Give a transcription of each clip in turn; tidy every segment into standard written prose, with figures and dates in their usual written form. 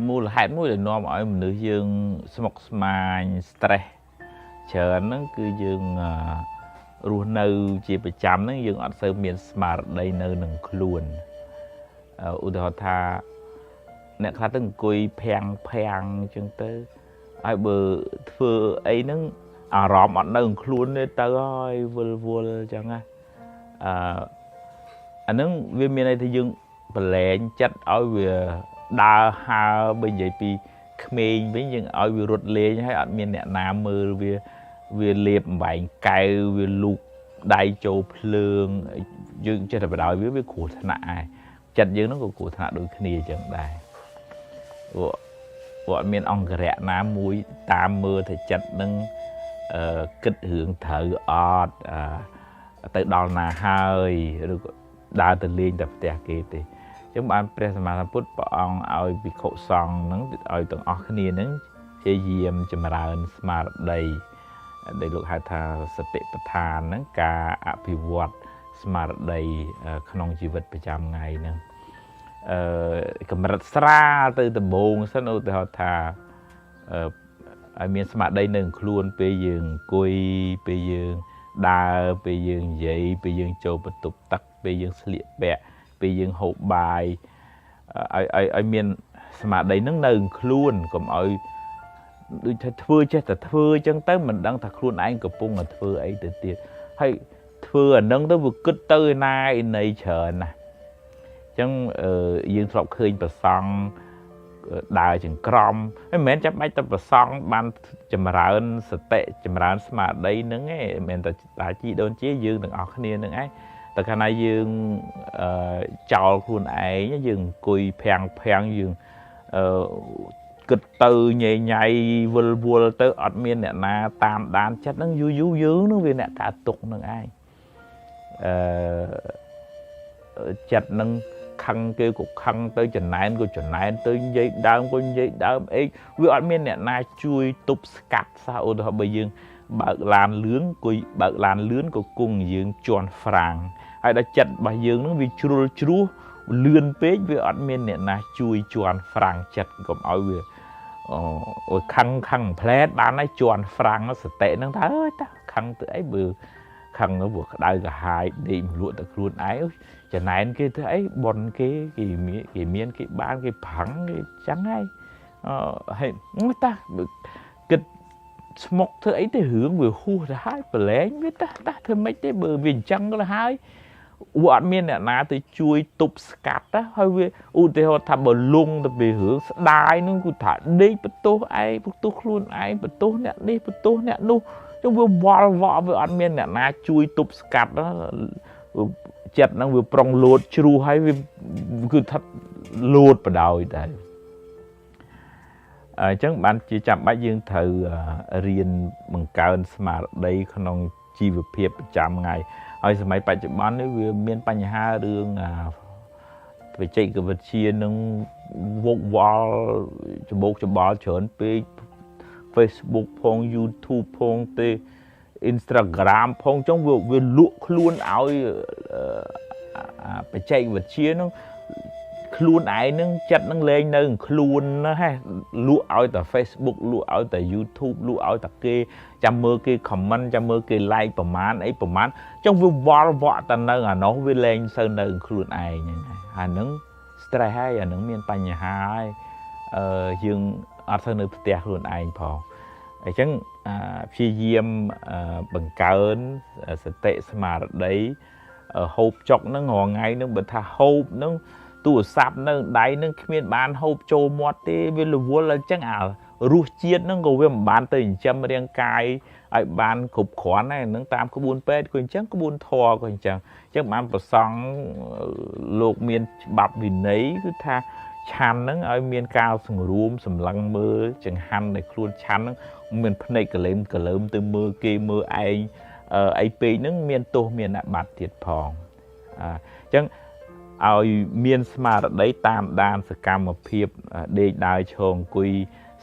មូលហេតុមួយដែលនាំឲ្យមនុស្សយើងស្មុគស្មាញ stress ច្រើនហ្នឹងគឺយើងរស់នៅជាប្រចាំហ្នឹងយើងអត់សូវមានស្មារតីនៅនឹងខ្លួនឧទាហរណ៍ថាអ្នកខ្លះទៅអង្គុយភាំងអញ្ចឹងទៅហើយបើធ្វើអីហ្នឹងអារម្មណ៍អត់នៅនឹងខ្លួនទេទៅហើយវល់អញ្ចឹងណាអាហ្នឹងវាមានន័យថាយើងប្រឡែងចិត្តឲ្យវាដើរហើរបើនិយាយពីក្មេងវិញយើងឲ្យវារត់លេងហើយអត់មានអ្នកណាមើលវាលេបអំបែងកែវវាលូកដៃចូលភ្លើងយើងចេះតែបដ ாய் វាគ្រោះថ្នាក់ឯងចិត្តយើងហ្នឹងក៏គ្រោះថ្នាក់ដូចគ្នាអញ្ចឹងដែរព្រោះអត់មានអង្គរៈណាមួយតាមមើលថាចិត្តហ្នឹងគិតរឿងត្រូវអត់ទៅដល់ណាហើយឬក៏ដើរទៅលេងតែផ្ទះគេទេអញ្ចឹងបានព្រះសម្មាសម្ពុទ្ធព្រះអង្គឲ្យភិក្ខុសង្ឃហ្នឹងឲ្យទាំងអស់គ្នាហ្នឹងព្យាយាមចម្រើនស្មារតីដែលលោកហៅថាសតិប្បដ្ឋានហ្នឹងការអភិវឌ្ឍស្មារតីក្នុងជីវិតប្រចាំថ្ងៃហ្នឹងកម្រិតស្រាលទៅដំបូងសិនឧទាហរណ៍ថាឲ្យមានស្មារតីនៅខ្លួនពេលយើងអង្គុយពេលយើងដើរពេលយើងនិយាយពេលយើងចូលបន្ទប់ទឹកពេលយើងស្លៀកពាក់ពេលយើងហូបបាយឲ្យមានស្មារតីនឹងនៅខ្លួនកុំឲ្យដូចថាធ្វើចេះតែធ្វើអញ្ចឹងទៅមិនដឹងថាខ្លួនឯងកំពុងតែធ្វើអីទៅទៀតហើយធ្វើអានឹងទៅវាគិតទៅឯណាឯណីច្រើនណាស់អញ្ចឹងយើងធ្លាប់ឃើញប្រសង់ដើរចង្ក្រមមិនមែនចាំបាច់តែប្រសង់បានចម្រើនសតិចម្រើនស្មារតីហ្នឹងឯងមិនមែនតែតាជីដូនជាយើងទាំងអស់គ្នាហ្នឹងឯងតែកាលណាយើងចោលខ្លួនឯងយើងអង្គុយភាំងយើងគិតទៅញ៉ៃវល់ទៅអត់មានអ្នកណាតាមដានចិត្តហ្នឹងយូរយើងហ្នឹងវាអ្នកកើតទុកហ្នឹងឯងចិត្តហ្នឹងខឹងគេក៏ខឹងទៅចំណែនក៏ចំណែនទៅនិយាយដើមក៏និយាយដើមអីវាអត់មានអ្នកណាជួយទប់ស្កាត់សោះឧទាហរណ៍បើយើងបើកឡានលឿនគួយបើកឡានលឿនក៏គង់យើងជន់ហ្វ្រាំងហើយដល់ចិត្តរបស់យើងហ្នឹងវាជ្រុលជ្រោះលឿនពេកវាអត់មានអ្នកណាជួយជន់ហ្វ្រាំងចិត្តកុំឲ្យវាខឹងផ្លែតបានហើយជន់ហ្វ្រាំងសតិហ្នឹងថាអើយតាខឹងទៅអីបើខឹងទៅក្តៅកាហាយដេកមលក់តែខ្លួនឯងចំណែនគេធ្វើអីបនគេមានគេបានគេប្រឹងគេចឹងហើយហើយតាគិតស្មុកធ្វើអីទៅរឿងវាហួសទៅហើយប្រឡែងវាតាធ្វើម៉េចទេបើវាអញ្ចឹងទៅហើយអត់មានអ្នកណាទៅជួយទប់ស្កាត់ហើយវាឧទាហរណ៍ថាបើលងទៅពីរឿងស្ដាយនឹងគឺថាដេកបន្ទោសឯងបន្ទោសខ្លួនឯងបន្ទោសអ្នកនេះបន្ទោសអ្នកនោះចឹងវាវល់វក់វាអត់មានអ្នកណាជួយទប់ស្កាត់ចិត្តហ្នឹងវាប្រុងលោតជ្រោះហើយវាគឺថាលោតបដ ாய் ដែរអញ្ចឹងបានជាចាំបាច់យើងត្រូវរៀនបង្កើនស្មារតីក្នុងជីវភាពប្រចាំថ្ងៃហើយសម័យបច្ចុប្បន្ននេះវាមានបញ្ហារឿងបច្ចេកវិទ្យានឹងវកវល់ច្បោកច្បល់ច្រើនពេក Facebook ផង YouTube ផងទេ Instagram ផងចឹងវាលក់ខ្លួនឲ្យបច្ចេកវិទ្យានឹងខ្លួនឯងនឹងចិត្តនឹងលែងនៅខ្លួនណាហ៎លក់ឲ្យតែ Facebook លក់ឲ្យតែ YouTube លក់ឲ្យតែគេចាំមើលគេ comment ចាំមើលគេ like ប្រមាណអីប្រមាណចឹងវាវល់វក់តែនៅអានោះវាលែងសូវនៅខ្លួនឯងហ្នឹងហើយហ្នឹង stress ហើយអាហ្នឹងមានបញ្ហាហើយយើងអត់ទៅនៅផ្ទះខ្លួនឯងផងអញ្ចឹងព្យាយាមបង្កើនសតិស្មារតីហូបចុកហ្នឹងរាល់ថ្ងៃហ្នឹងបើថាហូបហ្នឹងទូរស័ព្ទនៅដៃហ្នឹងគ្មានបានហូបចូលមាត់ទេវារវល់អញ្ចឹងរសជាតិហ្នឹងក៏វាមិនបានទៅចិញ្ចឹមរាងកាយឲ្យបានគ្រប់គ្រាន់ដែរហ្នឹងតាមក្បួនពេទ្យក៏អញ្ចឹងក្បួនធម៌ក៏អញ្ចឹងបានប្រសង់លោកមានច្បាប់វិន័យគឺថាឆាន់ហ្នឹងឲ្យមានការសង្រួមសម្លឹងមើលចង្ហាន់ដែលខ្លួនឆាន់ហ្នឹងមានភ្នែកកលើមទៅមើលគេមើលឯងអីពេកហ្នឹងមានទោសមានអាបត្តិទៀតផងអញ្ចឹងឲ្យមានស្មារតីតាមដានសកម្មភាពដេកដើរឈរអង្គុយ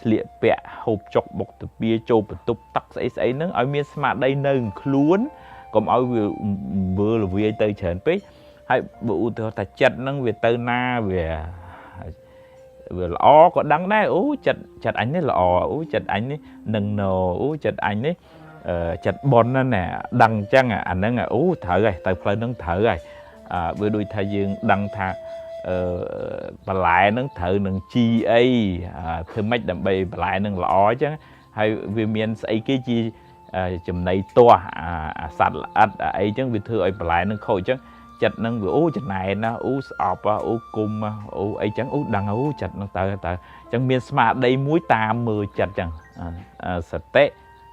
ស្លៀកពាក់ហូបចុកបុកតាពីចូលបន្ទប់ទឹកស្អីហ្នឹងឲ្យមានស្មារតីនៅខ្លួនកុំឲ្យវាមើលរវាយទៅច្រើនពេកហើយបើឧទាហរណ៍ថាចិត្តហ្នឹងវាទៅណាវា vừa lõ có đắng đấy chặt anh ấy lõ chặt anh ấy nâng nồ chặt anh ấy chặt bòn nó nè đằng chăng anh nó ngà thở rồi tại phải nâng thở rồi vừa đôi thay dương đằng thà bà lại nâng thở nâng chi ấy thưa mấy đầm bay bà lại nâng lõ chứ hay vì miền ấy cái chi chùm này to sạch ấy chứ vì thưa ấy bà lại nâng khôi chứ chặt nâng vừa chặt này nó sọp cung ấy chẳng đằng chặt nó tờ chẳng miền smart đây muối ta mưa chặt chẳng sạch tệ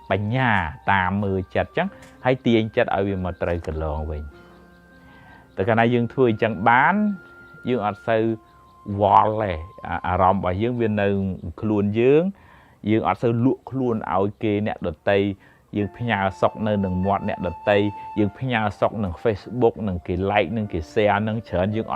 bánh nhà ta mưa chặt chẳng hay tiền chặt ở bên mà trời cần lòn vậy từ cái này dương thui chẳng bán dương ở sâu wall này ròm và dương viên nơi luôn dương ở sâu lụa luôn áo kia nè đợt tây dương phía nhà sọc nơi nâng mọt nè đợt tây dương phía nhà sọc nâng Facebook nâng cái like nâng cái share nâng chớn dương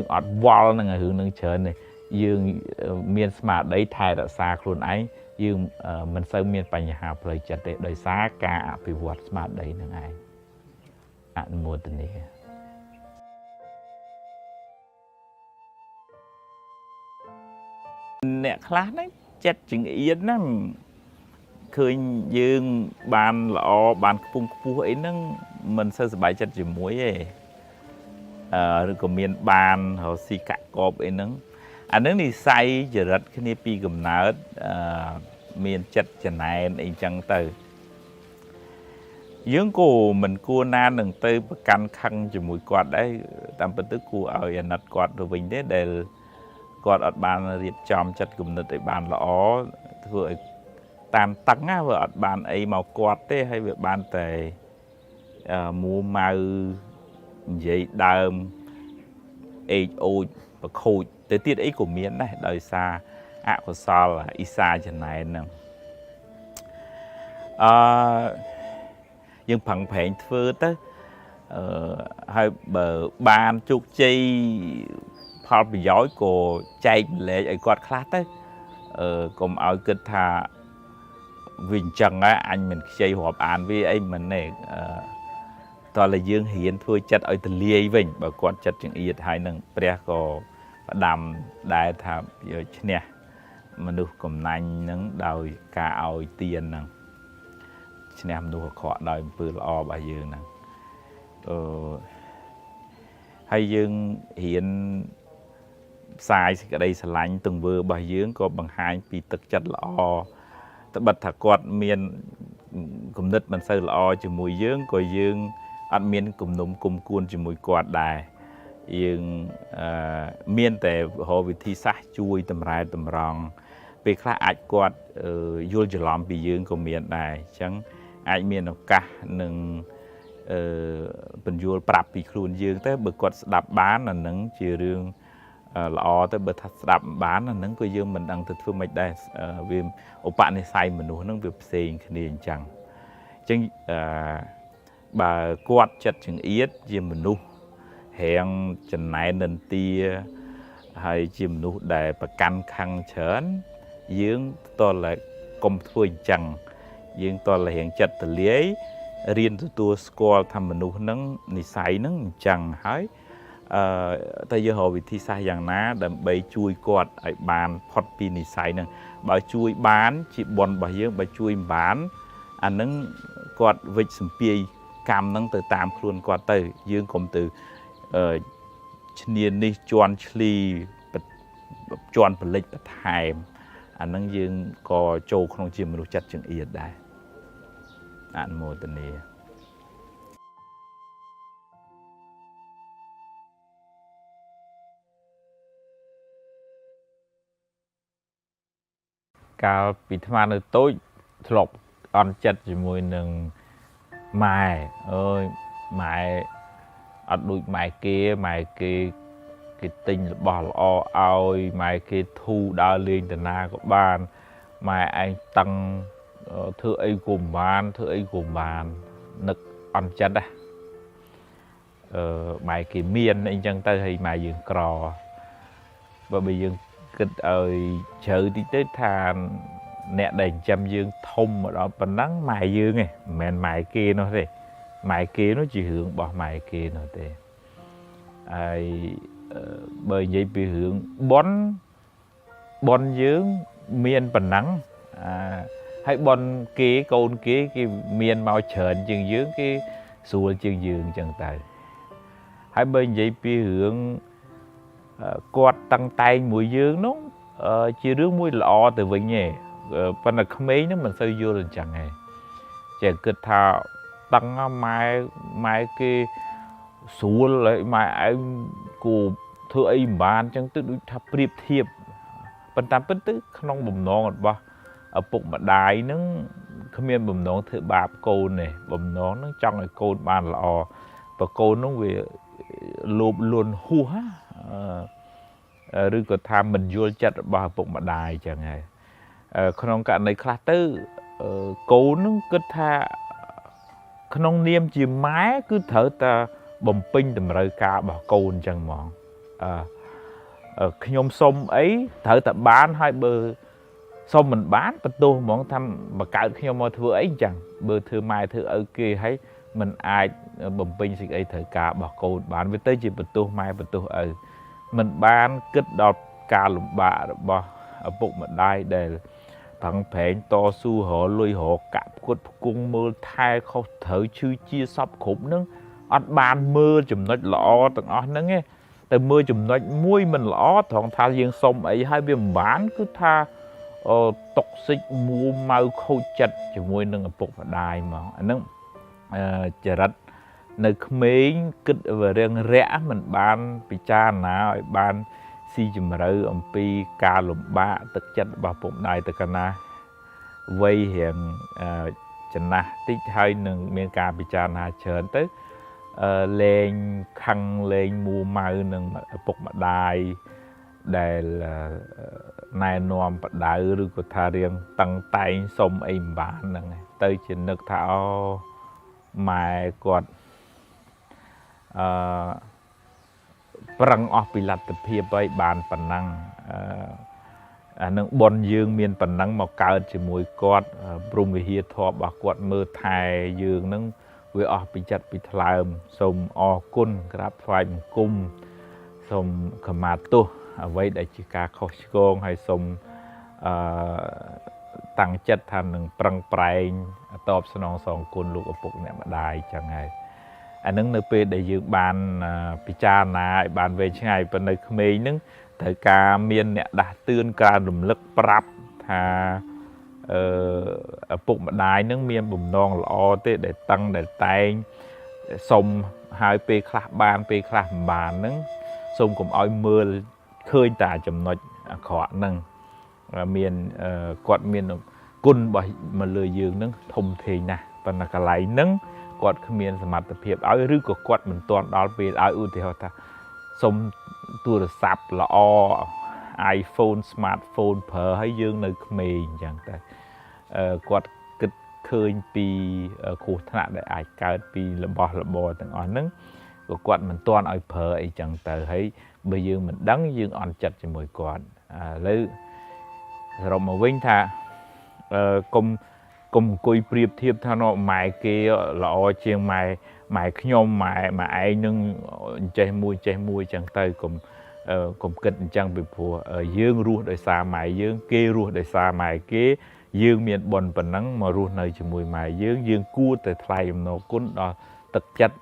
ọt wall nâng hướng nâng chớn này dương miền smart đấy thay đã xa luôn ấy dương mình sâu miền bành hà lời chặt để đời xa cả vì vật smart đấy nâng ai anh mua tình này nè khá đấy chết chừng yên á khơi dương bàn lọ bàn phun phù ấy nâng mình sơ bài chất chỉ muối ấy rồi còn miền bàn họ xì cạn cọp ấy nâng anh nâng thì say giờ rất cái này pi cầm nát miền chất chần này anh chẳng từ dương cô mình cua na nâng tư căn khăn chỉ mùi quạt đấy tam bất tức cua ở nhà nặt quạt rồi mình đấy để quạt ở bàn riết chòm chất cùng nứt tại bàn lõ vừa tam tăng á vừa bàn ấy màu quạt thế hay việc bàn tề mua màu giấy đờm ấy ôi và khôi tới tiết ấy của miền này đời xa của sao là isa chân này nè nhưng phẳng phèn thưa tới hay bờ bàn chục chi họ bị giỏi của chạy lệ ấy quạt khá tới còn ở kết thà Vinh Trần á anh mình chơi họp án với anh mình này toàn là dương hiến thôi chất ở từ lia vinh và quạt chất chừng yết hai nâng pre có đầm đại tháp giờ nè mà được cầm nanh nâng đòi cả ao tiền nè nè được họ đòi bự lo bà dương nè hay dương hiến sai cái đây sẽ lạnh từng vừa bà dương có bằng hai vì thực chất lo ta bật thả quạt miền cùng đất mình xây lo chỉ mùi dương coi dương ăn miền cùng nấm cùng cuốn chỉ mùi quạt đài dương miềnแต่họวิธีsát chui tầm rai tầm rong về khác ai quạt vô chỉ làm bị dương của miền đài chẳng ai miền nào cả nângเป็นยูปรับปีครูนยืงแต่เบิกกดดับบ้านนั่นนั่งเชื่อเรื่องล้อแต่เบิกดับบ้านนั่นนั่งก็ยืมมันดังถึงไม่ได้วิมอุปนิสัยมนุษย์นั่งเบียบเสียงขณีจังจึงbà quạt chặt chừng yết chim mนุhẹn chừng này nên tia hay chim mนุđể bà căn khăn chớn dưỡng tôi là công thôi chẳng dưỡng tôi là hiện chặt từ lý riêngตัวสกอลทำมนุษย์นั้นนิสัยนั้นจังหายแต่ยังหาวิธีใช้อย่างนั้นแต่ใบช่วยกอดไอ้บานพอดปีนิสัยนั้นใบช่วยบานจีบอลใบเยอะใบช่วยบานอันนั้นกอดวิสมปีกรรมนั้นtừตามครูนกอดtừยื่นคมtừชนีนี่จวนชลีจวนผลิตประทายอันนั้นยื่นก็โจขนมจีมมนุษย์จัดจึงเอียดได้อันโมตนีการปิดมาในโต๊ะถลกอ่อนจัดจมูกหนึ่งไม้ไม้อัดดุยไม้เกี้cái tinh bỏ lọ aoไม้เกี้thu đa lên từ na của banไม้anh tăng thưa ấy gồm bàn nực ăn chất à mày kỳ miên anh chẳng tới hay mày dừng cò và bây giờ kịch chờ đi tới thàn nẹ đèn chăm dương thông ở đó phần nắng mày dương này mẹn mày kia nó thế mày kia nó chỉ hướng bỏ mày kia nó thế ai bởi vậy bị hướng bón บอลยืงเมียนปนังให้บอลเก๋โกนเก๋เมียนมาเฉินจึงยืงสูลจึงยืงจังไตให้bên vậy pi hưởng quạt tăng tay mùi dương nó chỉ rước mùi lọ từ vĩnh nhẹ phần là không mấy nó mình xây vô là chẳng hề chỉ cứ thà tăng mai cái số lại mai anh cô thưa ấy bàn chẳng tức đối tháp priệp thiệp phần tam bất tức không bầm non ba ở bụng mà đài nó không miên bầm non thưa bạp cô này bầm non nó trong cái cô bàn lọ và cô nó về lụp luôn hua rồi có tham mình vô chặt bà bụng mà đài chẳng hề không cả này khá tư cố nó cứ tha không niêm chỉ mái cứ thở ta bầm pin tầm rơi cả bà côn chẳng mòn khi nhôm sông ấy thở ta bán hai bờ sông mình bán bắt tô món thăm mà cả khi nhôm thưa ấy chẳng bờ thưa mai thưa ở kia thấy mình ai bầm pin gì ấy thở cả bà côn bán với tới chỉ bắt tô mai bắt tô ở mình bán kết đọt cả lụm bạ bò ở bụng mà đai để thằng phèn to su họ lùi họ cạp quất cung mưa thai không thở chư chia sắp khủng nâng ăn bàn mưa chùm nói lọ từng ăn nâng nghe từ mưa chùm nói muối mình lọ thằng tha riêng sông ấy hai bên bán cứ tha tộc xích mua mau khâu chặt chỉ muối nâng ở bụng mà đai mà anh nâng chả rách nơi khmến kích về riêng rẽ mình ban bị cha nào ban si chùm rơi ông pi ca lụm ba thực chất bà bụng đài từ cana vây hiện chân na tích hai nâng miền ca bị cha na chớn tới lên khăn lên mua mau nâng bụng mà đài để là này nòm bật đại rồi có thà riêng tăng tay sông im bán nâng tới trên nước thảo mai quạt prang off ពីលទ្ធភាពឲ្យបានប៉ុណ្ណឹងអានឹងបនយើងមានប៉ុណ្ណឹងមកកើតជាមួយគាត់ព្រមវិហារធម៌របស់គាត់មើលថែយើងនឹងវាអស់ពីចិត្តពីថ្លើមសូមអរគុណក្រាបថ្វាយបង្គំសូមខមាទោសអ្វីដែលជាការខុសឆ្គងហើយសូមតាំងចិត្តថានឹងប្រឹងប្រែងតបស្នងសងគុណលោកឪពុកអ្នកម្ដាយចឹងហើយអានឹងនៅពេលដែលយើងបានពិចារណាឲ្យបានវែងឆ្ងាយប៉ុន្តែក្មេងនឹងត្រូវការមានអ្នកដាស់តឿនការរំលឹកប្រាប់ថាឪពុកម្ដាយនឹងមានបំណងល្អទេដែលតឹងដែលតែងសុំឲ្យពេលខ្លះបានពេលខ្លះមិនបាននឹងសូមកុំឲ្យមើលឃើញតែចំណុចអាក្រក់នឹងមានគាត់មានគុណរបស់មកលើយើងនឹងធំធេងណាស់ប៉ុន្តែកន្លែងនឹងគាត់គ្មានសមត្ថភាពឲ្យឬក៏គាត់មិនទាន់ដល់ពេលឲ្យឧទាហរណ៍ថាសុំទូរស័ព្ទល្អ iPhone smartphone ប្រើឲ្យយើងនៅក្មេងអញ្ចឹងតែគាត់គិតឃើញពីគ្រោះថ្នាក់ដែលអាចកើតពីរបស់របរទាំងអស់ហ្នឹងក៏គាត់មិនទាន់ឲ្យប្រើអីចឹងទៅហើយបើយើងមិនដឹងយើងអន់ចិត្តជាមួយគាត់ឥឡូវសរុបមកវិញថាកុំអង្គុយប្រៀបធៀបថាម៉ែគេល្អជាងម៉ែខ្ញុំម៉ែឯងនឹងចេះមួយចឹងទៅកុំគិតអញ្ចឹងពីព្រោះយើងរស់ដោយសារម៉ែយើងគេរស់ដោយសារម៉ែគេយើងមានបុណ្យប៉ុណ្ណឹងមករស់នៅជាមួយម៉ែយើងគួរតែថ្លែងអំណរគុណដល់ទឹកចិត្ត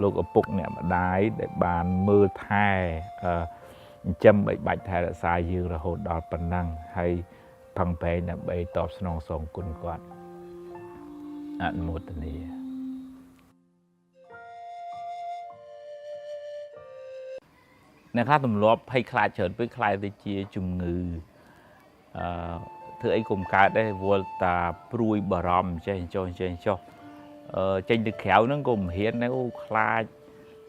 លោកឪពុកអ្នកម្ដាយដែលបានមើលថែចិញ្ចឹមបីបាច់ថែរក្សាយើងរហូតដល់ប៉ុណ្ណឹងហើយផឹងប្រែងដើម្បីតបស្នងសងគុណគាត់អនុមោទនាអ្នកខ្លះទម្លាប់ភ័យខ្លាចច្រើនពេកខ្លាចទៅជាជំងឺធ្វើអីកុំកើតដែរវល់តាព្រួយបារម្ភចេះចុះចេញទៅក្រៅហ្នឹងក៏មិនហ៊ានដែរអូខ្លាច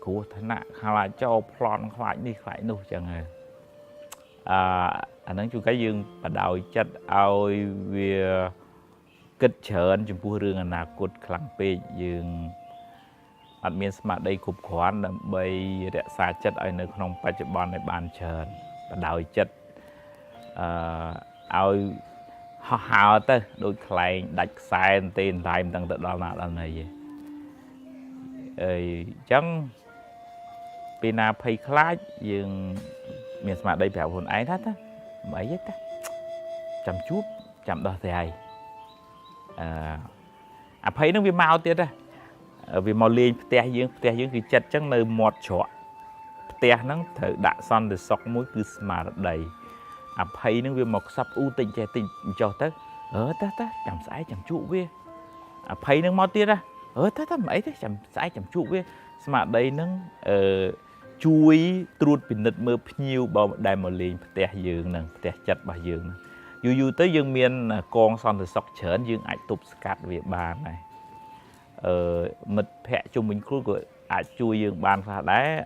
គ្រោះថ្នាក់ខ្លាចចោលប្លន់ខ្លាចនេះខ្លាចនោះចឹងហើយអាហ្នឹងជួនកាលយើងបដោយចិត្តឲ្យវាគិតច្រើនចំពោះរឿងអនាគតខ្លាំងពេកយើងអត់មានស្មារតីគ្រប់គ្រាន់ដើម្បីរក្សាចិត្តឲ្យនៅក្នុងបច្ចុប្បន្នឲ្យបានច្រើនបដោយចិត្តឲ្យហោះហើរទៅដូចខ្លែងដាច់ខ្សែទេតែមិនដឹងទៅដល់ណាដល់ណីទេអញ្ចឹងពេលណាភ័យខ្លាចយើងមានស្មារតីប្រាប់ខ្លួនឯងថា mấy hết á chăm chút chăm đo thế ai thấy nó vì mau tiết á vì màu lên te dương thì chặt chắc nơi một chỗ te nó thử đã son được sọc mũi cứ mà đầy thấy nó vì một sắp ưu tình trẻ tình cho tới ta chăm sải chăm trụ với thấy nó mau tiết á ta mấy thế chăm sải chăm trụ với mà đây nó chui truột bình nứt mơ nhiều bao đại màu lên te dương nè te chặt bà dương dù tới dương miền con son từ sọc chởn dương ảnh tục cắt về bàn này mật phẹ chung mình khuôn của chui dương bàn pha đá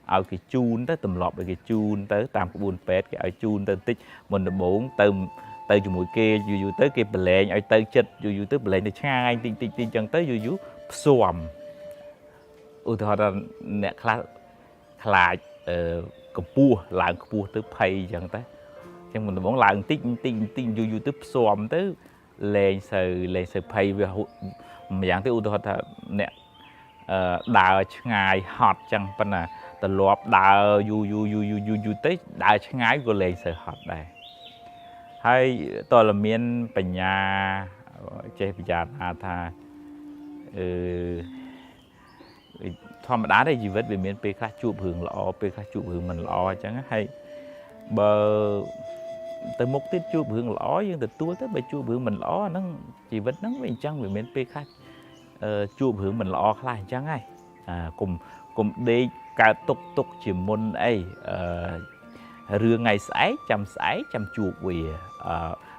ao cái chun tới tầm lọp cái chun tới tam cái buồn pet cái ao chun tới tích mình là bốn từ chùm mũi kia dù tới kia bể lẹn ao tới chết dù tới bể lẹn thì ngay tin chân tới dù xòm thôi là nè khai cặp pua làng cặp pua tới pay chẳng tới chẳng mình muốn làng tin dù tới xòm tới lên sờ pay về dạng tới thôi là nè đào ngày hot chẳng phần là từ lọp đào dù tới đào ngày của lên sờ hot đây hay tôi là miền Pành Nhà chơi bây giờ tha thom đá đây gì vết về miền Pê Khá chụp hưởng lọ Pê Khá chụp hưởng mình lọ chẳng hay bờ từ một tiết chụp hưởng lọ nhưng từ tua tới bờ chụp hưởng mình lọ nó chỉ vết nắng về trăng về miền Pê Khá chụp hưởng mình lọ khai chẳng hay cùng đi cả tục chỉ môn ấy rương ngày sải chăm chuột về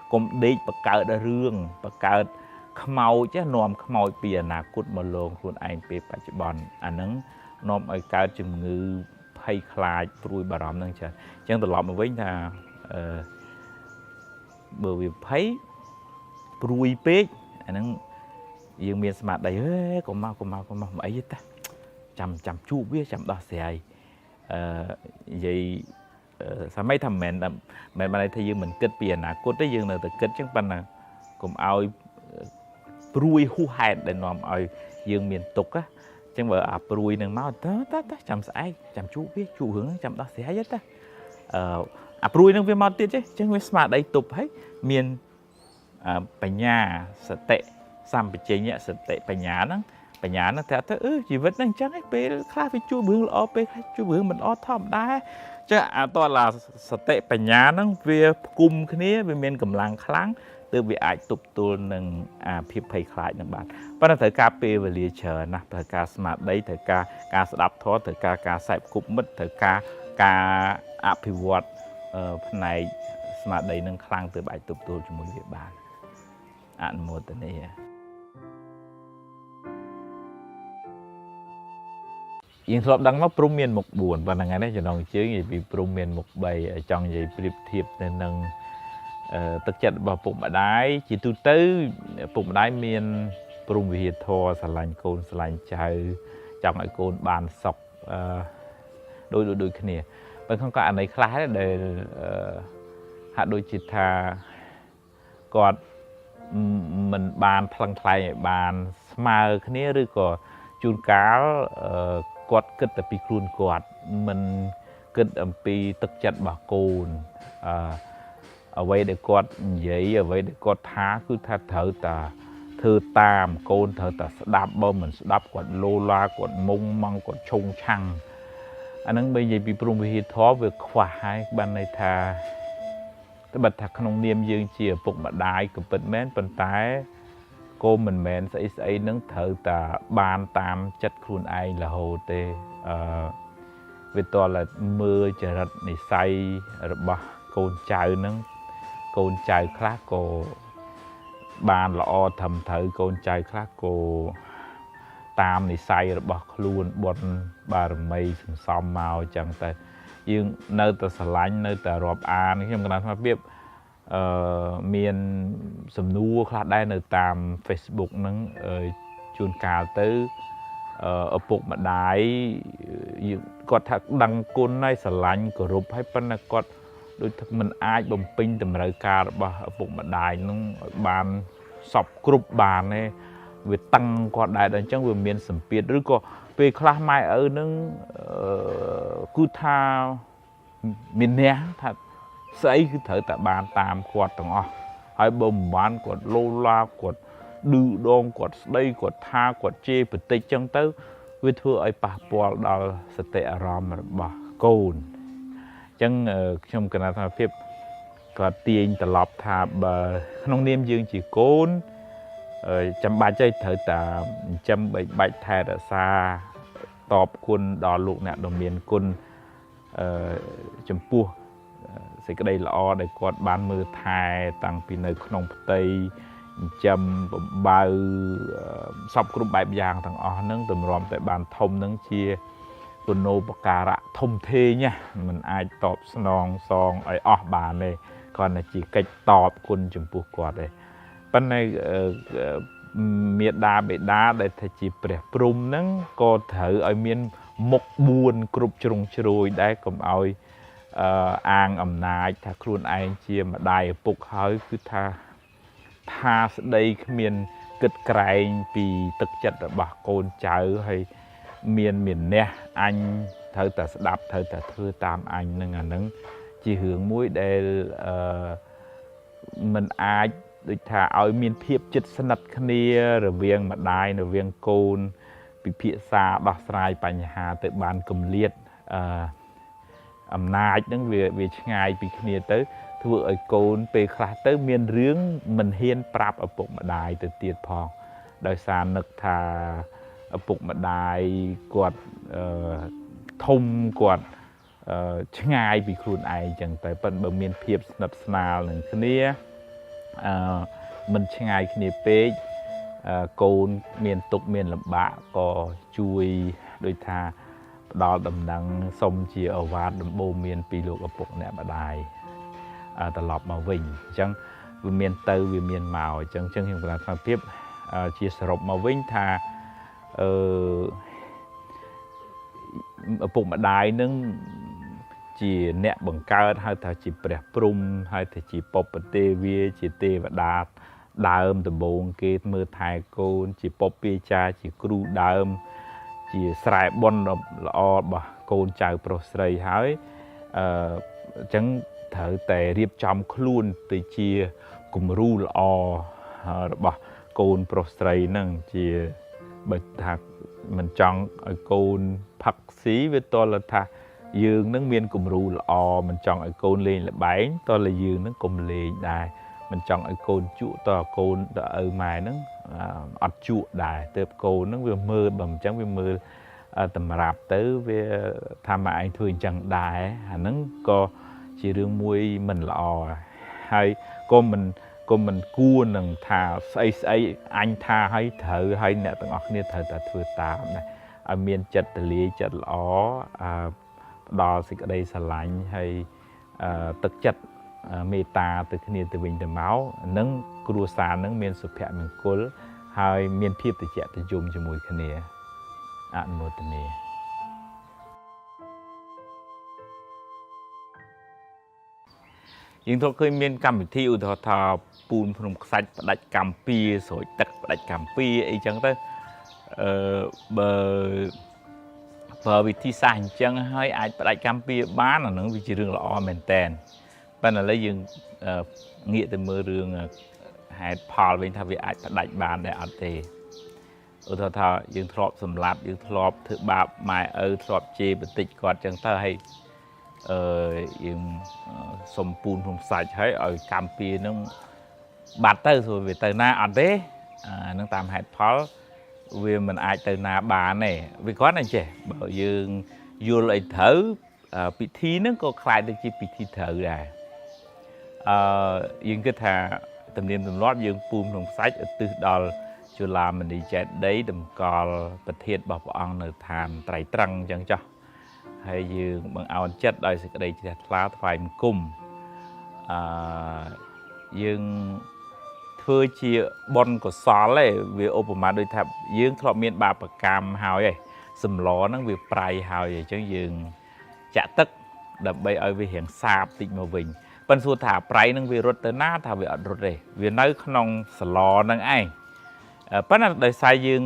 cùng đi bậc cờ đã rương bậc cờ khmau chứ nôm khmau bìa nà cút mà lông luôn anh bê bạch bòn nắng nôm ở cờ chừng ngư hay khai pruy bà rõm năng chờ chẳng từ lọt mà với là bởi vì thấy pruy bê nắng dương miền smart đầy còn mau mấy hết ta chăm chu biết chăm đo xe vậy sao mấy thằng mẹ bên đây thấy dương mình kết tiền nè cô tới dương là từ kết chắc ban là cùng ao pruy hu hạt để nòm ao dương miền tục á chẳng vợ pruy nương máu ta chăm sải chăm chú biết chú hướng chăm đo xe hết ta pruy nương viên máu tiết chứ chẳng với smart đây tục hết miền Pành Nhà sợ tệ xăm bị chế nhẹ sợ tệ Pành Nhà nó theo tới chỉ vẫn đang chắc ấy pe khai phải chú bướng lọ pe chú bướng mình thom đá chứ to là sợ tệ Pành Nhà nó về cùng cái này về miền cầm làng kháng từ việc ai tục tuôn nâng phiệp hay khai nâng bạn bắt đầu thời ca pe về lìa chờ nè thời ca smart đấy thời ca đạp thoát thời ca sải cục mất thời ca pivot này smart đấy nâng kháng từ bài tục tuôn cho mỗi việc bạn một tên này yên thọp đăng nó prum miền một buồn và ngày nay cho nó chứ gì bị prum miền một bầy trong vậy điệp thiệp nên nâng tất chật vào bụng ở đáy chỉ tu tư bụng đáy miền prum vì thò sờ lạnh cồn sờ lạnh trời trong lại cồn bàn sọc đôi cái này vẫn không có anh ấy khá để hạ đôi chỉ thà còn mình bàn phăng thay bàn smart cái này rồi có chun cá quạt kết ở pi khuôn quạt mình kết ở pi tất chặt bà cồn ở đây để quạt giấy ở đây để quạt thá cứ thở ta thơ tam cồn thở ta đạp bom mình đạp quạt lô la quạt mông măng quạt trông trăng anh ấy bây giờ bị prum vì thó việc khỏa hai ban này thà cái bật thật không niệm dương chỉ ở phục mà đại của bật mến bật tái cô mình mến sẽ nâng thở ta ban tam chất khuôn ai là hồ tê vì to là mưa trời rật này say rồi bà côn chào nâng côn chào khác cô ban lọ thầm thở côn chào khác cô tam này say rồi bà luôn bọn bà mây xóm màu chẳng tay nhưng nơi ta xả lánh nơi ta rộp án nhưng mà nói biết miền sầm nua khác đây nơi tam Facebook nâng chuồn cào tới ở bụng mà đáy có thật đăng côn này xả lánh của rụp hay phân là có đôi thật mình ai bầm pin tầm rời ca ở bụng mà đáy nó bàn sọc group bàn này về tăng có đại đoàn trong về miền sầm piệt rồi có về class mai ở nâng cú tha miền né thật ស្អីគឺត្រូវតែបានតាមគាត់ទាំងអស់ហើយបើមិនបានគាត់លោឡាគាត់ឌឺដងគាត់ស្ដីគាត់ថាគាត់ជេរបន្តិចចឹងទៅវាធ្វើឲ្យប៉ះពាល់ដល់សតិអារម្មណ៍របស់កូនអញ្ចឹងខ្ញុំគណៈថាភាពគាត់ទាញត្រឡប់ថាបើក្នុងនាមយើងជាកូនចាំបាច់ទេត្រូវតែចិញ្ចឹមបីបាច់ថែរក្សាតបគុណដល់លោកអ្នកដ៏មានគុណចំពោះសេចក្តីល្អដែលគាត់បានមើលថែតាំងពីនៅក្នុងផ្ទៃចិញ្ចឹមបំបើសពគ្រប់បែបយ៉ាងទាំងអស់ហ្នឹងតម្រាំតែបានធំហ្នឹងជាគុណូបការៈធំធេងណាมันអាចតបស្នងសងឲ្យអស់បានទេគ្រាន់តែជាកិច្ចតបគុណចំពោះគាត់ទេប៉ុន្តែមេដាបេដាដែលថាជាព្រះព្រំហ្នឹងក៏ត្រូវឲ្យមានមុខ4គ្រប់ជ្រុងជ្រោយដែរកុំឲ្យអាងអំណាចថាខ្លួនឯងជាម្ដាយឪពុកហើយគឺថាស្ដីគ្មានគិតក្រែងពីទឹកចិត្តរបស់កូនចៅហើយមាននះអញត្រូវតែស្ដាប់ត្រូវតែធ្វើតាមអញនឹងអានឹងជារឿងមួយដែលมันអាចដូចថាឲ្យមានភាពជិតស្និទ្ធគ្នារវាងម្ដាយរវាងកូនពិភាក្សាដោះស្រាយបញ្ហាទៅបានគម្លាតអំណាចហ្នឹងវាឆ្ងាយពីគ្នាទៅធ្វើឲ្យកូនពេលខ្លះទៅមានរឿងមិនហ៊ានប្រាប់ឪពុកម្ដាយទៅទៀតផងដោយសារនឹកថាឪពុកម្ដាយគាត់ធំគាត់ឆ្ងាយពីខ្លួនឯងចឹងតែប៉ុន្តែបើមានភាពស្និទ្ធស្នាលនឹងគ្នាមិនឆ្ងាយគ្នាពេកកូនមានទុក្ខមានលំបាកក៏ជួយដូចថាផ្ដល់ដំណឹងសុំជាអវាទដំបូន្មានពីលោកឪពុកអ្នកម្ដាយត្រឡប់មកវិញអញ្ចឹងវាមានទៅវាមានមកអញ្ចឹងខ្ញុំគិតថាភាពជាសរុបមកវិញថាឪពុកម្ដាយនឹងជាអ្នកបង្កើតហៅថាជាព្រះព្រំហៅថាជាបុព្វទេវាជាទេវតាដើមដំបូងគេមើលថែកូនជាពុព្វាចារ្យជាគ្រូដើមជាស្រែបុណ្យល្អរបស់កូនចៅប្រុសស្រីហើយអញ្ចឹងត្រូវតែរៀបចំខ្លួនទៅជាគំរូល្អរបស់កូនប្រុសស្រីហ្នឹងជាបើថាមិនចង់ឲ្យកូនផឹកស៊ីវាតលថាយើងនឹងមានគំរូល្អមិនចង់ឲ្យកូនលេងល្បែងតលយើងនឹងកុំលេងដែរមិនចង់ឲ្យកូនជក់តកូនទៅឪម៉ែហ្នឹងអត់ជក់ដែរទើបកូនហ្នឹងវាមើលបើមិនចឹងវាមើលតម្រាប់ទៅវាថាម៉ែឯងធ្វើអញ្ចឹងដែរអាហ្នឹងក៏ជារឿងមួយមិនល្អហើយក៏មិនគួរនឹងថាស្អីអញថាឲ្យត្រូវហើយអ្នកទាំងអស់គ្នាត្រូវតែធ្វើតាមដែរឲ្យមានចិត្តទលាយចិត្តល្អផ្ដល់សេចក្តីស្រឡាញ់ហើយទឹកចិត្តមេត្តាទៅគ្នាទៅវិញទៅមកនឹងគ្រួសារនឹងមានសុភមង្គលហើយមានភាពត្រជាក់ត្រជុំជាមួយគ្នាអនុមោទនាយើងធ្លាប់ឃើញមានកម្មវិធីឧទាហរណ៍ថាពូនភ្នំខ្សាច់ផ្ដាច់កម្ពីស្រួយទឹកផ្ដាច់កម្ពីអីចឹងទៅបើវិធីសាស្ត្រអញ្ចឹងហើយអាចផ្ដាច់កម្ពីបានអានឹងវាជារឿងល្អមែនតើប៉ុន្តែឥឡូវយើងងាកទៅមើលរឿងហេតុផលវិញថាវាអាចផ្ដាច់បានដែរអត់ទេឧទាហរណ៍ថាយើងធ្លាប់សម្លាប់យើងធ្លាប់ធ្វើបាបម៉ែឪធ្លាប់ជេរបន្តិចគាត់ចឹងទៅហើយយើងសុំពូនភ្នំខ្សាច់ហើយឲ្យកម្ពីនឹងបាត់ទៅព្រោះវាទៅណាអត់ទេអានឹងតាមហេតុផលវាមិនអាចទៅណាបានទេវាគ្រាន់តែចេះបើយើងយល់អីត្រូវពិធីហ្នឹងក៏คล้ายទៅជាពិធីត្រូវដែរយើងគិតថាទំនៀមទម្លាប់យើងពូនភ្នំខ្សាច់ឧទ្ទិសដល់ជូឡាមនីចេតិយតម្កល់ប្រធានរបស់ព្រះអង្គនៅឋានត្រៃត្រឹងអញ្ចឹងចុះហើយយើងបង្អោនចិត្តដោយសេចក្តីជ្រះថ្លាថ្វាយបង្គំយើងធ្វើជាបុណ្យកុសលឯងវាឧបមាដូចថាយើងធ្លាប់មានបាបកម្មហើយឯងសម្លហ្នឹងវាប្រៃហើយអញ្ចឹងយើងចាក់ទឹកដើម្បីឲ្យវារៀងសាបតិចមកវិញប៉ុន្តែសួរថាប្រៃហ្នឹងវារត់ទៅណាថាវាអត់រត់ទេវានៅក្នុងស្លហ្នឹងឯងប៉ុន្តែដោយសារយើង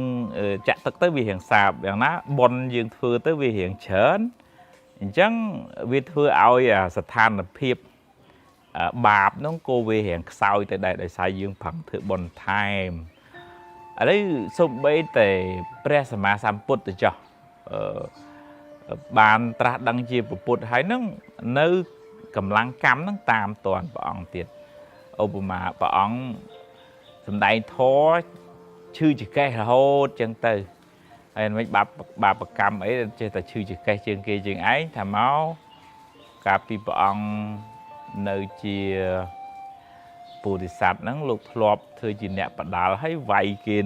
ចាក់ទឹកទៅវារៀងសាបយ៉ាងណាបុណ្យយើងធ្វើទៅវារៀងច្រើនអញ្ចឹងវាធ្វើឲ្យស្ថានភាព បាបនោះគោវារៀងខ្សោយទៅដែរដោយសារយើងប្រឹងធ្វើបុណ្យថែមឥឡូវសូម្បីតែព្រះសម្មាសម្ពុទ្ធទៅចុះបានត្រាស់ដឹងជាពុទ្ធហើយនឹងនៅកម្លាំងកម្មនឹងតាមតាន់ព្រះអង្គទៀតឧបមាព្រះអង្គសម្ដែងធម៌ឈឺចកេះរហូតចឹងទៅហើយមិនបាបកម្មអីចេះតែឈឺចកេះជាងគេជាងឯងថាមកកាលពីព្រះអង្គនៅជាពុទ្ធិស័តហ្នឹងលោកធ្លាប់ធ្វើជាអ្នកបដាលហើយវាយគេ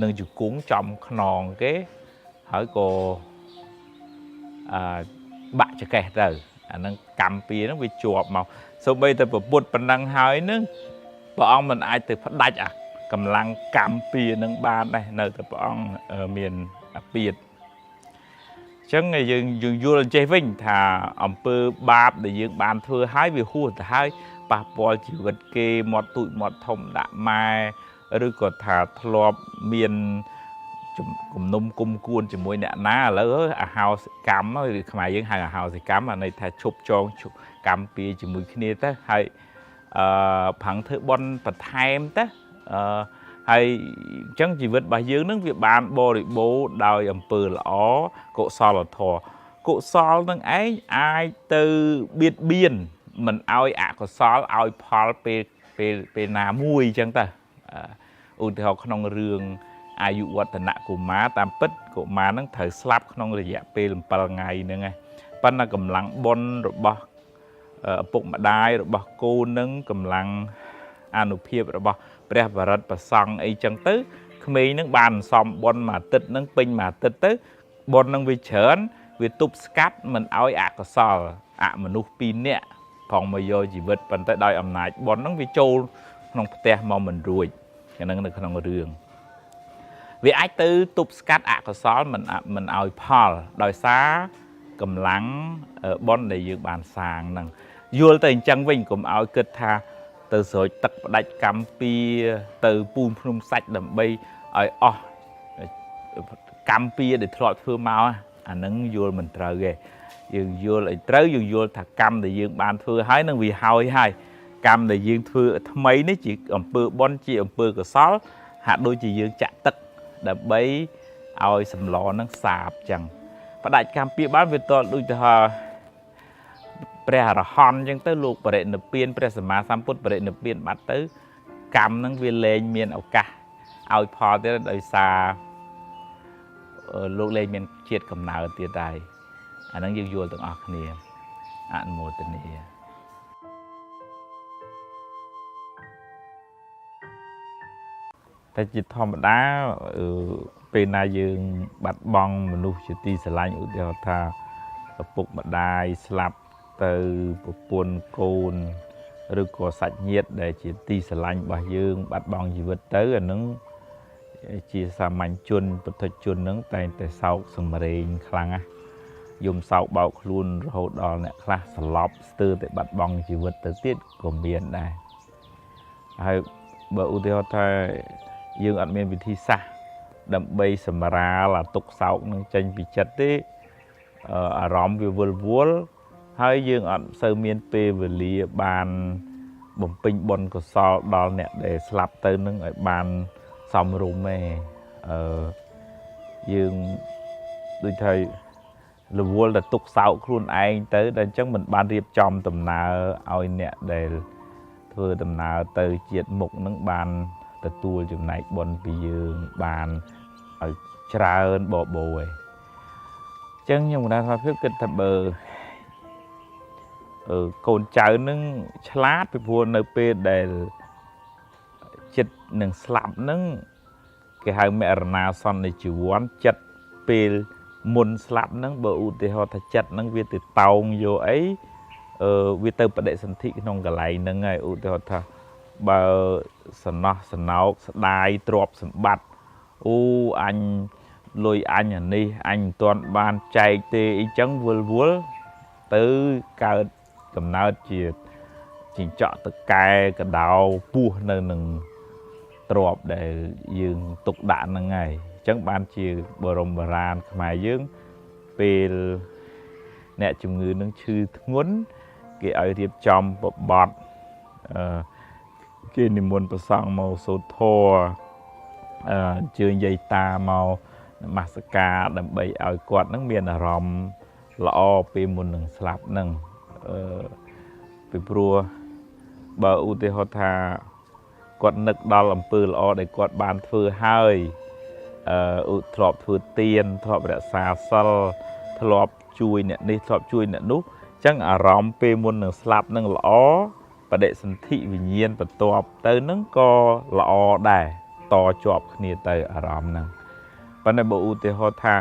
នឹងជង្គង់ចំខ្នងគេហើយក៏បាក់ចកេះទៅអាហ្នឹងកម្មពីហ្នឹងវាជាប់មកសូម្បីតែពុទ្ធប៉ុណ្ណឹងហើយនឹងព្រះអង្គមិនអាចទៅផ្ដាច់អាកម្លាំងកម្មពីនឹងបានដែរនៅតែព្រះអង្គមានអាពាធអញ្ចឹងយើងយល់ចេះវិញថាអំពើបាបដែលយើងបានធ្វើហើយវាហួសទៅហើយប៉ះពាល់ជីវិតគេមាត់ទូចមាត់ធំដាក់ម៉ែឬក៏ថាធ្លាប់មានគំនុំគុំគួនជាមួយអ្នកណាឥឡូវអាហោសកម្មឬខ្មែរយើងហៅអាហោសកម្មអាន័យថាឈប់ចងកម្មពីជាមួយគ្នាទៅហើយប្រឹងធ្វើបន់បន្ថែមទៅហើយអញ្ចឹងជីវិតរបស់យើងនឹងវាបានបរិបូរណ៍ដោយអំពើល្អកុសលធម៌កុសលនឹងឯងអាចទៅបៀតបៀនមិនឲ្យអកុសលឲ្យផលពេលណាមួយអញ្ចឹងទៅឧទាហរណ៍ក្នុងរឿងអាយុវឌ្ឍនកុមារតាមពិតកុមារនឹងត្រូវស្លាប់ក្នុងរយៈពេល7ថ្ងៃហ្នឹងឯងប៉ុន្តែកម្លាំងបុណ្យរបស់ឪពុកម្ដាយរបស់កូននឹងកម្លាំងអានុភាពរបស់ព្រះបរិត្តប្រសង់អីចឹងទៅក្មេងនឹងបានសំបុណ្យមួយអាទិត្យនឹងពេញមួយអាទិត្យទៅបុណ្យនឹងវាច្រើនវាទប់ស្កាត់មិនឲ្យអកុសលអមនុស្ស2នាក់ផងមកយកជីវិតប៉ុន្តែដោយអំណាចបុណ្យនឹងវាចូលក្នុងផ្ទះមកមិនរួចអាហ្នឹងនៅក្នុងរឿងវាអាចទៅទប់ស្កាត់អកុសលមិនឲ្យផលដោយសារកម្លាំងបុណ្យដែលយើងបានសាងហ្នឹងយល់ទៅអញ្ចឹងវិញកុំឲ្យគិតថាទៅស្រោចទឹកផ្ដាច់កម្មពីទៅពូនភ្នំសាច់ដើម្បីឲ្យអស់កម្មពីដែលធ្លាប់ធ្វើមកអាហ្នឹងយល់មិនត្រូវទេយើងយល់ឲ្យត្រូវយើងយល់ថាកម្មដែលយើងបានធ្វើហើយនឹងវាហើយកម្មដែលយើងធ្វើថ្មីនេះជាអំពើបុណ្យជាអំពើកុសលហាក់ដូចជាយើងចាក់ទឹកដើម្បីឲ្យសម្លនឹងសាបចឹងផ្ដាច់កម្មពីបានវាតដូចថាព្រះអរហន្តអញ្ចឹងទៅលោកបរិនិព្វានព្រះសម្មាសម្ពុទ្ធបរិនិព្វានបាត់ទៅកម្មនឹងវាលែងមានឱកាសឲ្យផលទៀតដោយសារលោកលែងមានជាតិកំណើតទៀតដែរអាហ្នឹងយើងយល់ទាំងអស់គ្នាអនុមោទនាតែជាធម្មតាពេលណាយើងបាត់បង់មនុស្សជាទីស្រឡាញ់ឧទាហរណ៍ថាឪពុកម្ដាយស្លាប់ទៅប្រពន្ធកូនឬក៏សាច់ញាតិដែលជាទីស្រឡាញ់របស់យើងបាត់បង់ជីវិតទៅអានឹងជាសាមញ្ញជនពុទ្ធជននឹងតែងតែសោកសម្រេងខ្លាំងណាស់យំសោកបោកខ្លួនរហូតដល់អ្នកខ្លះស្លាប់ស្ទើរតែបាត់បង់ជីវិតទៅទៀតក៏មានដែរហើយបើឧទាហរណ៍ថាយើងអត់មានវិធីសាស្ត្រដើម្បីសម្រាលអាទុក្ខសោកនឹងចេញពីចិត្តទេអារម្មណ៍វាវល់ហើយយើងអត់សូវមានពេលវេលាបានបំពេញបុណ្យកុសលដល់អ្នកដែលស្លាប់ទៅនឹងឲ្យបានសមរម្យទេយើងដូចថារវល់តែទុកសោកខ្លួនឯងទៅតែអញ្ចឹងមិនបានរៀបចំដំណើរឲ្យអ្នកដែលធ្វើដំណើរទៅជាតិមុខនឹងបានទទួលចំណែកបុណ្យពីយើងបានឲ្យច្រើនបបោឯងអញ្ចឹងខ្ញុំគណៈថាភាពគិតថាបើកូនចៅនឹងឆ្លាតពីព្រោះនៅពេលដែលចិត្តនឹងស្លាប់នឹងគេហៅមរណាសន្និជីវ័នចិត្តពេលមុនស្លាប់នឹងបើឧទាហរណ៍ថាចិត្តនឹងវាទៅតោងយកអីវាទៅបដិសន្ធិក្នុងកន្លែងហ្នឹងហើយឧទាហរណ៍ថាបើសំណោះសំណោកស្ដាយទ្រព្យសម្បត្តិអូអញលុយអញអានេះអញមិនទាន់បានចែកទេអីចឹងវល់ទៅកើតកំណើតជាចិញ្ចក់តកែកដោពោះនៅនឹងទ្រព្យដែលយើងទុកដាក់ហ្នឹងហើយអញ្ចឹងបានជាបរមបុរាណខ្មែរយើងពេលអ្នកជំងឺនឹងឈឺធ្ងន់គេឲ្យរៀបចំបបត់ គេនិមន្តព្រះសង្ឃមកសូត្រធម៌ជើញយាយតាមកនមស្ការដើម្បីឲ្យគាត់នឹងមានអារម្មណ៍ល្អពេលមុននឹងស្លាប់នឹងពីព្រោះបើឧទាហរណ៍ថាគាត់នឹកដល់អំពើល្អដែលគាត់បានធ្វើហើយធ្លាប់ធ្វើទានធ្លាប់រក្សាសិលធ្លាប់ជួយអ្នកនេះធ្លាប់ជួយអ្នកនោះអញ្ចឹងអារម្មណ៍ពេលមុននឹងស្លាប់នឹងល្អបដិសន្ធិវិញ្ញាណបន្ទាប់ទៅនឹងក៏ល្អដែរតជាប់គ្នាទៅអារម្មណ៍ហ្នឹងប៉ុន្តែបើឧទាហរណ៍ថា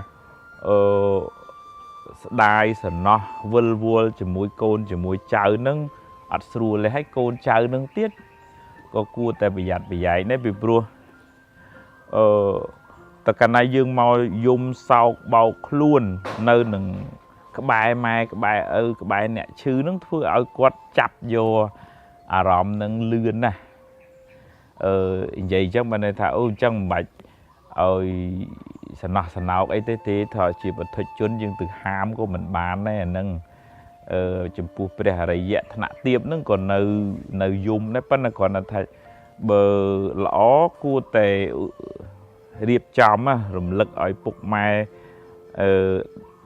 ស្ដាយសំណោះវិលវល់ជាមួយកូនជាមួយចៅនឹងអត់ស្រួលទេហើយកូនចៅនឹងទៀតក៏គួរតែប្រយ័ត្នប្រយែងដែរពីព្រោះតើកាលណាយើងមកយំសោកបោកខ្លួននៅនឹងក្បែរម៉ែក្បែរឪក្បែរអ្នកឈឺនឹងធ្វើឲ្យគាត់ចាប់យកអារម្មណ៍នឹងលឿនណាស់និយាយអញ្ចឹងបានន័យថាអូអញ្ចឹងមិនបាច់ឲ្យសំណោះសំណោកអីទេថាជាបុថុជនយើងទៅហាមក៏មិនបានដែរអាហ្នឹងចំពោះព្រះអរិយៈថ្នាក់ទាបហ្នឹងក៏នៅយំដែរប៉ុន្តែគ្រាន់តែថាបើល្អគួរតែរៀបចំរំលឹកឲ្យពុកម៉ែ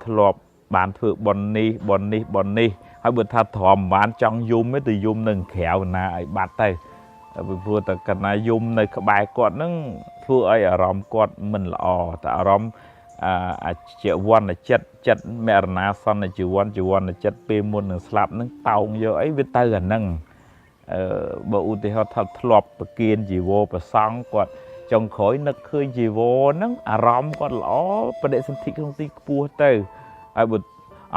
ធ្លាប់បានធ្វើបុណ្យនេះបុណ្យនេះបុណ្យនេះហើយបើថាទ្រាំមិនបានចង់យំទេទៅយំនៅក្រៅណាឲ្យបាត់ទៅពីព្រោះតែកណ្ណាយំនៅក្បែរគាត់ហ្នឹងធ្វើឲ្យអារម្មណ៍គាត់មិនល្អតែអារម្មណ៍ជាវណ្ណចិត្តមរណាសន្នជីវ័នចិត្តពេលមុននឹងស្លាប់ហ្នឹងតោងយកអីវាទៅអាហ្នឹងបើឧទាហរណ៍ថាធ្លាប់ប្រគៀនជីវរប្រសង់គាត់ចុងក្រោយនឹកឃើញជីវរហ្នឹងអារម្មណ៍គាត់ល្អបដិសន្ធិក្នុងទីខ្ពស់ទៅហើយបើ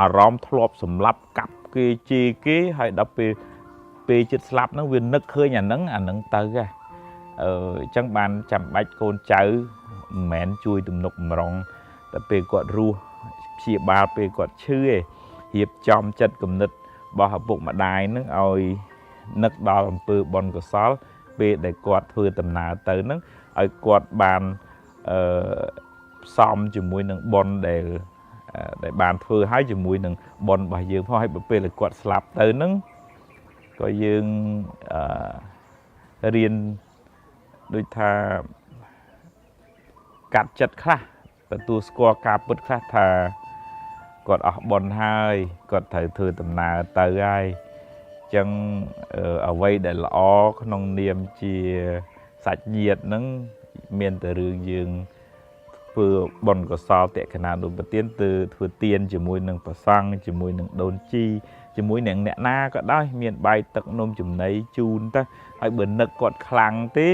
អារម្មណ៍ធ្លាប់សម្លាប់កាប់គេជេរគេហើយដល់ពេលចិត្តស្លាប់ហ្នឹងវានឹកឃើញអាហ្នឹងទៅហ៎អញ្ចឹងបានចាំបាច់កូនចៅមិនមែនជួយទំនុកបំរុងតែពេលគាត់រស់ព្យាបាលពេលគាត់ឈឺឯងរៀបចំចិត្តគំនិតរបស់ឪពុកម្ដាយហ្នឹងឲ្យនឹកដល់អំពើបុណ្យកុសលពេលដែលគាត់ធ្វើដំណើរទៅហ្នឹងឲ្យគាត់បានផ្សំជាមួយនឹងបុណ្យដែលបានធ្វើហើយជាមួយនឹងបុណ្យរបស់យើងផងហើយពេលដែលគាត់ស្លាប់ទៅហ្នឹងក៏យើងរៀនដូចថាកាត់ចិត្តខ្លះទទួលស្គាល់ការពិតខ្លះថាគាត់អស់បុណ្យហើយគាត់ត្រូវធ្វើដំណើរទៅហើយអញ្ចឹងអ្វីដែលល្អក្នុងនាមជាសាច់ញាតិហ្នឹងមានតែរឿងយើងធ្វើបុណ្យកុសលតេកណានុបទានទៅធ្វើទានជាមួយនឹងព្រះសង្ឃជាមួយនឹងដូនជីជាមួយនឹងអ្នកណាក៏ដោយមានបាយទឹកនំចំណីជូនទៅហើយបើនឹកគាត់ខ្លាំងទេ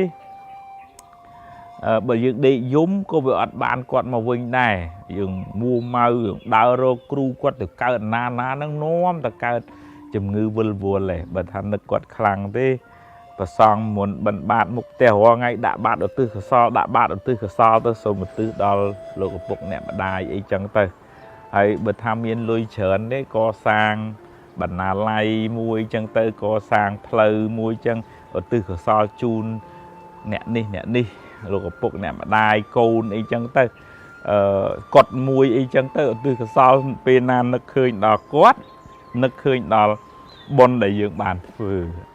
បើយើងដេកយំក៏វាអត់បានគាត់មកវិញដែរយើងមួម៉ៅយើងដើររកគ្រូគាត់ទៅកើតណាហ្នឹងនាំទៅកើតជំងឺវិលវល់ឯងបើថានឹកគាត់ខ្លាំងទេប្រសងមុនបិណ្ឌបាតមុខផ្ទះរាល់ថ្ងៃដាក់បាតឧទ្ទិសកុសលដាក់បាតឧទ្ទិសកុសលទៅសូមឧទ្ទិសដល់លោកឪពុកអ្នកម្ដាយអីចឹងទៅហើយបើថាមានលុយច្រើនទេក៏សាងបណ្ណាល័យមួយចឹងទៅក៏សាងផ្លូវមួយចឹងឧទ្ទិសកុសលជូនអ្នកនេះលោកឪពុកអ្នកម្ដាយកូនអីចឹងទៅកត់មួយអីចឹងទៅឧទ្ទិសកុសលពេលណានឹកឃើញដល់គាត់នឹកឃើញដល់បុណ្យដែលយើងបានធ្វើ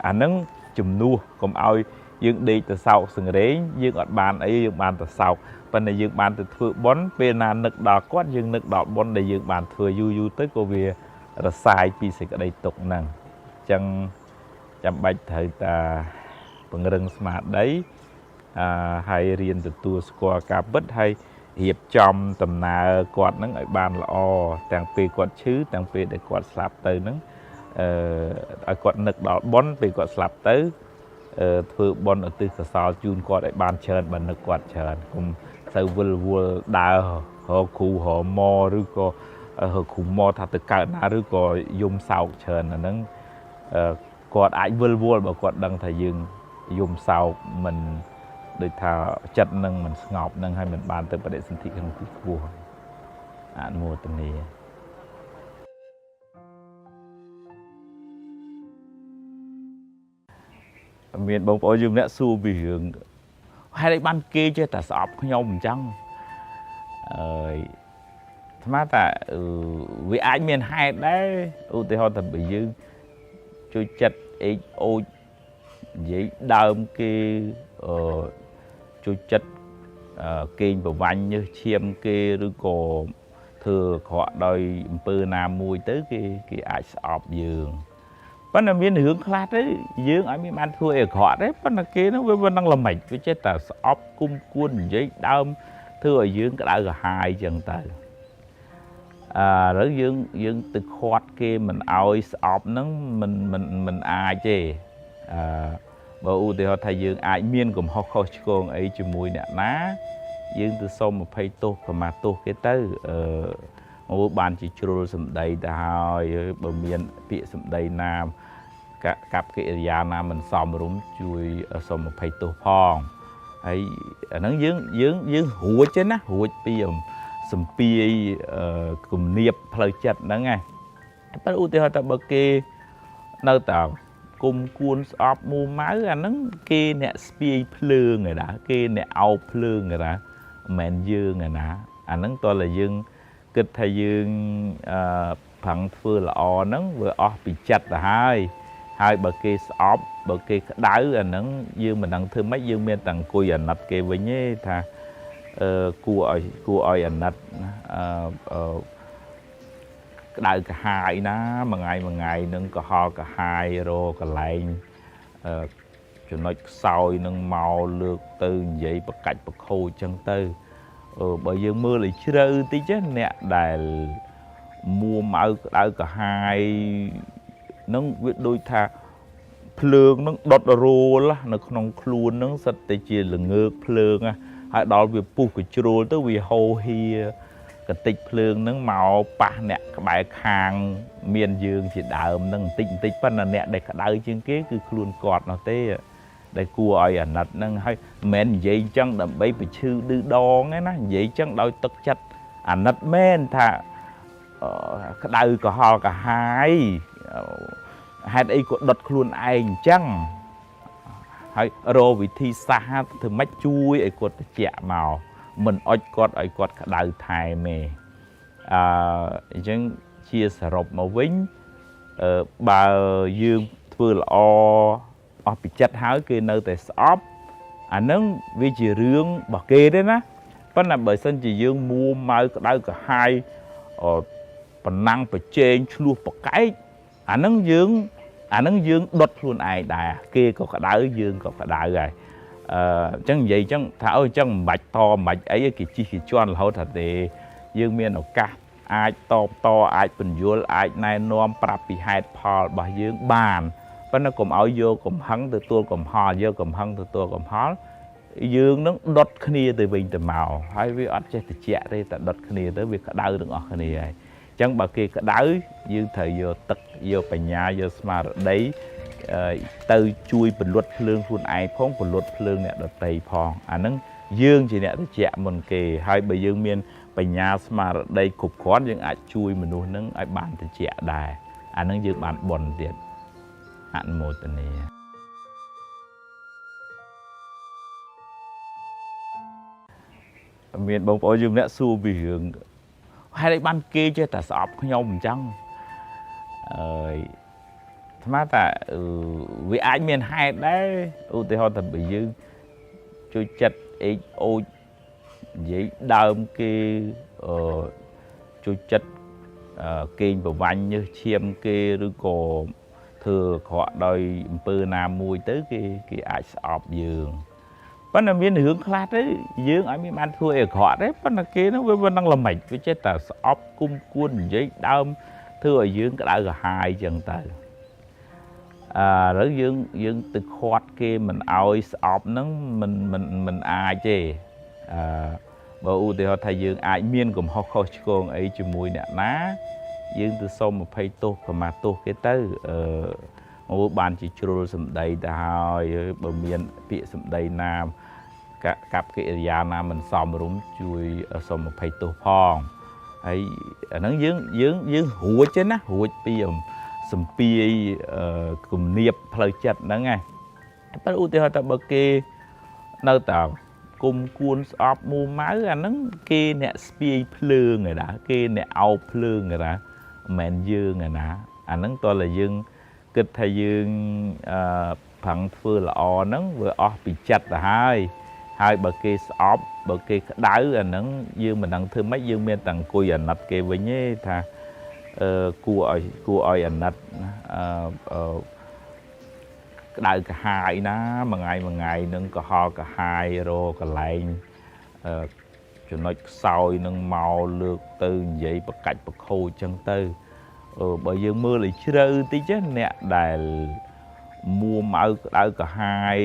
អាហ្នឹងជំនួសកុំឲ្យយើងដេកទៅសោកសង្រេងយើងអត់បានអីយើងបានទៅសោកប៉ុន្តែយើងបានទៅធ្វើបុណ្យពេលណានឹកដល់គាត់យើងនឹកដល់បុណ្យដែលយើងបានធ្វើយូរទៅក៏វារសាយពីសេចក្តីទុក្ខហ្នឹងអញ្ចឹងចាំបាច់ត្រូវតែពង្រឹងស្មារតីហើយរៀនទទួលស្គាល់ការពិតហើយរៀបចំដំណើរគាត់ហ្នឹងឲ្យបានល្អទាំងពេលគាត់ឈឺទាំងពេលដែលគាត់ស្លាប់ទៅហ្នឹងឲ្យគាត់នឹកដល់បុណ្យពេលគាត់ស្លាប់ទៅធ្វើបុណ្យឧទ្ទិសកុសលជូនគាត់ឲ្យបានច្រើនបើនឹកគាត់ច្រើនកុំទៅវិលវល់ដើររកគ្រូរកម៉ឬក៏រកគ្រូម៉ថាទៅកើតណាឬក៏យំសោកច្រើនអាហ្នឹងគាត់អាចវិលវល់បើគាត់ដឹងថាយើងយំសោកមិនដូចថាចិត្តនឹងមិនស្ងប់នឹងហើយមិនបានទៅបដិសន្ធិក្នុងទីខ្ពស់អនុមោទនាមានបងប្អូនយើងម្នាក់សួរពីរឿងហេតុអីបានគេចេះតែស្អប់ខ្ញុំអញ្ចឹងស្មានថាវាអាចមានហេតុដែរឧទាហរណ៍ថាបើយើងជួយចិត្តអេចអូច vậy đơm cái chui chất kênh và vanh như chiêm cái rồi có thừa họ đòi bơ nam mùi tới cái ai sọp giường vẫn là miền hướng khác đấy dương ở miền An thua ở họ đấy vẫn là kia nó vẫn đang làm mạch với chết là sọp cung cuốn giấy đơm thưa ở dương cái đã hai chân tay rồi dương từ khoát kia mình ao sọp nó mình ai chứ bởi ưu thì họ thay dương ai miên cũng họ khó con ấy cho mùi nè ná dương từ sau một phay tốt và mà tốt cái tới ngô bàn chỉ trôi sầm đầy đào bờ miền bị sầm đầy nam cặp cái già nam mình xòm đúng chui xòm một phay tốt phong ấy nó dương hùa chứ na hùa bây giờ sầm pi cùng niệp phơi chặt đó ngay bắt ưu thì họ ta bờ kia nơi tàu cùng cuốn sọp mua máu anh nó kia nè spy phơi người đã kia nè ao phơi người đã mền dương người đã anh nó tôi là dương kịch thầy dương phẳng phơi là o nó vừa o bị chặt là hai bờ kia sọp bờ kia đá anh nó dương mình đang thương mấy dương miền tầng cùi anh nặt kia với nhé thà cua oi anh nặt đại cả hai ná mà ngày nâng cả ho cả hai rồi cả lạnh cho nó sôi nâng màu lược từ vậy bật cạch bật khô chân tư bởi giờ mưa lại chưa tí chứ nè đài mua mỡ đại cả hai nó biết đôi tha phượng nó đọt rô lá nó không luôn nó sạch tới chia là ngược phượng à hay đó việc buộc cái trôi tới vì hồ hi cái tịch phượng nó màu pa nè cái bài khang miền dương chỉ đào nó tịch phân là nè để cả đời chương kế cứ luôn cọt nó thế để cua ai ảnh nát nó hay men vậy chân đầm bay bị chư đưa đo nghe nó vậy chân đôi tất chất ảnh nát men thà cái đời của họ cả hai ấy có đợt luôn anh chăng hay rồi vì thi xa thì mắt chui ấy có chẹt màu mình oi cọt cả đời thai mẹ chẳng chia sẻ rộp màu vĩnh bà dương vừa là o bị chặt hái kia nơi tại shop nó vì chỉ riêng bà kê đấy ná vẫn là bởi sân chỉ dương mua mai cả đời cả hai phần năng phải trên luôn một cái nó dương đốt luôn ai đà kia có cả đời dương có cả đời rồi chẳng vậy chẳng thảo chẳng mạch to mạch ấy cái chi khi cho là hậu thật thì dương miền ở cả ai to ai bình vô ai này nom prap bị hai phò bà dương bàn vẫn nó cùng áo vô cùng hăng từ tua cùng hò vô cùng hăng từ tua cùng hó dương nó đốt khnia từ bình từ màu hay với ớt chết thì chẹ đây ta đốt khnia tới việc cả đời đừng ở khnia này chẳng bà kia cả đời dương thời vô tật vô bành nhà vô smart đấy từ chui bình luật lương phun ai phóng bình luật lương nè đợt tây phong nó dương chỉ nè thì chẹ mình kì hai bà dương miền bành nhà smart đây cục khó nhưng ai chui mình luôn nó ai bàn thì chẹ đài nó dương bàn bồn tiền hạn một tuần này miền bông bó dương nè xu vì hướng hai đấy ban kia chơi ta sọp nhau mình chăng mà ta vì ai miền hai đấy thì họ thật bị dương chơi chặt ấy ô giấy đơm kia chơi chặt kênh và vanh như chiêm kia rồi có thừa họ đòi bơ nam mùi tới cái ai sọp giường vẫn là miền hướng khác đấy dương ở miền An thua ở họ đấy vẫn là kia nó vẫn đang làm mạch với chết là sọp cung cuốn giấy đơm thưa ở dương cái đã hai chân tay rồi dương từ khoát kia mình ao sọp nó mình ai chứ bởi ưu thì họ thay dương ai miên cũng họ khó con ấy cho mùi nè ná dương từ sau một phay tốt và mà tốt cái tới ngô bàn chỉ trôi sầm đầy đào bờ miền bị sầm đầy nam cặp cái già nam mình xòm đúng chui xòm một phay tốt phong ấy nó dương hùa chứ na hùa bây giờ sầm pi cùng niệp phơi chặt đó ngay bắt ưu thì họ ta bờ kia nơi tàu cùng cuốn sọp mua máu anh nó kia nè spy phơi người đã kia nè ao phơi người đã mền dương người đã nó tôi là dương kịch thầy dương ផឹងធ្វើល្អហ្នឹងវាអស់ពីចិត្តទៅហើយបើគេស្អប់បើគេក្តៅអាហ្នឹងយើងមិនដឹងធ្វើម៉េចយើងមានតែអង្គុយអាណិតគេវិញទេថាគួរឲ្យអាណិតក្តៅកាហាយណាមួយថ្ងៃហ្នឹងក៏ហល់កាហាយរកន្លែងចំណុចខ្សោយនឹងមកលើកទៅនិយាយបកាច់បខូចចឹងទៅបើយើងមើលឲ្យជ្រៅតិចអ្នកដែលមួម៉ៅក្តៅកាហាយ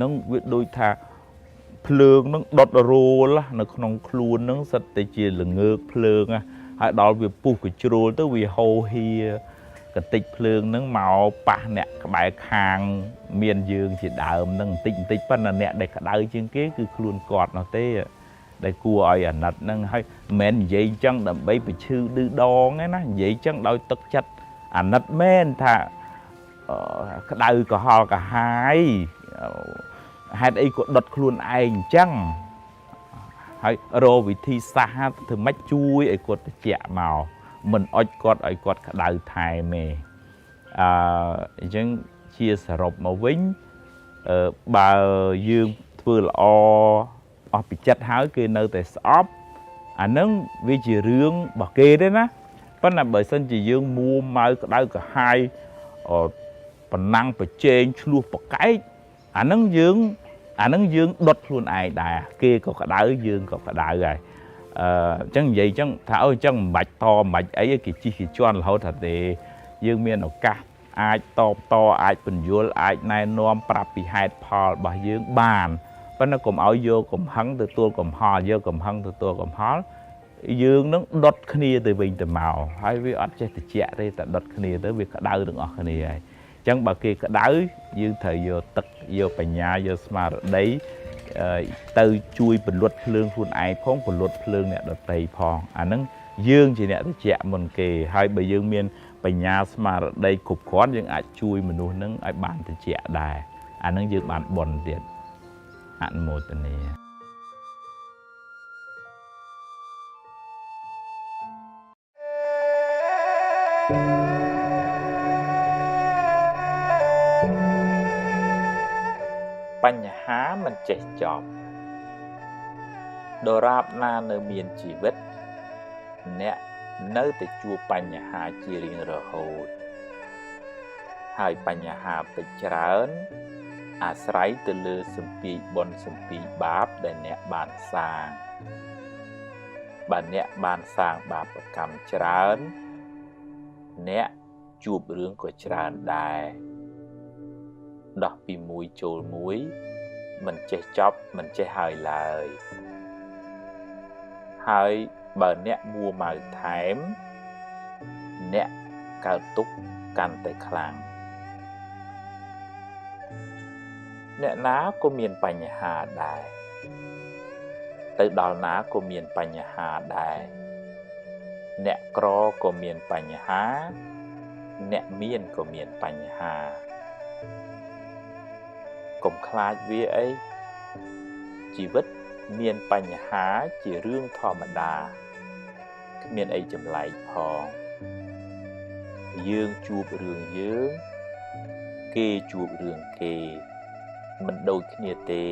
នឹងវាដូចថាភ្លើងនឹងដុតរោលនៅក្នុងខ្លួននឹងសិតតែជាល្ងើកភ្លើងហើយដល់វាពុះកជ្រួលទៅវាហូរហៀកតិចភ្លើងនឹងមកប៉ះអ្នកក្បែរខាងមានយើងជាដើមនឹងបន្តិចប៉ុន្តែអ្នកដែលក្តៅជាងគេគឺខ្លួនគាត់នោះទេដែលគួរឲ្យអាណិតនឹងហើយមិនមែននិយាយអញ្ចឹងដើម្បីបញ្ឈឺឌឺដងទេណានិយាយអញ្ចឹងដោយទឹកចិត្តអាណិតមែនថាក្តៅក៏ហល់កាហាយហេតុអីក៏ដុតខ្លួនឯងអញ្ចឹងហើយរកវិធីសាស្ត្រធ្វើម៉េចជួយឲ្យគាត់ត្រជាក់មកមិនអុចគាត់ឲ្យគាត់ក្តៅថែមទេអញ្ចឹងជាសរុបមកវិញបើយើងធ្វើល្អអស់ពីចិត្តហើយគេនៅតែស្អប់អាហ្នឹងវាជារឿងរបស់គេទេណាប៉ុន្តែបើសិនជាយើងមួម៉ៅក្តៅកាហាយប៉ុណ្ណាំងប្រជែងឆ្លោះប្រកែកអាហ្នឹងយើងដុតខ្លួនឯងដែរគេក៏ក្តៅយើងក៏ក្តៅហើយអញ្ចឹងនិយាយអញ្ចឹងថាអញ្ចឹងមិនបាច់តមិនបាច់អីគេជិះគេជន់រហូតថាទេយើងមានឱកាសអាចតបអាចពន្យល់អាចណែនាំប្រាប់ពីហេតុផលរបស់យើងបានប៉ុន្តែកុំឲ្យយកកំហឹងទទួលកំហល់យកកំហឹងទទួលកំហល់យើងនឹងដុតគ្នាទៅវិញទៅមកហើយវាអត់ចេះតិចទេតែដុតគ្នាទៅវាក្តៅទាំងអស់គ្នាហើយអញ្ចឹងបើគេក្តៅយើងត្រូវយកទឹកយកបញ្ញាយកស្មារតីទៅជួយពន្លត់ភ្លើងខ្លួនឯងផងពន្លត់ភ្លើងអ្នកដទៃផងអាហ្នឹងយើងជាអ្នកតិចមុនគេហើយបើយើងមានបញ្ញាស្មារតីគ្រប់គ្រាន់យើងអាចជួយមនុស្សហ្នឹងឲ្យបានតិចដែរអាហ្នឹងយើងបានបុណ្យទៀតអនុមោទនាបញ្ហាមិនចេះចប់ដរាបណានៅមានជីវិតអ្នកនៅតែជួបបញ្ហាជារៀងរហូតហើយបញ្ហាពេចច្រើនអាស្រ័យទៅលើសម្ពាធបុណ្យសម្ពាធបាបដែលអ្នកបានសាងបើអ្នកបានសាងបាបកម្មច្រើនអ្នកជួបរឿងក៏ច្រើនដែរដោះពីមួយចូលមួយមិនចេះចប់មិនចេះហើយឡើយហើយបើអ្នកមួម៉ៅថែមអ្នកកើតទុក្ខកាន់តែខ្លាំងអ្នកណាក៏មានបញ្ហាដែរទៅដល់ណាក៏មានបញ្ហាដែរអ្នកក្រក៏មានបញ្ហាអ្នកមានក៏មានបញ្ហាកុំខ្លាចវាអីជីវិតមានបញ្ហាជារឿងធម្មតាគ្មានអីចម្លែកផងយើងជួបរឿងយើងគេជួបរឿងគេមិនដូចគ្នាទេ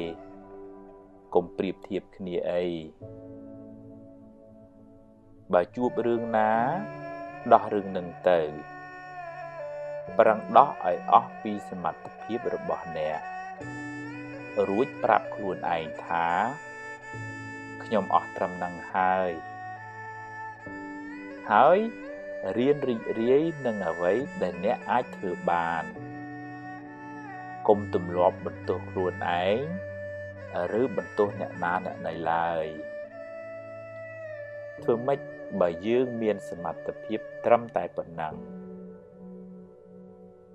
កុំប្រៀបធៀបគ្នាអីបើជួបរឿងណាដោះរឿងនឹងទៅប្រឹងដោះឲ្យអស់ពីសមត្ថភាពរបស់អ្នករួចប្រាប់ខ្លួនឯងថាខ្ញុំអស់ត្រឹមហ្នឹងហើយរៀនរីករាយនឹងអ្វីដែលអ្នកអាចធ្វើបានកុំទម្លាប់បន្ទោសខ្លួនឯងឬបន្ទោសអ្នកណាអ្នកណីឡើយធ្វើម៉េចបើយើងមានសមត្ថភាពត្រឹមតែប៉ុណ្ណឹង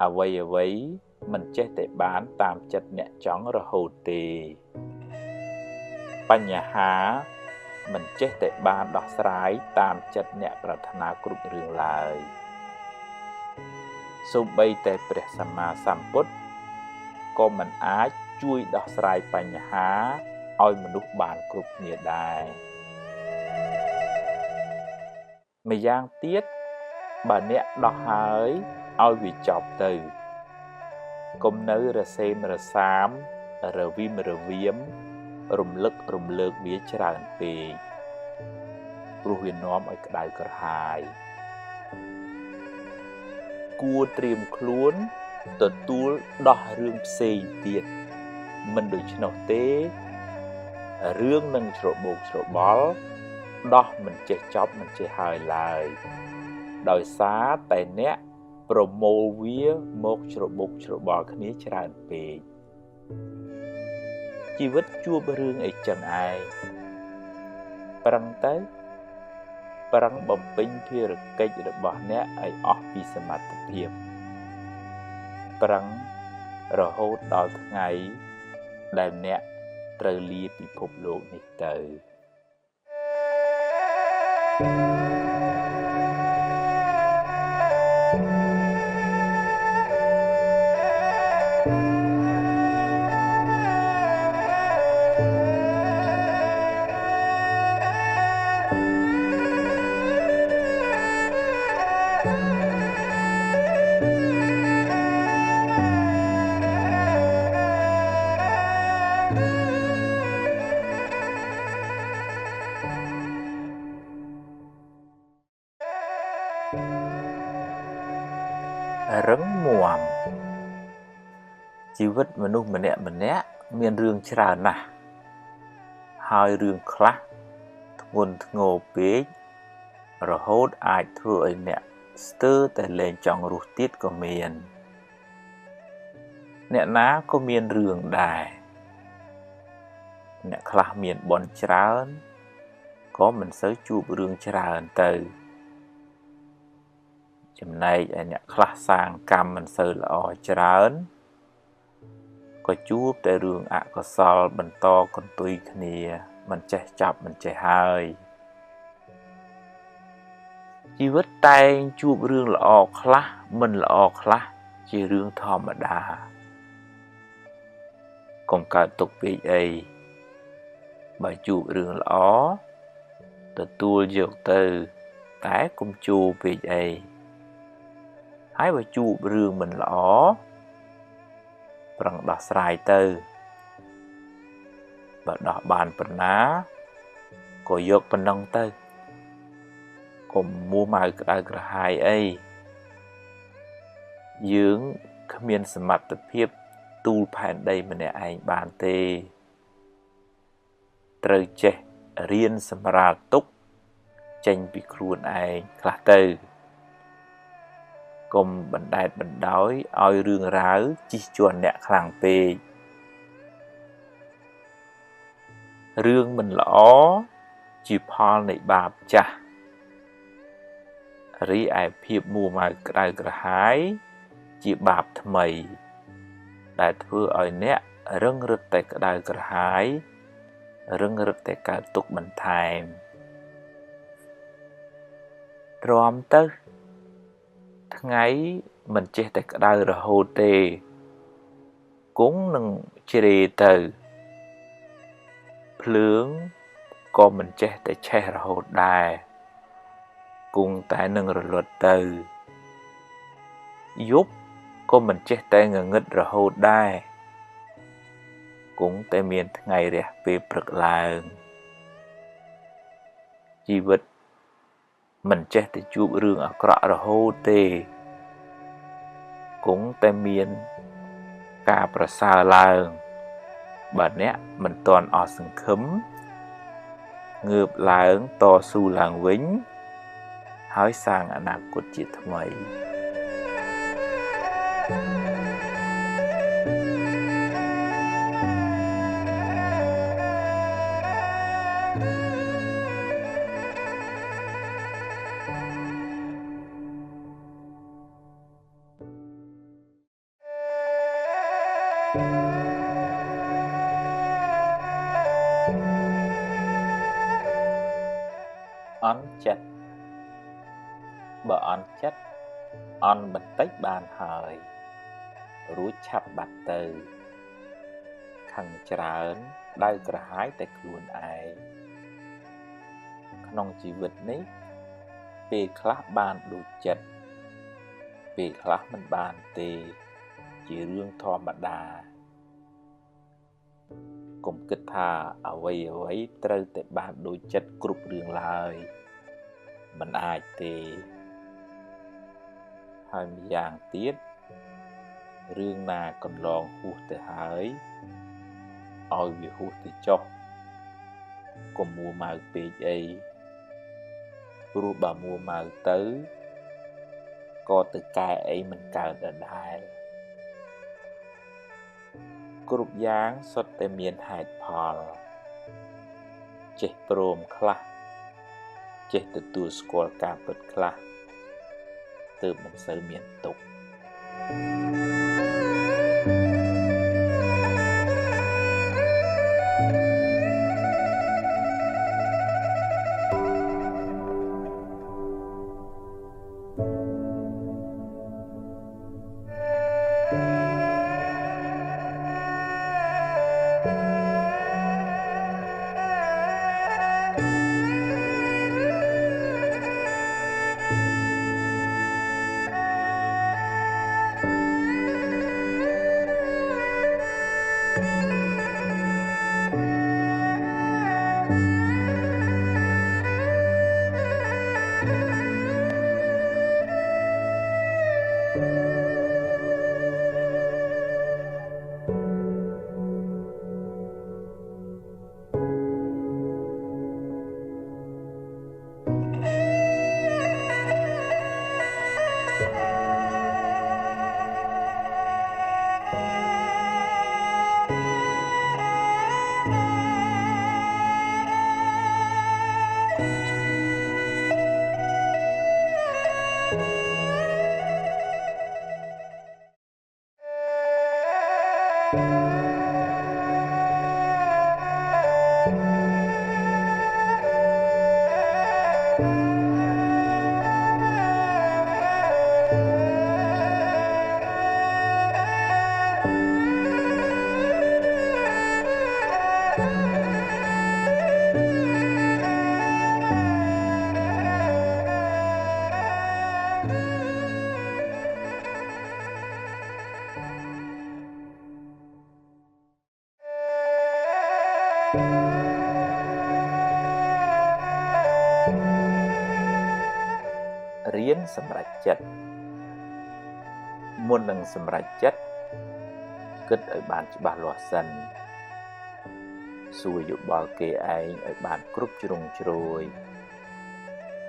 អ្វីមិនចេះតែបានតាមចិត្តអ្នកចង់រហូតទេបញ្ហាមិនចេះតែបានដោះស្រាយតាមចិត្តអ្នកប្រាថ្នាគ្រប់រឿងឡើយសូម្បីតែព្រះសម្មាសម្ពុទ្ធក៏មិនអាចជួយដោះស្រាយបញ្ហាឲ្យមនុស្សបានគ្រប់គ្នាដែរម្យ៉ាងទៀតបើអ្នកដោះហើយឲ្យវាចប់ទៅ កុំនៅរសេមរសាមរវិមរវាមរំលឹករំលើកវាច្រើនពេកព្រោះវានាំឲ្យក្តៅក្រហាយគួរត្រៀមខ្លួនទទួលដោះរឿងផ្សេងទៀតមិនដូច្នោះទេរឿងនឹងច្របូកច្របល់ដោះមិនចេះចប់មិនចេះហើយឡើយដោយសារតែអ្នកប្រមូលវាមកច្របូកច្របល់គ្នាច្រើនពេកជីវិតជួបរឿងអីចឹងឯងប្រឹងទៅប្រឹងបំពេញភារកិច្ចរបស់អ្នកឲ្យអស់ពីសមត្ថភាពប្រឹងរហូតដល់ថ្ងៃដែលអ្នកត្រូវលាពិភពលោកនេះទៅរឹងមាំជីវិតមនុស្សម្នាក់មានរឿងច្រើនណាស់ហើយរឿងខ្លះធ្ងន់ធ្ងរពេករហូតអាចធ្វើឲ្យអ្នកស្ទើរតែលែងចង់រស់ទៀតក៏មានអ្នកណាក៏មានរឿងដែរអ្នកខ្លះមានបុណ្យច្រើនក៏មិនសូវជួបរឿងច្រើនទៅចំណែកឯអ្នកខ្លះសាងកម្មមិនសូវល្អច្រើនក៏ជួបតែរឿងអកុសលបន្តកន្ទុយគ្នាមិនចេះចប់មិនចេះហើយជីវិតតែងជួបរឿងល្អខ្លះមិនល្អខ្លះជារឿងធម្មតាកុំកើតទុកពេកអីបើជួបរឿងល្អទទួលយកទៅតែកុំជួបពេកអីហើយបើជួបរឿងមិនល្អប្រឹងដោះស្រាយទៅបើដោះបានប៉ុណ្ណាក៏យកប៉ុណ្ណឹងទៅកុំមួម៉ៅក្តៅក្រហាយអីយើងគ្មានសមត្ថភាពទូលផែនដីម្នាក់ឯងបានទេត្រូវចេះរៀនសម្រាលទុកចេញពីខ្លួនឯងខ្លះទៅកុំបណ្ដែតបណ្ដោយឲ្យរឿងរ៉ាវជិះជាន់អ្នកខ្លាំងពេករឿងមិនល្អជាផលនៃបាបចាស់រីឯភាពមួម៉ៅក្តៅក្រហាយជាបាបថ្មីដែលធ្វើឲ្យអ្នករឹងរឹតតែក្តៅក្រហាយរឹងរឹតតែកើតទុក្ខបន្ថែមទ្រាំទៅថ្ងៃមិនចេះតែក្តៅរហូតទេគង់នឹងជ្រេទៅភ្លើងក៏មិនចេះតែឆេះរហូតដែរគង់តែនឹងរលត់ទៅយប់ក៏មិនចេះតែងងឹតរហូតដែរគង់តែមានថ្ងៃរះពេលព្រឹកឡើងជីវិតមិនចេះតែជួបរឿងអាក្រក់រហូតទេគង់តែមានការប្រសើរឡើងបើអ្នកមិនទាន់អស់សង្ឃឹមងើបឡើងតស៊ូឡើងវិញហើយសាងអនាគតជាថ្មីអន់ចិត្តបើអន់ចិត្តអន់បន្តិចបានហើយរួចឆាប់បាត់ទៅខឹងច្រើនដៅក្រហាយតែខ្លួនឯងក្នុងជីវិតនេះពេលខ្លះបានដូចចិត្តពេលខ្លះមិនបានទេ ជារឿងធម្មតាកុំគិតថាអ្វីត្រូវតែបានដូចចិត្តគ្រប់រឿងឡើយមិនអាចទេហើយម្យ៉ាងទៀតរឿងណាកន្លងហួសទៅហើយឲ្យវាហួសទៅចុះកុំមួម៉ៅពេកអីព្រោះបើមួម៉ៅទៅក៏ទៅកែអីមិនកើតដដែលគ្រប់យ៉ាងសុទ្ធតែមានហេតុផលចេះព្រមខ្លះចេះទទួលស្គាល់ការពិតខ្លះទើបមិនសូវមានទុក្ខរៀនសម្រេចចិត្តមុននឹងសម្រេចចិត្តគិតឲ្យបានច្បាស់លាស់សិនសួរយោបល់គេឯងឲ្យបានគ្រប់ជ្រុងជ្រោយ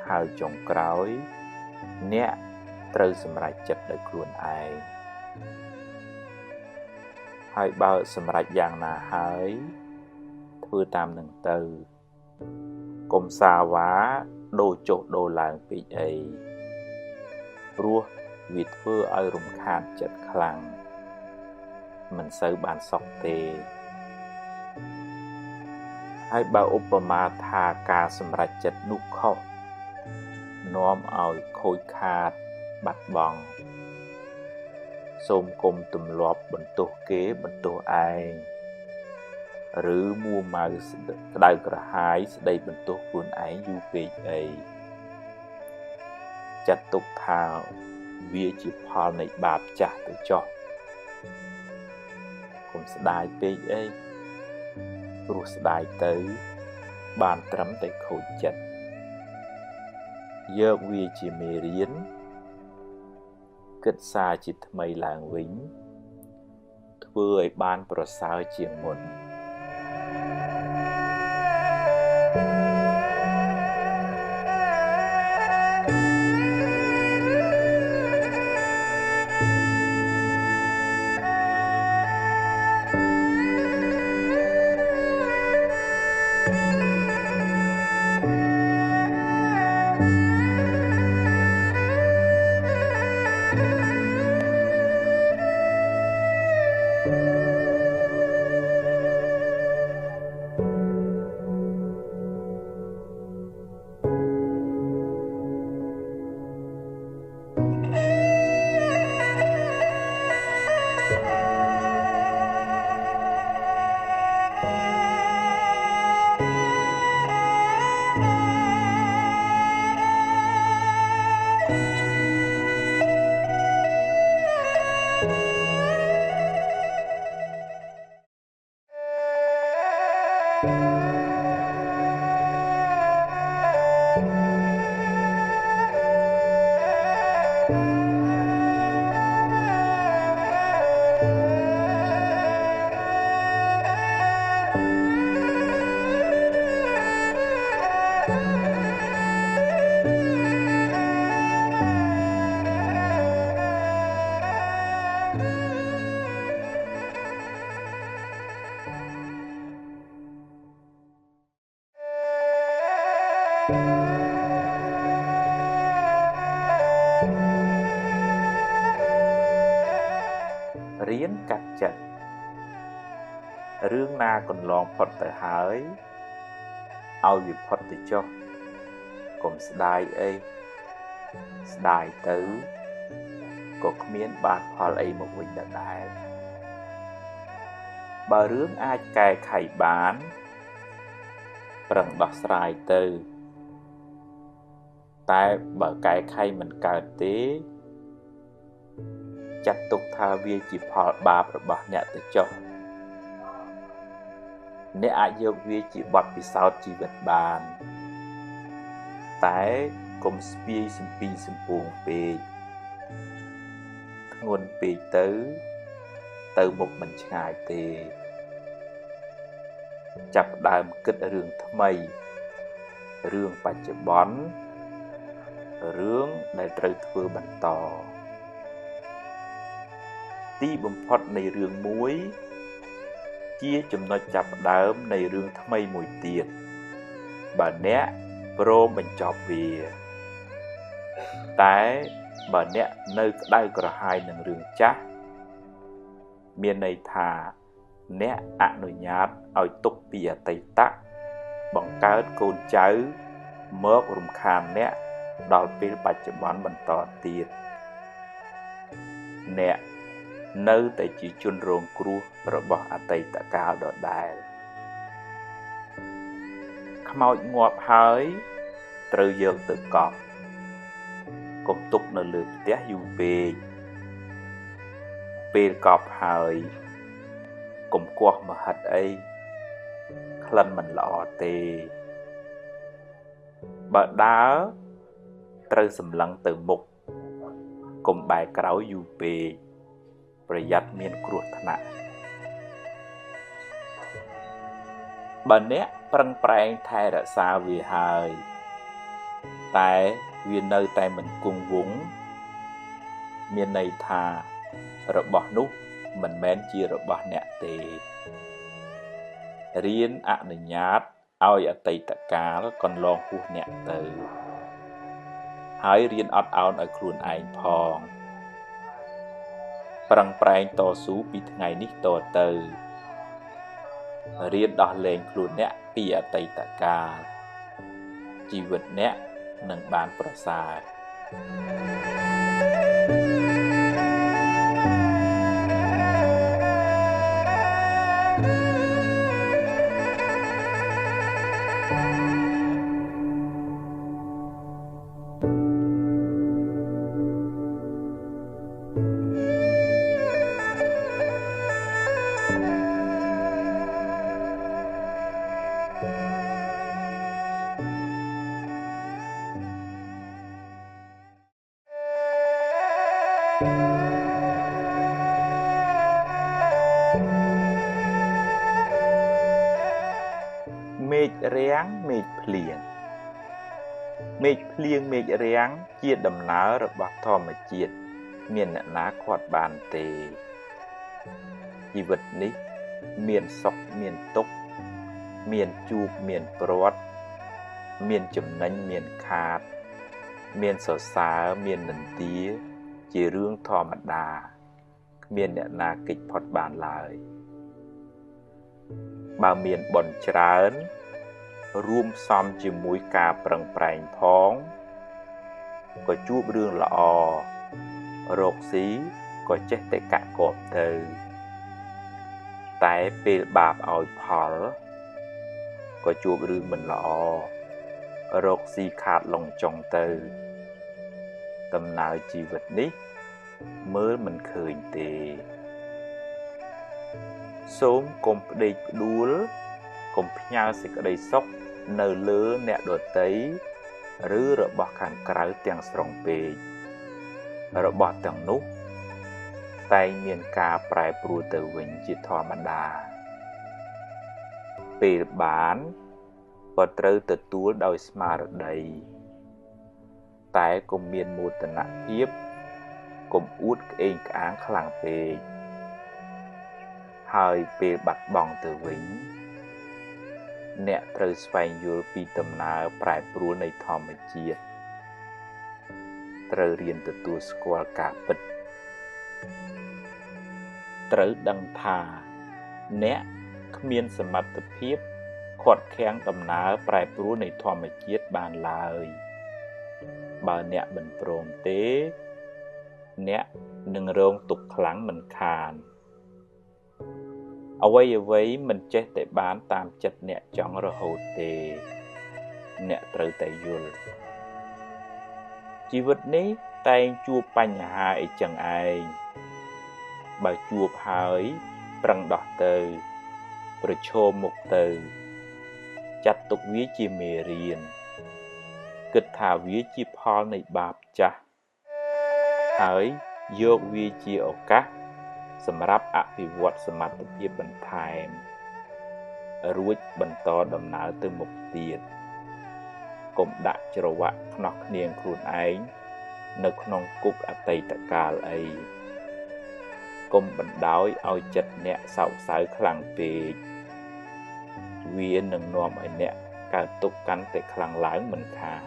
ហើយចុងក្រោយអ្នកត្រូវសម្រេចចិត្តដោយខ្លួនឯងហើយបើសម្រេចយ៉ាងណាហើយធ្វើតាមនឹងទៅកុំសាវ៉ាដូរចុះដូរឡើងពេកអីព្រោះវាធ្វើឲ្យរំខានចិត្តខ្លាំងមិនសូវបានសុខទេហើយបើឧបមាថាការសម្រេចចិត្តនោះខុសនាំឲ្យខូចខាតបាត់បង់សូមគុំទម្លាប់បន្ទោសគេបន្ទោសឯងឬមួម៉ៅក្តៅក្រហាយស្ដីបន្ទោសខ្លួនឯងយូរពេកអីចាត់ទុកថាវាជាផលនៃបាបចាស់ទៅចុះកុំស្ដាយពេកអីព្រោះស្ដាយទៅបានត្រឹមតែខូចចិត្តយកវាជាមេរៀនគិតសារជាថ្មីឡើងវិញធ្វើឲ្យបានប្រសើរជាងមុន រៀនកាត់ចិត្តរឿងណាកន្លងផុតទៅហើយឲ្យវាផុតទៅចុះកុំស្ដាយអីស្ដាយទៅក៏គ្មានបានផលអីមកវិញដដែលបើរឿងអាចកែខៃបានប្រឹងដោះស្រាយទៅតែបើកែខៃមិនកើតទេចាត់ទុកថាវាជាផលបាបរបស់អ្នកទៅចុះអ្នកអាចយកវាជាបទពិសោធន៍ជីវិតបានតែកុំស្ពាយសំពីសំពងពេកធ្ងន់ពេកទៅមុខមិនឆ្ងាយទេចាប់ដើមគិតរឿងថ្មីរឿងបច្ចុប្បន្នរឿងដែលត្រូវធ្វើបន្តទីបំផុតនៃរឿងមួយជាចំណុចចាប់ផ្ដើមនៃរឿងថ្មីមួយទៀតបើអ្នកព្រមបញ្ចប់វាតែបើអ្នកនៅក្តៅក្រហាយនឹងរឿងចាស់មានន័យថាអ្នកអនុញ្ញាតឲ្យទុកពីអតីតបង្កើតកូនចៅមករំខានអ្នកដល់ពេលបច្ចុប្បន្នបន្តទៀតអ្នកនៅតែជាជនរងគ្រោះរបស់អតីតកាលដដែលខ្មោចងាប់ហើយត្រូវយកទៅកប់កុំទុកនៅលើផ្ទះយូរពេកពេលកប់ហើយកុំគាស់មហិតអីក្លិនមិនល្អទេបើដើរត្រូវសម្លឹងទៅមុខកុំបែរក្រោយយូរពេកប្រយ័ត្នមានគ្រោះថ្នាក់បើអ្នកប្រឹងប្រែងថែរក្សាវាហើយតែវានៅតែមិនគង់វង្សមានន័យថារបស់នោះមិនមែនជារបស់អ្នកទេរៀនអនុញ្ញាតឲ្យអតីតកាលកន្លងហួសអ្នកទៅហើយរៀនអត់ឱនឲ្យខ្លួនឯងផងប្រឹងប្រែងតស៊ូពីថ្ងៃនេះតទៅរៀនដោះលែងខ្លួនអ្នកពីអតីតកាលជីវិតអ្នកនឹងបានប្រសើរមេឃរាំងមេឃភ្លៀងមេឃភ្លៀងមេឃរាំងជាដំណើររបស់ធម្មជាតិមានអ្នកណាខាត់បានទេជីវិតនេះមានសុខមានទុក្ខមានជួបមានព្រាត់មានចំណេញមានខាតមានសរសើរមាននិន្ទាជារឿងធម្មតាគ្មានអ្នកណាគេចផុតបានឡើយបើមានបុណ្យច្រើនរួមផ្សំជាមួយការប្រឹងប្រែងផងក៏ជួបរឿងល្អរកស៊ីក៏ចេះតែកាក់កបទៅតែពេលបាបឲ្យផលក៏ជួបរឿងមិនល្អរកស៊ីខាតលងចុងទៅដំណើរជីវិតនេះមើលមិនឃើញទេសូមកុំផ្ដេកផ្ដួល កុំផ្ញើសេចក្តីសុខនៅលើអ្នកដទៃឬរបស់ខាងក្រៅទាំងស្រុងពេករបស់ទាំងនោះតែងមានការប្រែប្រួលទៅវិញជាធម្មតាពេលបានក៏ត្រូវទទួលដោយស្មារតីតែកុំមានមោទនភាពកុំអួតក្អេងក្អាងខ្លាំងពេកហើយពេលបាត់បង់ទៅវិញអ្នកត្រូវស្វែងយល់ពីដំណើរប្រែប្រួលនៃធម្មជាតិត្រូវរៀនទទួលស្គាល់ការពិតត្រូវដឹងថាអ្នកគ្មានសមត្ថភាពខាត់ខាំងដំណើរប្រែប្រួលនៃធម្មជាតិបានឡើយបើអ្នកមិនព្រមទេអ្នកនឹងរងទុក្ខខ្លាំងមិនខានអ្វីមិនចេះតែបានតាមចិត្តអ្នកចង់រហូតទេអ្នកត្រូវតែយល់ជីវិតនេះតែងជួបបញ្ហាអីចឹងឯងបើជួបហើយប្រឹងដោះទៅប្រឈមមុខទៅចាត់ទុកវាជាមេរៀនគិតថាវាជាផលនៃបាបចាស់ហើយយកវាជាឱកាសសម្រាប់អភិវឌ្ឍសមត្ថភាពបន្ថែមរួចបន្តដំណើរទៅមុខទៀតកុំដាក់ច្រវាក់ខ្នោះគ្នា ខ្លួនឯងនៅក្នុងគុកអតីតកាលអីកុំបណ្ដោយឲ្យចិត្តអ្នកសោកសៅខ្លាំងពេកវានឹងនាំឲ្យអ្នកកើតទុក្ខកាន់តែខ្លាំងឡើងមិនខាន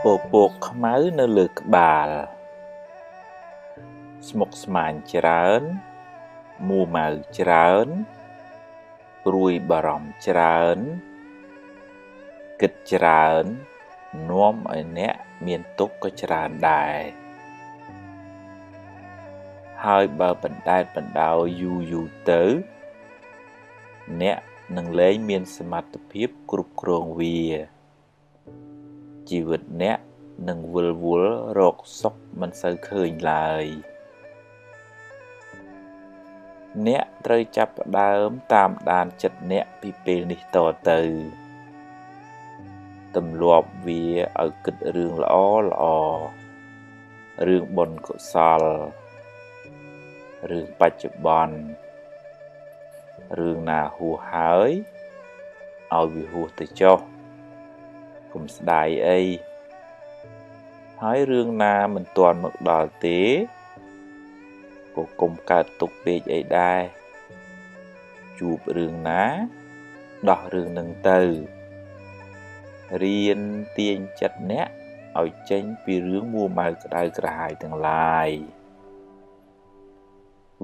ពពកខ្មៅនៅលើក្បាលស្មុគស្មាញច្រើនមួម៉ៅច្រើនព្រួយបារម្ភច្រើនគិតច្រើននាំឲ្យអ្នកមានទុក្ខក៏ច្រើនដែរហើយបើបណ្ដែតបណ្ដោយយូរទៅអ្នកនឹងលែងមានសមត្ថភាពគ្រប់គ្រងវាជីវិតអ្នកនឹងវិលវល់រកសុខមិនសូវឃើញឡើយអ្នកត្រូវចាប់ផ្ដើមតាមដានចិត្តអ្នកពីពេលនេះតទៅទម្លាប់វាឲ្យគិតរឿងល្អរឿងបុណ្យកុសលរឿងបច្ចុប្បន្នរឿងណាហួសហើយឲ្យវាហួសទៅចុះកុំស្ដាយអីហើយរឿងណាមិនទាន់មកដល់ទេក៏កុំកើតទុក្ខពេកអីដែរជួបរឿងណាដោះរឿងនឹងទៅរៀនទាញចិត្តអ្នកឲ្យចេញពីរឿងមួម៉ៅក្តៅក្រហាយទាំងឡាយ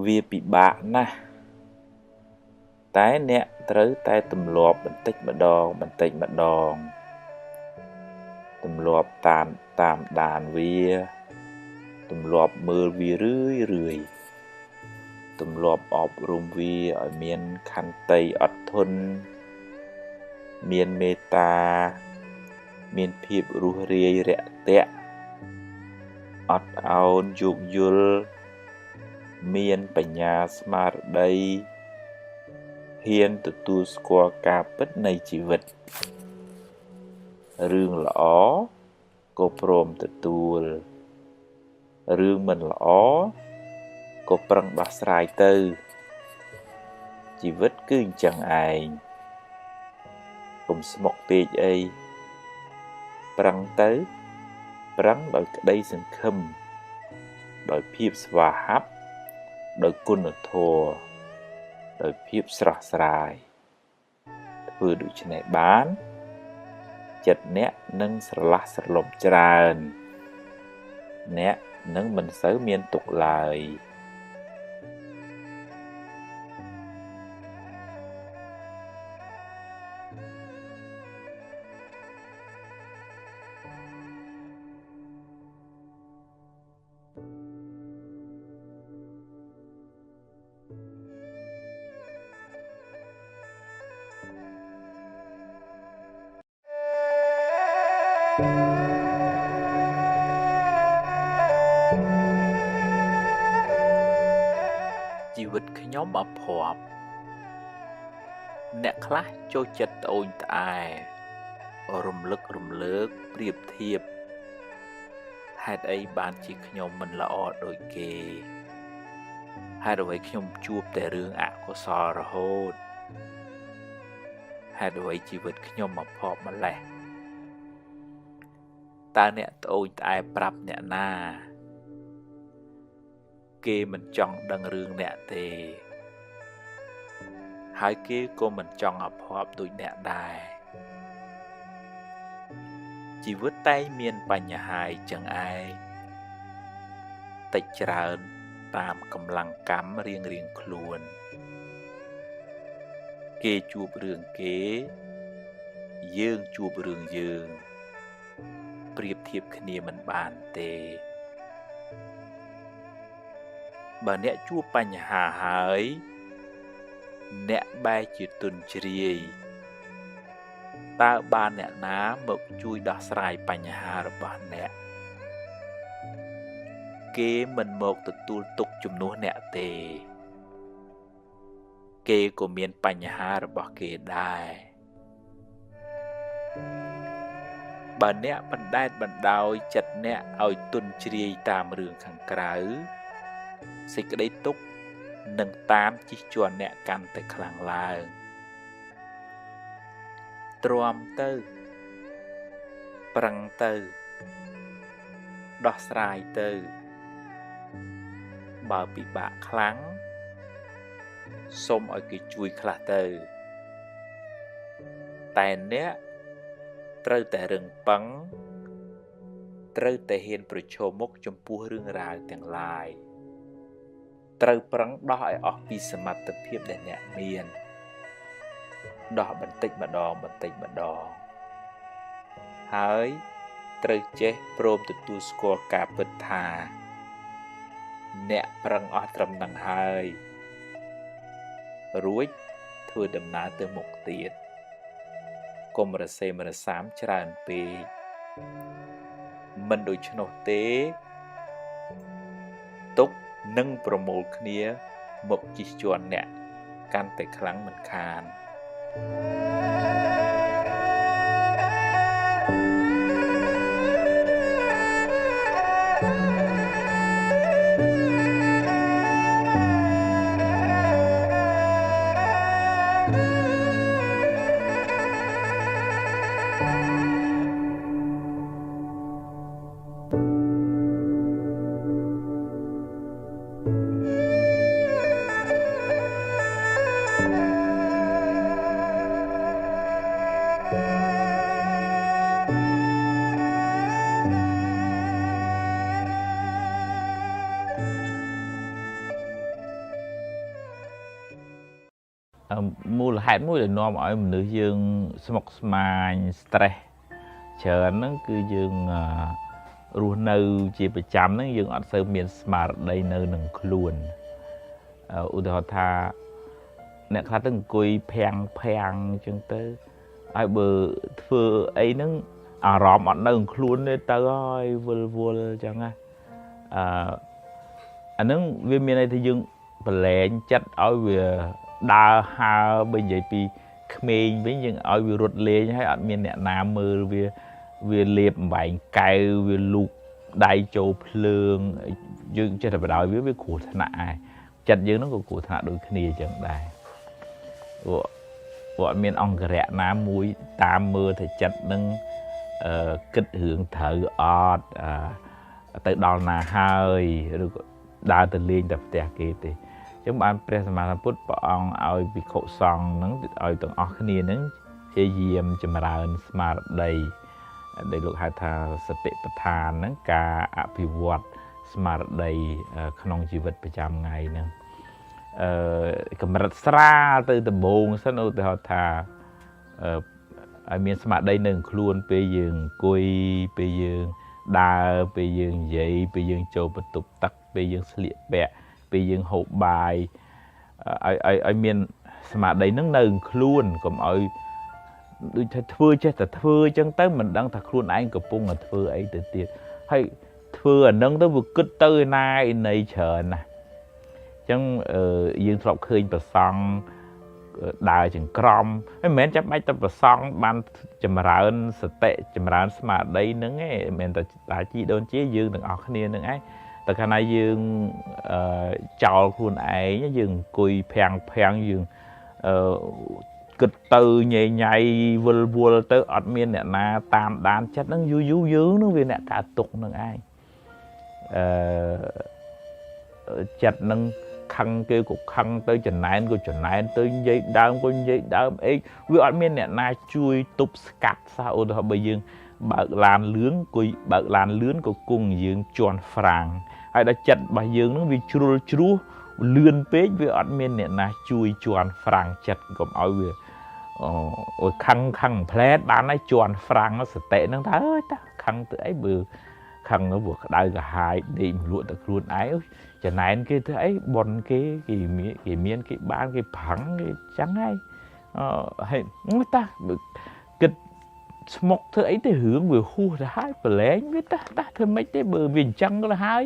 វាពិបាកណាស់តែអ្នកត្រូវតែទម្លាប់បន្តិចម្ដងទម្លាប់តាមដានវាទម្លាប់មើលវារឿយទម្លាប់អប់រំវាឲ្យមានខន្តីអត់ធន់មានមេត្តាមានភាពរួសរាយរាក់ទាក់អត់ឱនយោគយល់មានបញ្ញាស្មារតីហ៊ានទទួលស្គាល់ការពិតនៃជីវិតរឿងល្អក៏ព្រមទទួលរឿងមិនល្អក៏ប្រឹងដោះស្រាយទៅជីវិតគឺអញ្ចឹងឯងកុំស្មុគពេកអីប្រឹងទៅប្រឹងដោយក្តីសង្ឃឹមដោយភាពស្វាហាប់ដោយគុណធម៌ដោយភាពស្រស់ស្រាយធ្វើដូច្នេះបានចិត្តអ្នកនឹងស្រឡះស្រឡប់ច្រើន អ្នកនឹងមិនសូវមានទុក្ខឡើយជីវិតខ្ញុំអភ័ព្វអ្នកខ្លះចូលចិត្តត្អូញត្អែរំលឹករំលើកប្រៀបធៀបហេតុអីបានជាខ្ញុំមិនល្អដូចគេហេតុអ្វីខ្ញុំជួបតែរឿងអកុសលរហូតហេតុអ្វីជីវិតខ្ញុំអភ័ព្វម្លេះតើអ្នកត្អូញត្អែប្រាប់អ្នកណាគេមិនចង់ដឹងរឿងអ្នកទេហើយគេក៏មិនចង់អភ័ព្វដូចអ្នកដែរជីវិតតែងមានបញ្ហាចឹងឯងតិចច្រើនតាមកម្លាំងកម្មរៀងខ្លួនគេជួបរឿងគេយើងជួបរឿងយើងប្រៀបធៀបគ្នាមិនបានទេបើអ្នកជួបបញ្ហាហើយអ្នកបែរជាទន់ជ្រាយតើបានអ្នកណាមកជួយដោះស្រាយបញ្ហារបស់អ្នកគេមិនមកទទួលទុកជំនួសអ្នកទេគេក៏មានបញ្ហារបស់គេដែរបើអ្នកបណ្ដែតបណ្ដោយចិត្តអ្នកឲ្យទន់ជ្រាយតាមរឿងខាងក្រៅសេចក្តីទុក្ខនឹងតាមជិះជាន់អ្នកកាន់តែខ្លាំងឡើងទ្រាំទៅប្រឹងទៅដោះស្រាយទៅបើពិបាកខ្លាំងសូមឲ្យគេជួយខ្លះទៅតែអ្នកត្រូវតែរឹងប៉ឹងត្រូវតែហ៊ានប្រឈមមុខចំពោះរឿងរ៉ាវទាំងឡាយត្រូវប្រឹងដោះឲ្យអស់ពីសមត្ថភាពដែលអ្នកមានដោះបន្តិចម្ដងហើយត្រូវចេះព្រមទទួលស្គាល់ការពិតថាអ្នកប្រឹងអស់ត្រឹមនឹងហើយរួចធ្វើដំណើរទៅមុខទៀតកុំរសេមរសាមច្រើនពេកមិនដូច្នោះទេទុកនឹងប្រមូលគ្នាមកជិះជាន់អ្នកកាន់តែខ្លាំងមិនខានមូលហេតុមួយដែលនាំឲ្យមនុស្សយើងស្មុគស្មាញ stress ច្រើនហ្នឹងគឺយើងរស់នៅជាប្រចាំហ្នឹងយើងអត់សូវមានស្មារតីនៅនឹងខ្លួនឧទាហរណ៍ថាអ្នកខ្លះទៅអង្គុយភាំងអញ្ចឹងទៅហើយបើធ្វើអីហ្នឹងអារម្មណ៍អត់នៅនឹងខ្លួនទេទៅហើយវល់អញ្ចឹងណាអាហ្នឹងវាមានន័យថាយើងប្រឡែងចិត្តឲ្យវាដើរហើរបើនិយាយពីក្មេងវិញយើងឲ្យវារត់លេងហើយអត់មានអ្នកណាមើលវាលេបអំបែងកែវវាលូកដៃចូលភ្លើងយើងចេះតែបដ ாய் វាគ្រោះថ្នាក់ឯងចិត្តយើងហ្នឹងក៏គ្រោះថ្នាក់ដូចគ្នាអញ្ចឹងដែរព្រោះអត់មានអង្គរៈណាមួយតាមមើលថាចិត្តហ្នឹងគិតរឿងត្រូវអត់ទៅដល់ណាហើយឬក៏ដើរទៅលេងតែផ្ទះគេទេចឹងបានព្រះសម្មាសម្ពុទ្ធព្រះអង្គឲ្យភិក្ខុសង្ឃហ្នឹងឲ្យទាំងអស់គ្នាហ្នឹងព្យាយាមចម្រើនស្មារតី ដែលលោកហៅថាសតិប្បដ្ឋានហ្នឹងការអភិវឌ្ឍស្មារតីក្នុងជីវិតប្រចាំថ្ងៃហ្នឹងកម្រិតស្រាលទៅដំបូងសិនឧទាហរណ៍ថាឲ្យមានស្មារតីនៅខ្លួនពេលយើងអង្គុយពេលយើងដើរពេលយើងនិយាយពេលយើងចូលបន្ទប់ទឹកពេលយើងស្លៀកពាក់ពេលយើងហូបបាយឲ្យមានស្មារតីហ្នឹងនៅខ្លួនកុំឲ្យដូចថាធ្វើចេះតែធ្វើអញ្ចឹងទៅមិនដឹងថាខ្លួនឯងកំពុងតែធ្វើអីទៅទៀតហើយធ្វើអាហ្នឹងទៅវាគិតទៅឯណាឯណីច្រើនណាស់អញ្ចឹងយើងធ្លាប់ឃើញប្រសង់ដើរចង្ក្រមហើយមិនមែនចាំបាច់តែប្រសង់បានចម្រើនសតិចម្រើនស្មារតីហ្នឹងឯងមិនមែនតែតាជីដូនជាយើងទាំងអស់គ្នាហ្នឹងឯងតែកាលណាយើងចោលខ្លួនឯងយើងអង្គុយភាំងយើងគិតទៅញ៉ៃញ៉ៃវល់ទៅអត់មានអ្នកណាតាមដានចិត្តហ្នឹងយូរយើងនឹងវាអ្នកកើតទុកនឹងឯងចិត្តនឹងខឹងគេក៏ខឹងទៅចំណែនក៏ចំណែនទៅនិយាយដើមក៏និយាយដើមអីវាអត់មានអ្នកណាជួយទប់ស្កាត់សោះឧទាហរណ៍បើយើងបើកឡានលឿនក៏បើកឡានលឿនក៏គង់យើងជន់ហ្វ្រាំងហើយដល់ចិត្តរបស់យើងនឹងវាជ្រុលជ្រោះលឿនពេកវាអត់មានអ្នកណាជួយជន់ហ្វ្រាំងចិត្តកុំឲ្យវាខឹងផ្លែតបានហើយជន់ហ្វ្រាំងសតិហ្នឹងថាអើយតាខឹងទៅអីបើខឹងទៅព្រោះក្តៅកាហាយដេកលក់តែខ្លួនឯងចំណែនគេធ្វើអីប៉ុនគេមានគេបានគេប្រឹងគេចឹងហើយហើយតាគិតស្មុកធ្វើអីទៅរឿងវាហួសទៅហើយប្រឡែងវាតាធ្វើម៉េចទេបើវាអញ្ចឹងទៅហើយ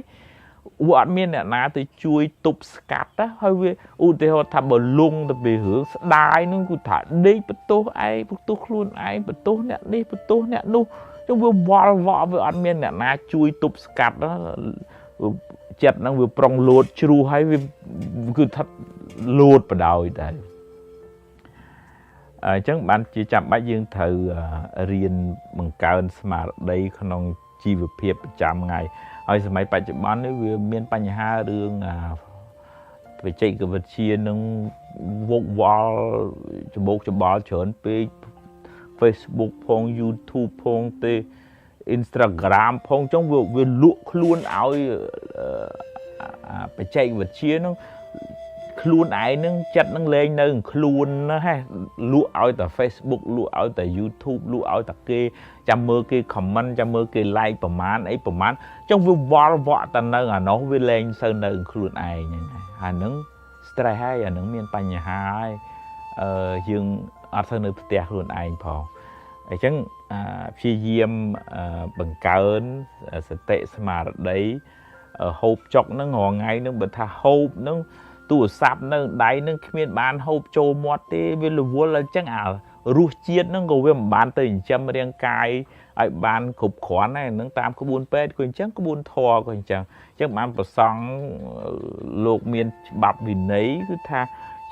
វាអត់មានអ្នកណាទៅជួយទប់ស្កាត់ណាហើយវាឧទាហរណ៍ថាបើលងទៅពីរឿងស្ដាយនឹងគឺថាដេកបន្ទោសឯងបន្ទោសខ្លួនឯងបន្ទោសអ្នកនេះបន្ទោសអ្នកនោះចឹងវាវល់វក់វាអត់មានអ្នកណាជួយទប់ស្កាត់ណាចិត្តហ្នឹងវាប្រុងលោតជ្រុះហើយវាគឺថាលោតបដ ாய் ដែរអញ្ចឹងបានជាចាំបាច់យើងត្រូវរៀនបង្កើនស្មារតីក្នុងជីវភាពប្រចាំថ្ងៃហើយសម័យបច្ចុប្បន្ននេះវាមានបញ្ហារឿងបច្ចេកវិទ្យានឹងវឹកវល់ច្បោកច្បល់ច្រើនពេក Facebook ផង YouTube ផងទេ Instagram ផងចឹងវាលក់ខ្លួនឲ្យបច្ចេកវិទ្យានឹងខ្លួនឯងនឹងចិត្តនឹងលេងនៅខ្លួនណាហ៎លក់ឲ្យតែ Facebook លក់ឲ្យតែ YouTube លក់ឲ្យតែគេចាំមើលគេ comment ចាំមើលគេ like ប្រមាណអីប្រមាណចឹងវាវល់វក់តែនៅអានោះវាលេងសូវនៅខ្លួនឯងហ្នឹងអាហ្នឹង stress ហើយអាហ្នឹងមានបញ្ហាហើយយើងអត់ទៅនៅផ្ទះខ្លួនឯងផងអញ្ចឹងព្យាយាមបង្កើនសតិស្មារតីហូបចុកហ្នឹងរាល់ថ្ងៃហ្នឹងបើថាហូបហ្នឹងទូរស័ព្ទនៅដៃហ្នឹងគ្មានបានហូបចូលមាត់ទេវារវល់អញ្ចឹងរសជាតិហ្នឹងក៏វាមិនបានទៅចិញ្ចឹមរាងកាយឲ្យបានគ្រប់គ្រាន់ដែរហ្នឹងតាមក្បួនពេទ្យក៏អញ្ចឹងក្បួនធម៌ក៏អញ្ចឹងបានប្រសង់លោកមានច្បាប់វិន័យគឺថា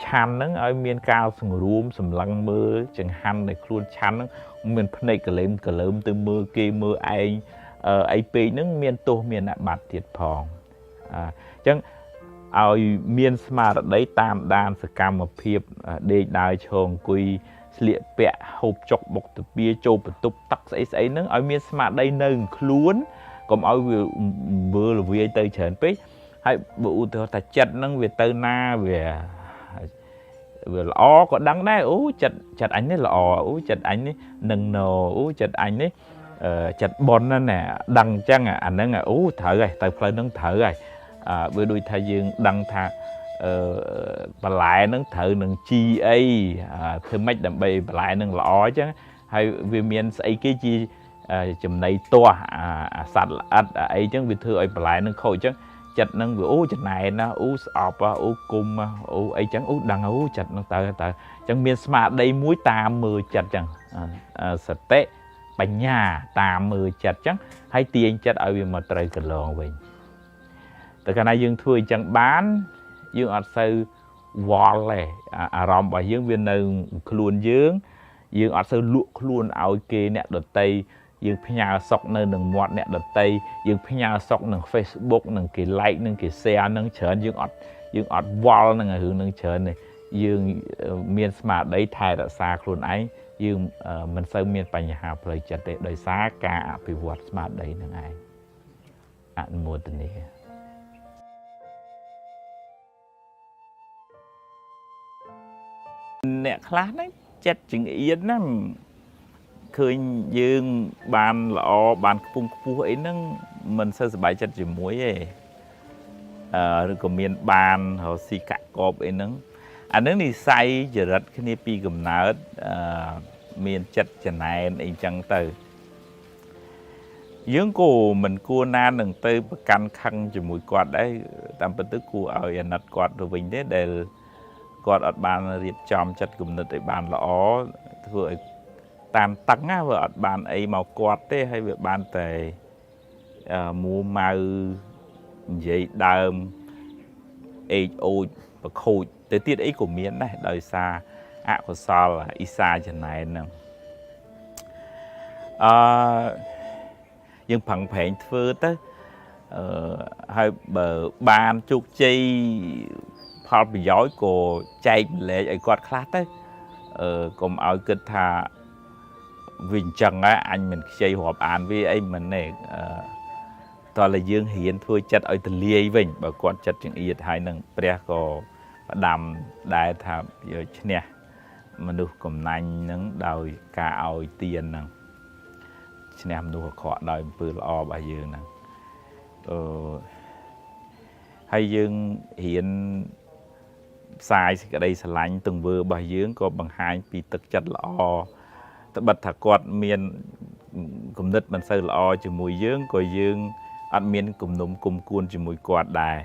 ឆាន់ហ្នឹងឲ្យមានការសង្រួមសម្លឹងមើលចង្ហាន់នៃខ្លួនឆាន់ហ្នឹងមានភ្នែកកលែមកលើមទៅមើលគេមើលឯងអីពេកហ្នឹងមានទោសមានអាបត្តិទៀតផងអញ្ចឹងឲ្យមានស្មារតីតាមដានសកម្មភាពដេកដើរឈរអង្គុយស្លៀកពាក់ហូបចុកបុកទាបចូលបន្ទប់ទឹកស្អីហ្នឹងឲ្យមានស្មារតីនៅខ្លួនកុំឲ្យវាមើលវាយទៅច្រើនពេកហើយបើឧទាហរណ៍ថាចិត្តហ្នឹងវាទៅណាវាល្អក៏ដឹងដែរអូចិត្តអញនេះល្អអូចិត្តអញនេះនឹងណអូចិត្តអញនេះចិត្តប៉ុនណាដឹងអញ្ចឹងអាហ្នឹងអូត្រូវហើយទៅផ្លូវហ្នឹងត្រូវហើយវាដូចថាយើងដឹងថាបន្លែហ្នឹងត្រូវនឹងជីអីធ្វើម៉េចដើម្បីបន្លែហ្នឹងល្អអញ្ចឹងហើយវាមានស្អីគេជាចំណីទាស់សត្វល្អិតអីអញ្ចឹងវាធ្វើឲ្យបន្លែហ្នឹងខូចអញ្ចឹងចិត្តហ្នឹងវាអូចំណែនណាអូស្អប់អូគុំអូអីចឹងអូដឹងអូចិត្តហ្នឹងតើអញ្ចឹងមានស្មារតីមួយតាមមើលចិត្តអញ្ចឹងសតិបញ្ញាតាមមើលចិត្តអញ្ចឹងហើយទាញចិត្តឲ្យវាមកត្រូវកន្លងវិញតែកាលណាយើងធ្វើអញ្ចឹងបានយើងអត់សូវវល់ទេអារម្មណ៍របស់យើងវានៅខ្លួនយើងអត់សូវលក់ខ្លួនឲ្យគេអ្នកដទៃយើងផ្ញើសុកនៅនឹងមាត់អ្នកដទៃយើងផ្ញើសុកនឹង Facebook នឹងគេ like នឹងគេ share នឹងច្រើនយើងអត់វល់នឹងរឿងនឹងច្រើនទេយើងមានស្មារតីថែរក្សាខ្លួនឯង យើងមិនសូវមានបញ្ហាផ្លូវចិត្តទេដោយសារការអភិវឌ្ឍស្មារតីហ្នឹងឯងអនុមោទនាអ្នកខ្លះហ្នឹងចិត្តចង្អៀតហ្នឹងឃើញយើងបានល្អបានខ្ពង់ខ្ពស់អីហ្នឹងមិនសូវសប្បាយចិត្តជាមួយទេឬក៏មានបានរកស៊ីកាក់កបអីហ្នឹងអានឹងនិស័យចរិតគ្នាពីកំណើតមានចិត្តចំណែនអីចឹងទៅយើងក៏មិនគួរណានឹងទៅប្រកាន់ខឹងជាមួយគាត់ដែរតាមពិតទៅគួរឲ្យអាណិតគាត់ទៅវិញទេដែលគាត់អត់បានរៀបចំចិត្តគំនិតឲ្យបានល្អធ្វើឲ្យតាមតឹងណាវាអត់បានអីមកគាត់ទេហើយវាបានតែមួម៉ៅនិយាយដើមអេកអូចប្រខូចទៅទៀតអីក៏មានដែរដោយសារអកុសលអ៊ីសាចំណែនហ្នឹងយើងប្រឹងប្រែងធ្វើទៅហើយបើបានជោគជ័យផលប្រយោជន៍ក៏ចែកម្លែកឲ្យគាត់ខ្លះទៅកុំឲ្យគិតថាវាអញ្ចឹងអញមិនខ្ចីរាប់អានវាអីមិនទេតើតែយើងរៀនធ្វើចិត្តឲ្យទលាយវិញបើគាត់ចិត្តចង្អៀតហើយនឹងព្រះក៏ផ្ដាំដែរថាយកឈ្នះមនុស្សកំណាញ់ហ្នឹងដោយការឲ្យទានហ្នឹងឈ្នះមនុស្សអាក្រក់ដោយអំពើល្អរបស់យើងហ្នឹងហើយយើងរៀនផ្សាយសេចក្តីស្រឡាញ់ទង្វើរបស់យើងក៏បង្ហាញពីទឹកចិត្តល្អត្បិតថាគាត់មានគំនិតមិនសូវល្អជាមួយយើងក៏យើងអត់មានគំនុំគុំគួនជាមួយគាត់ដែរ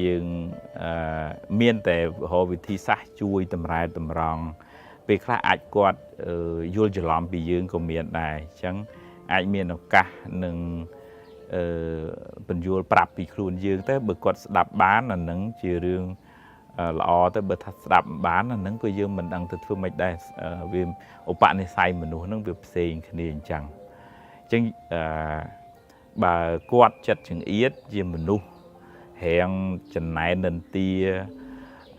យើងមានតែរកវិធីសាស្ត្រជួយតម្រែតម្រង់ពេលខ្លះអាចគាត់យល់ច្រឡំពីយើងក៏មានដែរអញ្ចឹងអាចមានឱកាសនឹងបញ្យល់ប្រាប់ពីខ្លួនយើងទៅបើគាត់ស្ដាប់បានអានឹងជារឿងល្អទៅបើថាស្ដាប់បានអានឹងក៏យើងមិនដឹងទៅធ្វើម៉េចដែរវាឧបនិស្ស័យមនុស្សហ្នឹងវាផ្សេងគ្នាអញ្ចឹងបើគាត់ចិត្តចង្អៀតជាមនុស្សរៀងចំណែននិន្ទា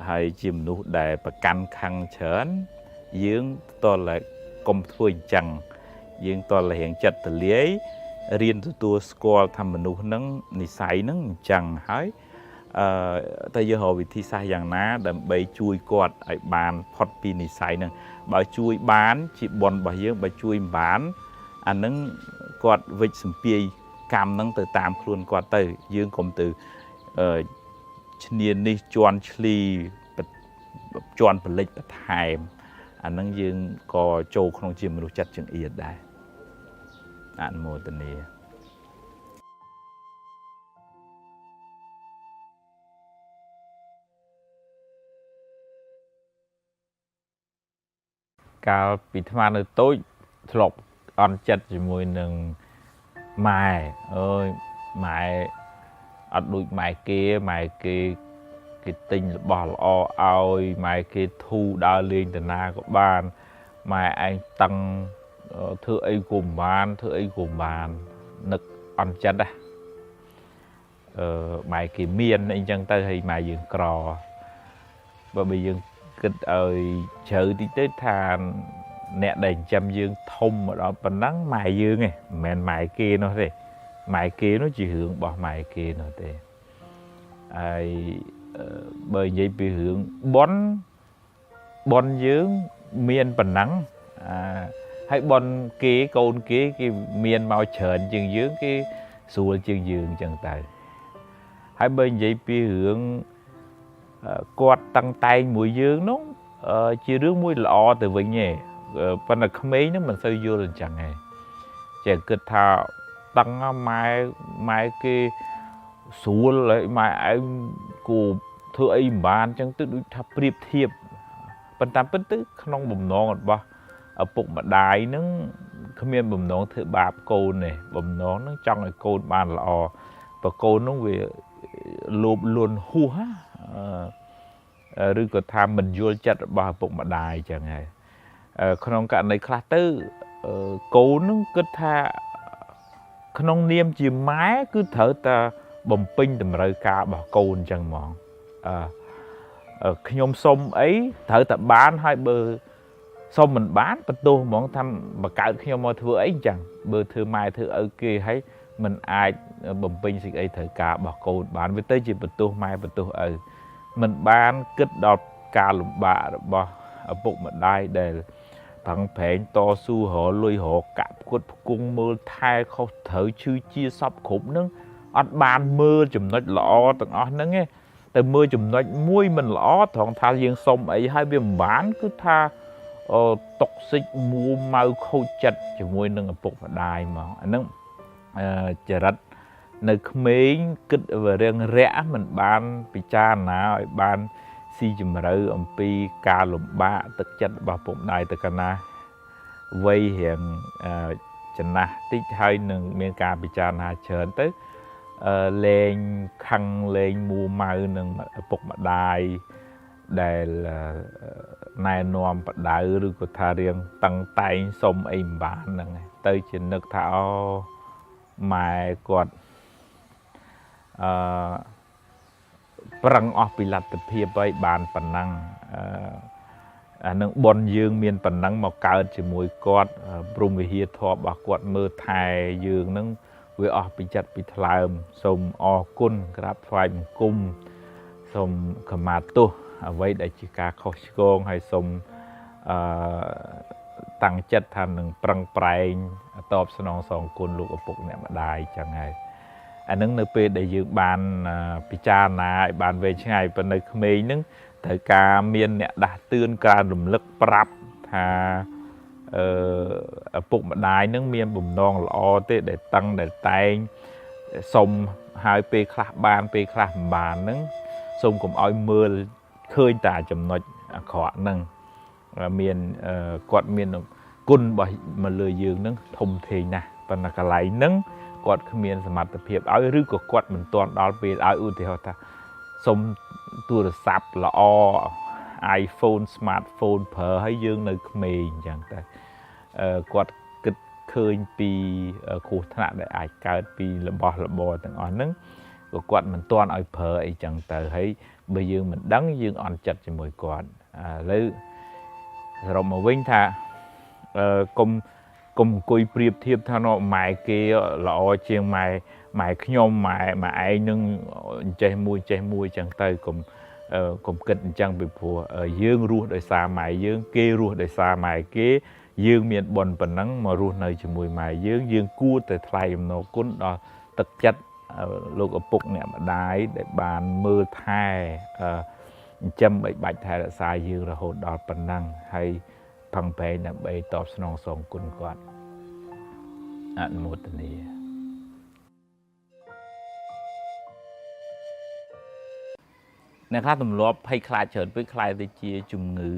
ហើយជាមនុស្សដែលប្រកាន់ខឹងច្រើនយើងតលកុំធ្វើអញ្ចឹងយើងតលរៀងចិត្តទលាយរៀនទទួលស្គាល់ថាមនុស្សហ្នឹងនិស្ស័យហ្នឹងអញ្ចឹងហើយតែយើងរកវិធីសាស្ត្រយ៉ាងណាដើម្បីជួយគាត់ឲ្យបានផុតពីនិស្ស័យហ្នឹងបើជួយបានជាបុណ្យរបស់យើងបើជួយមិនបានអាហ្នឹងគាត់វិច្ចសម្ពាយកម្មហ្នឹងទៅតាមខ្លួនគាត់ទៅយើងកុំទៅឈ្នាននេះជន់ឈ្លីជន់បលិចបន្ថែមអាហ្នឹងយើងក៏ចូលក្នុងជាមនុស្សចិត្តចង្អៀតដែរអនុមោទនាកាលពីថ្មនៅតូចធ្លាប់អន់ចិត្តជាមួយនឹងម៉ែអើយម៉ែអត់ដូចម៉ែគេទិញរបស់ល្អឲ្យម៉ែគេធូរដើរលេងតាណាក៏បានម៉ែឯងតឹងធ្វើអីក៏មិនបានធ្វើអីក៏មិនបាននឹកអន់ចិត្តណាម៉ែគេមានអីចឹងទៅហើយម៉ែយើងក្របើយើងគិតឲ្យជ្រៅតិចទៅថាអ្នកដែលចិញ្ចឹមយើងធំមកដល់ប៉ុណ្ណឹងម៉ែយើងឯងមិនមែនម៉ែគេនោះទេម៉ែគេនោះជារឿងរបស់ម៉ែគេនោះទេហើយបើនិយាយពីរឿងប៉ុនយើងមានប៉ុណ្ណឹងហើយប៉ុនគេកូនគេមានមកច្រើនជាងយើងគេស្រួលជាងយើងអញ្ចឹងទៅហើយបើនិយាយពីរឿងគាត់តាំងតែងមួយយើងនោះជារឿងមួយល្អទៅវិញឯងប៉ុន្តែក្មេងហ្នឹងមិនសូវយល់អញ្ចឹងឯងចេះគិតថាតាំងម៉ែគេស្រួលហើយម៉ែឯងគូធ្វើអីមិនបានអញ្ចឹងទៅដូចថាប្រៀបធៀបប៉ុន្តែពិតទៅក្នុងបំណងរបស់ឪពុកម្ដាយហ្នឹងគ្មានបំណងធ្វើបាបកូនទេបំណងហ្នឹងចង់ឲ្យកូនបានល្អបើកូនហ្នឹងវាលោភលន់ហួសឬក៏ថាមិនយល់ចិត្តរបស់ឪពុកម្ដាយអញ្ចឹងហើយក្នុងករណីខ្លះទៅកូនហ្នឹងគិតថាក្នុងនាមជាម៉ែគឺត្រូវតែបំពេញតម្រូវការរបស់កូនអញ្ចឹងហ្មងខ្ញុំសុំអីត្រូវតែបានហើយបើ xong mình bán bật tô món thăm mà cạo khi mà thưa ấy chẳng bơ thưa mai thưa ở kia hay mình ai bầm pin xịt ấy thời cả bảo cô bán với tới chỉ bật tô mai bật tô mình bán kết đọt cả lụm bạ bỏ ở bụng mà đai để thằng phèn to su họ lôi họ cạp quất cung mưa thai không thở chư chia sắp khủng nâng ăn bàn mưa chùm nói lọ từng ăn nâng nghe từ mưa chùm nói muối mình lọ thằng tha riêng xong ấy hai bên bán cứ tha tộc xích mua mau khâu chặt chỉ muối nâng ở bụng mà đai mà nâng chả rất nơi mấy kịch về riêng rẽ mình ban bị cha nào ban si chùm rơi ông pi ca lụm bạ tức chất bà bụng đai từ cana vây hiện chân na tích hơi nâng miền ca bị cha na chớn tới lên khăn lên mua mau nâng bụng mà đai để là này nòm đại rồi có thà riêng tăng tay xông im bán nè tới trên nước thảo mai quạt prang off ពីលទ្ធភាពឲ្យបានប៉ុណ្ណឹងអានឹងបនយើងមានប៉ុណ្ណឹងមកកើតជាមួយគាត់ព្រមវិហារធម៌របស់គាត់មើលថែយើងនឹងវាអស់ពីចិត្តពីថ្លើមសូមអរគុណក្រាបថ្វាយបង្គំសូមខមាទោសអ្វីដែលជាការខុសឆ្គងហើយសូមតាំងចិត្តថានឹងប្រឹងប្រែងតបស្នងសងគុណលោកឪពុកអ្នកម្ដាយចឹងហើយអានឹងនៅពេលដែលយើងបានពិចារណាឲ្យបានវែងឆ្ងាយប៉ុន្តែក្មេងនឹងត្រូវការមានអ្នកដាស់តឿនការរំលឹកប្រាប់ថាឪពុកម្ដាយនឹងមានបំណងល្អទេដែលតឹងដែលតែងសុំហើយពេលខ្លះបានពេលខ្លះមិនបាននឹងសូមកុំឲ្យមើលឃើញតែចំណុចអាក្រក់ហ្នឹងមានគាត់មានគុណរបស់មកលើយើងនឹងធំធេងណាស់ប៉ុន្តែកន្លែងហ្នឹងគាត់គ្មានសមត្ថភាពឲ្យឬក៏គាត់មិនទាន់ដល់ពេលឲ្យឧទាហរណ៍ថាសុំទូរស័ព្ទល្អ iPhone smartphone ប្រើឲ្យយើងនៅក្មេងអញ្ចឹងតែគាត់គិតឃើញពីគ្រោះថ្នាក់ដែលអាចកើតពីរបស់របរទាំងអស់ហ្នឹងក៏គាត់មិនទាន់ឲ្យប្រើអីចឹងទៅហើយបើយើងមិនដឹងយើងអន់ចិត្តជាមួយគាត់ឥឡូវសរុបមកវិញថាកុំអង្គុយប្រៀបធៀបថាម៉ែគេល្អជាងម៉ែខ្ញុំម៉ែឯងនឹងចេះមួយចឹងទៅកុំគិតអញ្ចឹងពីព្រោះយើងរស់ដោយសារម៉ែយើងគេរស់ដោយសារម៉ែគេយើងមានបុណ្យប៉ុណ្ណឹងមករស់នៅជាមួយម៉ែយើងគួរតែថ្លែងអំណរគុណដល់ទឹកចិត្តលោកឪពុកអ្នកម្ដាយដែលបានមើលថែចិញ្ចឹមបីបាច់ថែរក្សាយើងរហូតដល់ប៉ុណ្ណឹងហើយផឹងប្រែងដើម្បីតបស្នងសងគុណគាត់អនុមោទនាអ្នកខ្លះទម្លាប់ភ័យខ្លាចច្រើនពេកខ្លាចទៅជាជំងឺ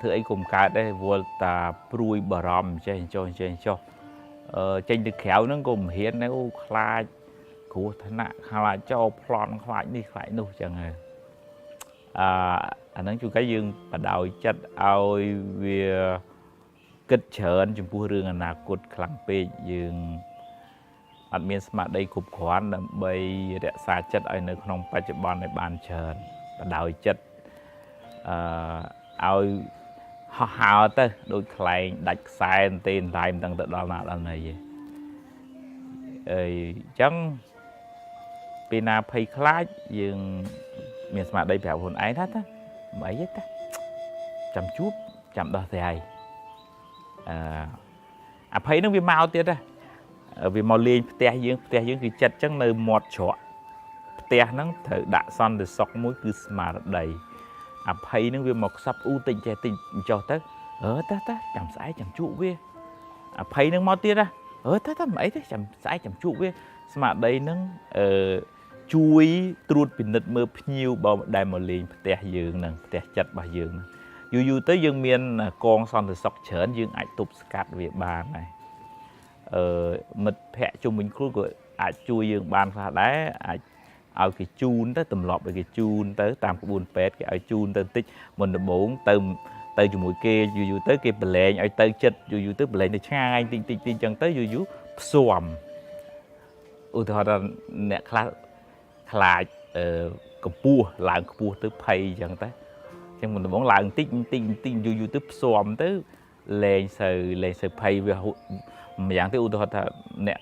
ធ្វើអីកុំកើតដែរវល់តាព្រួយបារម្ភចេះចុះចេញទៅក្រៅហ្នឹងក៏មិនហ៊ានដែរអូខ្លាចគ្រោះថ្នាក់ខ្លាចចោលប្លន់ខ្លាចនេះខ្លាចនោះចឹងហើយអាហ្នឹងជួនកាលយើងបដោយចិត្តឲ្យវាគិតច្រើនចំពោះរឿងអនាគតខ្លាំងពេកយើងអត់មានស្មារតីគ្រប់គ្រាន់ដើម្បីរក្សាចិត្តឲ្យនៅក្នុងបច្ចុប្បន្នឲ្យបានច្រើនបដោយចិត្តឲ្យហោះហើរទៅដូចខ្លែងដាច់ខ្សែទេតែមិនដឹងទៅដល់ណាដល់ណីទេអញ្ចឹងពេលណាភ័យខ្លាចយើងមានស្មារតីប្រាប់ខ្លួនឯងថាមិនអីទេតាចាំជួបចាំដោះស្រាយអភ័យនឹងវាមកទៀតដែរវាមកលេងផ្ទះយើងគឺចិត្តអញ្ចឹងនៅមាត់ច្រកផ្ទះហ្នឹងត្រូវដាក់សន្តិសុខមួយគឺស្មារតីអភ័យនឹងវាមកខ្សឹបអ៊ូតិចចេះតិចចុះទៅតាចាំស្អែកចាំជួបវាអភ័យនឹងមកទៀតតាមិនអីទេចាំស្អែកចាំជួបវាស្មារតីនឹងជួយត្រួតពិនិត្យមើលភ្ញៀវបើដែលមកលេងផ្ទះយើងហ្នឹងផ្ទះចិត្តរបស់យើងហ្នឹងយូរទៅយើងមានកងសន្តិសុខច្រើនយើងអាចទប់ស្កាត់វាបានហើយមិត្តភ័ក្តិជុំវិញខ្លួនក៏អាចជួយយើងបានខ្លះដែរអាចឲ្យគេជូនទៅទម្លាប់ឲ្យគេជូនទៅតាមក្បួនពេទ្យគេឲ្យជូនទៅបន្តិចមុនដំបូងទៅជាមួយគេយូរទៅគេប្រឡែងឲ្យទៅចិត្តយូរទៅប្រឡែងទៅឆ្ងាយតិចអញ្ចឹងទៅយូរផ្ស៊ំឧទាហរណ៍អ្នកខ្លះខ្លាចកម្ពស់ឡើងខ្ពស់ទៅភ័យអញ្ចឹងទៅ chẳng mình muốn lại tinh YouTube xòm tới lên sự pay về dạng tới ưu thật nè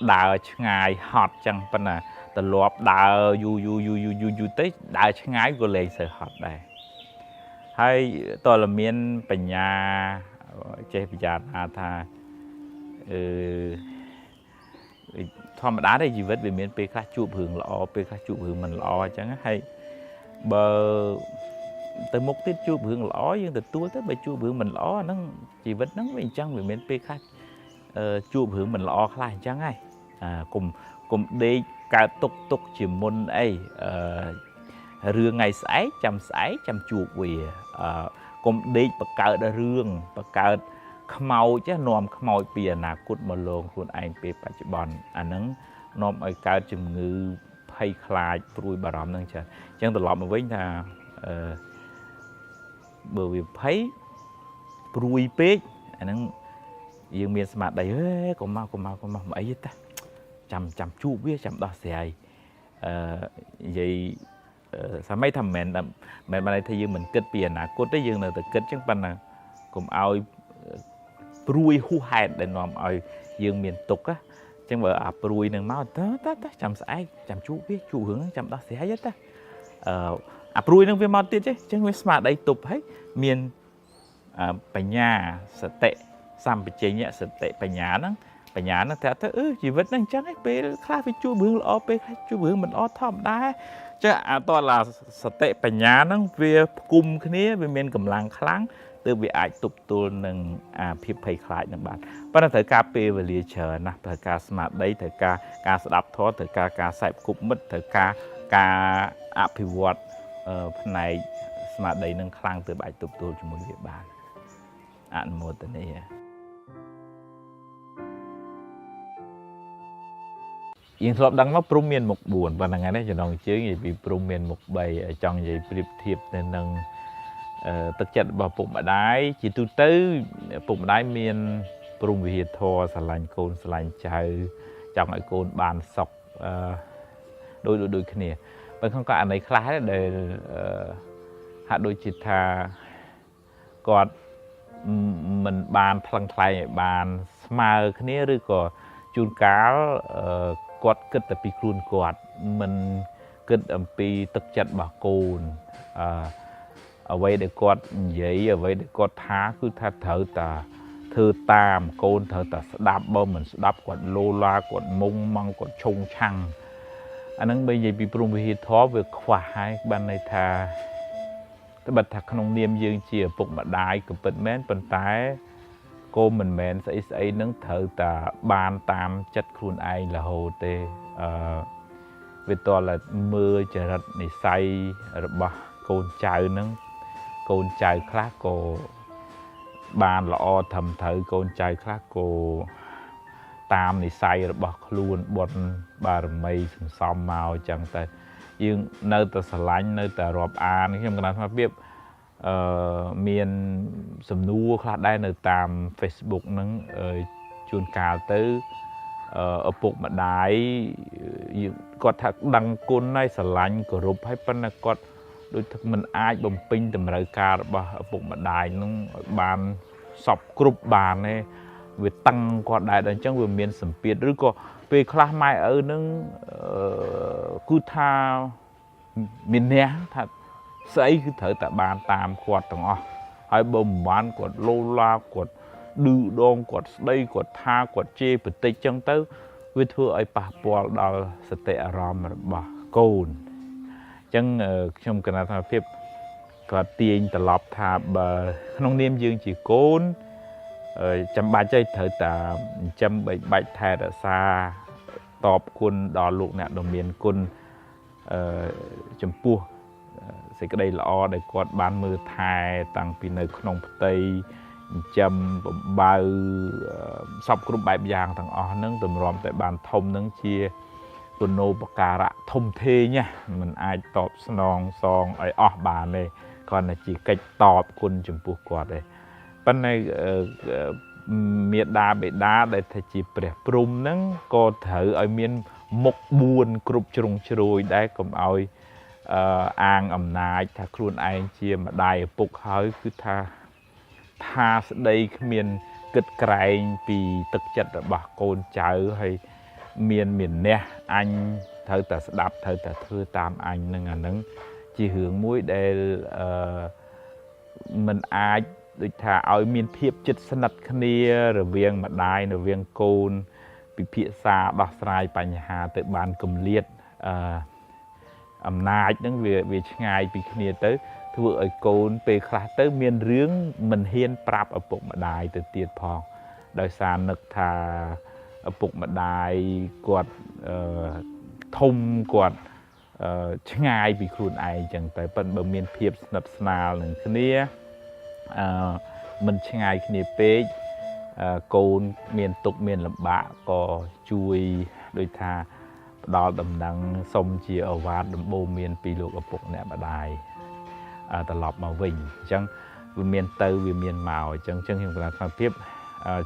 đào ngày hot chẳng phần là từ lọp đào yu tới đào ngày của lên sự hot đây hay tôi là miền Bình Nhà chơi bây giờ tha thọ mà đá đây gì vết về miền P khác chụp hưởng lọ P khác chụp hưởng mình lọ chẳng hay bờ từ một tiết chụp hưởng lọ nhưng từ tua tới bài chụp hưởng mình lọ nó chỉ vết nó về chẳng về miền P khác chụp hưởng mình lọ lại chẳng hay cùng đi cả tục chỉ môn ấy rương ngày sải chăm chuột về cùng đi bậc cờ đã rương bậc cờ màu chứ nôm màu bìa nà cút mà lông khuôn anh bê bạch bòn anh nâng nôm ở cao chùm ngư hay khai bùi bà rõm nâng chân chân từ lọt mà với là bởi vì thấy bùi bê anh nâng dương miền smart đầy còn mau mà ấy ta chăm chú biết chăm đo xe vậy sao mấy thầm mẹ mà đây thì dương mình kết bìa nà cút tới dương là từ kết chẳng bằng là cùng ao bùi hu hạt để nòm ở dương miền tục á chẳng vợ bùi nâng máu ta chăm sải chăm chú biết chú hướng chăm đó sẽ hết ta bùi nâng viên máu tiết chứ chẳng với smart đây tục hết miền Bình Nhà sợ tệ xăm bị chế nhẹ sợ tệ Bình Nhà nó thế chỉ vẫn đang chắc ấy bé khác với chú hướng là bé chú hướng mình ó thòm đá chứ to là sợ tệ Bình Nhà nó về cùng cái này về miền cầm làng kháng từ việc ai tục tu nâng phiệp hay khai nâng bạn bắt đầu thời ca pê về lìa chờ nè thời ca smart đấy thời ca đạp thó thời ca sạch cục mất thời ca pivot này smart đấy nâng khang từ bài tục tu cho một việc bạn ăn một tuần này yên thọ đăng mắc prum miền một buồn và ngày đấy cho đồng chứ gì bị prum miền một bầy ở trong gì phiệp thiệp nên nâng thực chất vào bụng đáy chỉ tu tư bụng đáy miền prum việt thọ sài lạnh cồn sài lạnh trời trong lại cồn bàn sọc đôi cái này bên không có anh ấy khá để hạ đôi chỉ thà còn mình bàn phăng thay bàn smart cái này rồi có chun cá quạt kết tập pi khuôn quạt mình kết âm pi thực chất bảo cồn ở đây để quạt giấy ở đây để quạt thá cứ thở ta thơ tam côn thở ta đạp bom mình đạp quạt lô la quạt mông măng quạt trông chăng anh ấy bây giờ bị prum vi thó về khỏa hai ban này thà cái bật thật không niêm dương chỉ phục mà đại của bật mến bật tái cô mình mến sẽ nâng thở ta ban tam chất khuôn ai là hồ tê vì to là mưa trời rất này say rồi bà côn chào nâng côn chào khác cô ban lọ thầm thở côn chào khác cô tam này say rồi bà luôn bột bà mây xong màu chẳng tay nhưng nơi ta sờ lạnh nơi ta rọp an khi mà nói biết miền sầm nua khác đây nơi tam Facebook nâng chuồn cào tới ở bụng mà đái có thật đăng côn này sờ lạnh của rụp hay phân là có đôi thực mình ai bầm pin từ mà ca ở bụng mà đái nó bàn sọc group bàn này về tăng còn đại đàn trong vừa miền sầm piệt rồi có về class mai ở nâng cứ tha miền né thật xây cứ thở tại bàn tam quạt tầng o hai bầm bán quạt lô la quạt đu đong quạt đây quạt tha quạt chê bật tây trong tới với thưa ấy bà bỏ đào sẽ tệ ram bà cồn chẳng trong cái này thằng phép có tiền từ lọp thà bờ nông niêm dương chỉ cồn chăm ba chơi thở ta chăm bạch thà đã xa tọp quân đò lục nè đồng miền quân chăm pua sẽ cái đây là o để quạt bán mưa thai tăng pin nơi nông tây chăm bao sọc group bài giang thằng o nâng tầm ròm tại bàn thông nâng chia tuần nô bạc cà rạ thông thê nha mình ai tọp song song ấy o bà này còn là chỉ cách tọp quân chăm pua quạt đây bên này miệt đá bể đá để thầy chỉ bẻ prum nâng có thử ở miền một buồn cục trùng trôi đấy cũng ao អាងអំណាចថាខ្លួនឯងជាម្ដាយឪពុកហើយគឺថាស្ដីគ្មានគិតក្រែងពីទឹកចិត្តរបស់កូនចៅហើយមានអ្នកអញត្រូវតែស្ដាប់ត្រូវតែធ្វើតាមអញនឹងអានឹងជារឿងមួយដែលមិនអាចដូចថាឲ្យមានភាពជិតស្និទ្ធគ្នារវាងម្ដាយរវាងកូនពិភាក្សាដោះស្រាយបញ្ហាទៅបានគម្លាតអំណាចហ្នឹងវាឆ្ងាយពីគ្នាទៅធ្វើឲ្យកូនពេលខ្លះទៅមានរឿងមិនហ៊ានប្រាប់ឪពុកម្ដាយទៅទៀតផងដោយសារនឹកថាឪពុកម្ដាយគាត់ធំគាត់ឆ្ងាយពីខ្លួនឯងចឹងទៅប៉ុន្តែបើមានភាពស្និទ្ធស្នាលនឹងគ្នាមិនឆ្ងាយគ្នាពេកកូនមានទុកមានលំបាកក៏ជួយដូចថាផ្ដល់ដំណឹងសុំជាអវាទដំបូន្មានពីលោកឪពុកអ្នកម្ដាយត្រឡប់មកវិញអញ្ចឹងវាមានទៅវាមានមកអញ្ចឹងខ្ញុំគិតថាភាព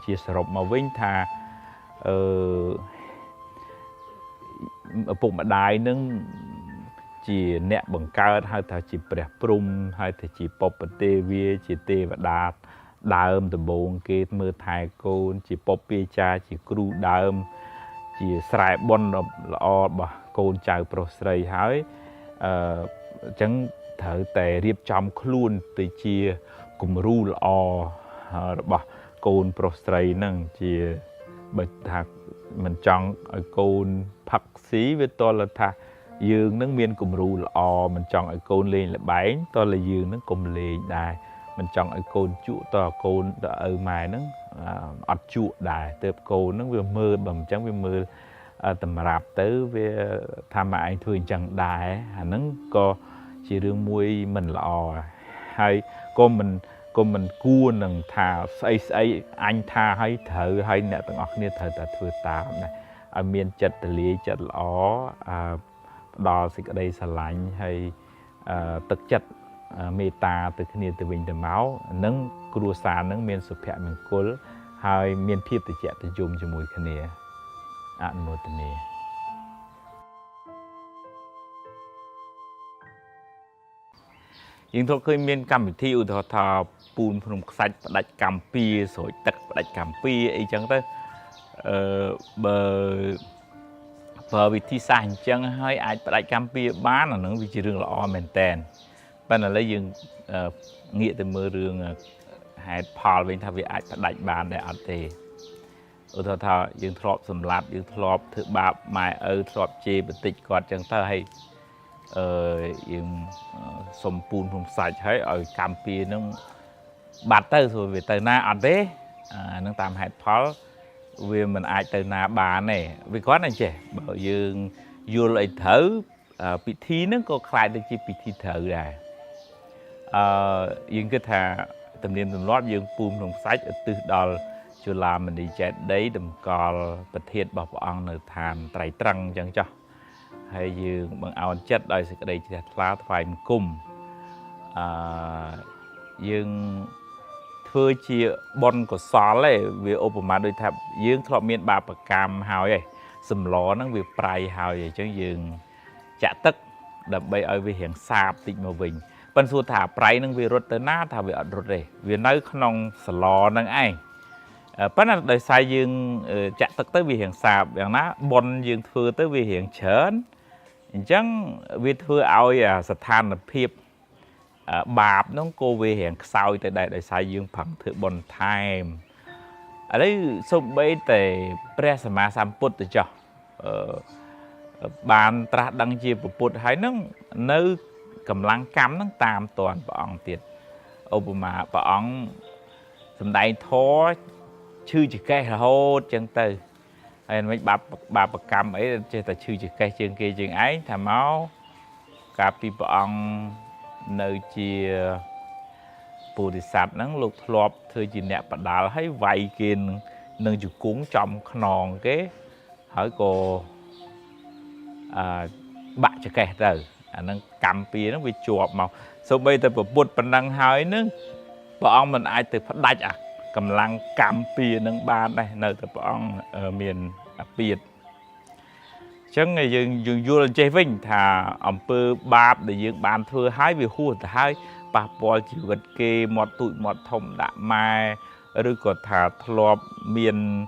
ជាសរុបមកវិញថាឪពុកម្ដាយនឹងជាអ្នកបង្កើតហៅថាជាព្រះព្រំហៅថាជាបុព្វទេវាជាទេវតាដើមដំបូងគេមើលថែកូនជាពុព្វាចារ្យជាគ្រូដើមជាស្រែបុណ្យល្អរបស់កូនចៅប្រុសស្រីហើយអញ្ចឹងត្រូវតែរៀបចំខ្លួនទៅជាគំរូល្អរបស់កូនប្រុសស្រីហ្នឹងជាបើថាមិនចង់ឲ្យកូនផឹកស៊ីវាតលថាយើងនឹងមានគំរូល្អមិនចង់ឲ្យកូនលេងល្បែងតលយើងនឹងកុំលេងដែរមិនចង់ឲ្យកូនជក់តកូនទៅឪម៉ែហ្នឹងអត់ជក់ដែរទៅកូនហ្នឹងវាមើលបើមិនចឹងវាមើលតម្រាប់ទៅវាថាម៉ែឯងធ្វើអញ្ចឹងដែរអាហ្នឹងក៏ជារឿងមួយមិនល្អហើយក៏មិនគួរនឹងថាស្អីអញថាឲ្យត្រូវហើយអ្នកទាំងអស់គ្នាត្រូវតែធ្វើតាមដែរឲ្យមានចិត្តទលាយចិត្តល្អផ្ដល់សេចក្តីស្រឡាញ់ហើយទឹកចិត្តមេត្តាទៅគ្នាទៅវិញទៅមកនឹងគ្រួសារនឹងមានសុភមង្គលហើយមានភាពត្រជាក់ត្រជុំជាមួយគ្នាអនុមោទនាយើងធ្លាប់ឃើញមានកម្មវិធីឧទាហរណ៍ថាពូនភ្នំខ្សាច់ផ្ដាច់កម្មពីស្រោចទឹកផ្ដាច់កម្មពីអីចឹងទៅបើវិធីសាស្ត្រអញ្ចឹងហើយអាចផ្ដាច់កម្មពីបានអានឹងវាជារឿងល្អមែនតែនប៉ុន្តែឥឡូវយើងងាកទៅមើលរឿងហេតុផលវិញថាវាអាចផ្ដាច់បានដែរអត់ទេឧទាហរណ៍ថាយើងធ្លាប់សម្លាប់យើងធ្លាប់ធ្វើបាបម៉ែឪធ្លាប់ជេរបន្តិចគាត់ចឹងទៅហើយយើងសុំពូនភ្នំខ្សាច់ហើយឲ្យកម្មពីនឹងបាត់ទៅဆိုវាទៅណាអត់ទេអានឹងតាមហេតុផលវាមិនអាចទៅណាបានទេវាគាត់តែចេះបើយើងយល់អីត្រូវពិធីហ្នឹងក៏คล้ายទៅជាពិធីត្រូវដែរយើងគិតថាទំនៀមទម្លាប់យើងពូនភ្នំខ្សាច់ឧទ្ទិសដល់จุฬามณีចេតិយតម្កល់ប្រធានរបស់ព្រះអង្គនៅឋានត្រៃត្រឹងអញ្ចឹងចុះហើយយើងបង្អោនចិត្តដោយសេចក្តីជ្រះថ្លាថ្វាយបង្គំយើងធ្វើជាបុណ្យកុសលឯងវាឧបមាដូចថាយើងធ្លាប់មានបាបកម្មហើយឯងសម្លហ្នឹងវាប្រៃហើយអញ្ចឹងយើងចាក់ទឹកដើម្បីឲ្យវារៀងសាបតិចមកវិញប៉ុន្តែសួរថាប្រៃហ្នឹងវារត់ទៅណាថាវាអត់រត់ទេវានៅក្នុងស្លហ្នឹងឯងប៉ុន្តែដោយសារយើងចាក់ទឹកទៅវារៀងសាបយ៉ាងណាបុណ្យយើងធ្វើទៅវារៀងច្រើនអញ្ចឹងវាធ្វើឲ្យស្ថានភាពបាបហ្នឹងក៏វារៀងខ្សោយទៅដែរដោយសារយើងផឹកធ្វើបុណ្យថែមឥឡូវសូម្បីតែព្រះសម្មាសម្ពុទ្ធទៅចុះបានត្រាស់ដឹងជាពុទ្ធហើយហ្នឹងនៅកម្លាំងកម្មហ្នឹងតាមតាន់ព្រះអង្គទៀតឧបមាព្រះអង្គសម្ដែងធម៌ឈឺចកេះរហូតចឹងទៅហើយមិនបាបកម្មអីចេះតែឈឺចកេះជាងគេជាងឯងថាមកកាលពីព្រះអង្គនៅជាពុទ្ធិស័ព្ទហ្នឹងលោកធ្លាប់ធ្វើជាអ្នកបដាល់ហើយវាយគេនឹងជង្គង់ចំខ្នងគេហើយក៏បាក់ចកេះទៅអាហ្នឹងកម្មពីហ្នឹងវាជាប់មកសូម្បីតែពុទ្ធប៉ុណ្ណឹងហើយនឹងព្រះអង្គមិនអាចទៅផ្ដាច់កម្លាំងកម្មពីនឹងបានដែរនៅតែព្រះអង្គមានអាពាធអញ្ chẳng ngày dừng vô lên chơi vinh thà ông pơ bạp để dừng bàn thưa hái về hùa thà hai bà bò chỉ vật kê một tụi một thông đã mai rồi có thà thọp miền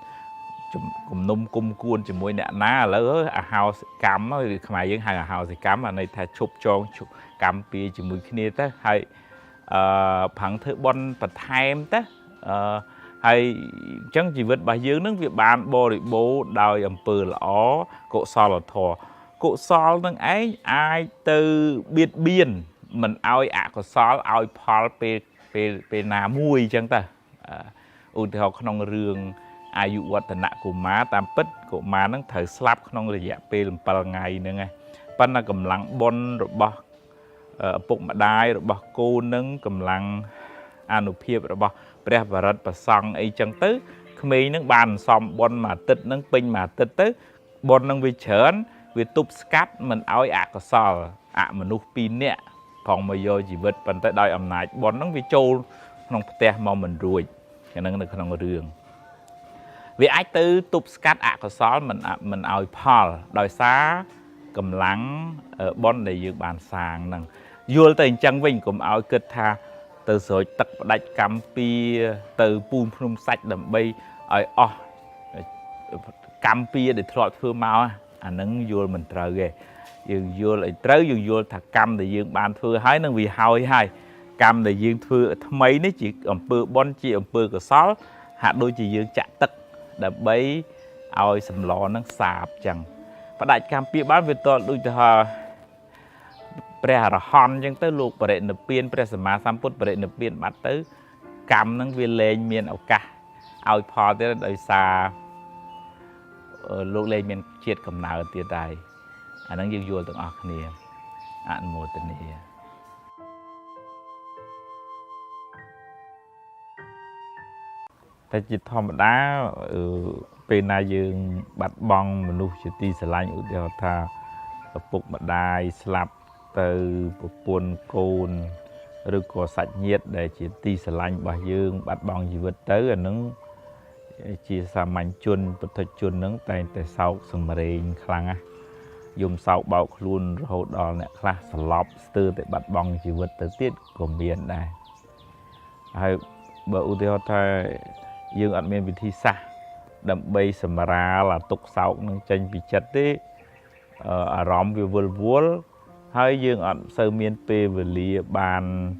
cùng nôm cung cuôn chỉ môi nè ná lỡ hào cắm rồi mà những hàng hào thì cắm mà này thà chụp cho chụp cắm pi chỉ môi kia té hay phẳng thợ bon bật thêm té hay chẳng chỉ vật bài dương nước việc bàn bò để bố đòi ẩm pừ là ó cộ so là thò cộ so năng ấy ai từ biệt biên mình ao có so ao Paul pe nà mùi chẳng ta ưu theo không rương ai dụ vật nạ của má tam pít của má nó thời slap không là dạ pe làm bao ngày nữa nghe pan là cầm lăng bon rồi bò bụng mà đai rồi bò cô nâng cầm lăng anu phiệp rồi bò bè và rật và song ấy chẳng tới khi nước bàn xong bon mà tít nước pin mà tít tới bon nâng vi chớn vi tụp scat mình áo có sò mình núp pin nè còn mà vô chỉ vật phần tới đòi ẩm nại bon nâng vi trâu nông te màu mình ruồi cái nâng được không đường vì ai tư tụp scat có sò mình áo Paul đòi xá cầm lắng bon để dự bàn sàng nâng vô tình chẳng vinh cũng áo kết tha từ rồi tật đạch cam pi từ pun phun sạch đầm bay ở cam pi để thọt phương mau nâng vô mình trời ghê dương vô lại tới dương vô thật cam để dương bàn thưa hái nâng vì hao hai cam để dương thưa mấy đấy chỉ ẩm bơ bon chỉ ẩm bơ của sáu hạt đôi chỉ dương chặt tật đầm bay ao sầm lò nâng sạp chẳng và đạch cam pi bán về toàn đôi thà pre hòn chẳng tới luộc bể nợ piên pre sắm má sampuốt bể nợ piên bắt tới cầm nâng viên lên miền ảo cả ao phò tới đời xa luộc lên miền chiết cầm nào tiền tài nâng dương vua từng ọc nè ăn một tình nè ta chỉ thom đá bên na dương bắt bong mà nuôi chỉ ti sờ lạnh ưu tiên tha phục bật đai slap từ buồn cồn rồi có sạch nhiệt để chỉ ti sờ lạnh bà dương bắt bong gì vật tới là nướng chỉ sa mạnh chun bật thật chun nướng tay tay sau sừng mờ rền khăng á dùng sau bao luôn rồi đòn nè khla slop từ để bắt bong gì vật tới tiết của miền này hay bờ ưu tiên thay dương ăn miền vị thi xa đậm bay sầm ra là tục sau nâng tranh bị chật đấy rõm về vườn vúa hay dương ăn sơ miên pe về lìa bàn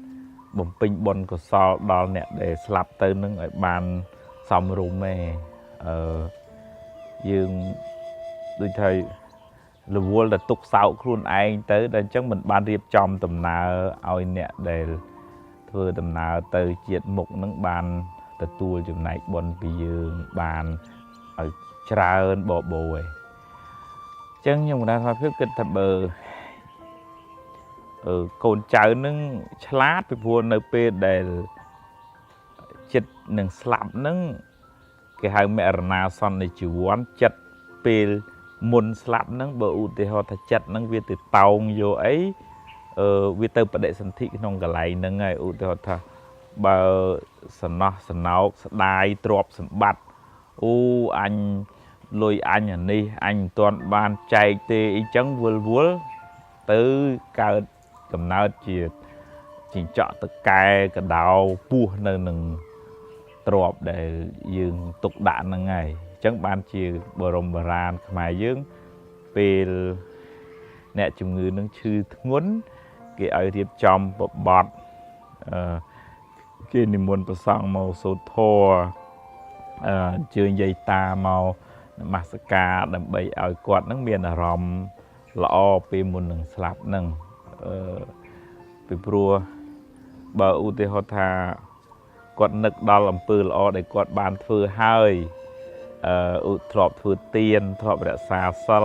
bầm pin bồn của so đo nè để slap tới nâng ở bàn xong rồi mẹ dương đôi thầy là vua là tục sau luôn anh tới đây chắc mình ban riệp trong tầm nào ao nè để thưa tầm nào từ triệt mục nâng bàn từ tua chừng này bồn bị dương bàn ở trơn bộ bồi chân nhưng mà đang phải phép kinh thật bờ cồn cháo nâng chát bị buồn nơi pe để chật nâng slap nâng cái hai mẹ nào son này chỉ quán chật pe muôn slap nâng bờ u thì họ thật chật nâng viên từ tàu vô ấy viên từ bờ đệ sản thị nông cả lại nâng ngày u thì họ thật bờ sần nó đai trộp sần bát anh lôi anh ở đây anh toàn ban chạy tê trắng vul tới cao cầm nào chỉ chọn tất cả cái đào bùa nơi nừng trộp để dương tục đạn là ngày chẳng ban chỉ bờ rồng bờ ran mà dương về nè chung người nâng chư ngốn cái ở điệp trong bọt cái niềm muốn bờ sông màu số thô chơi dây ta màu mascara đầm bầy ở quạt nắng miền ở ròm lọ pe một nâng slap nâng pe prua bờ u tê họ thà quạt nực đo làm pư lọ để quạt bàn phư hơi thọp phư tiền thọp để xà sal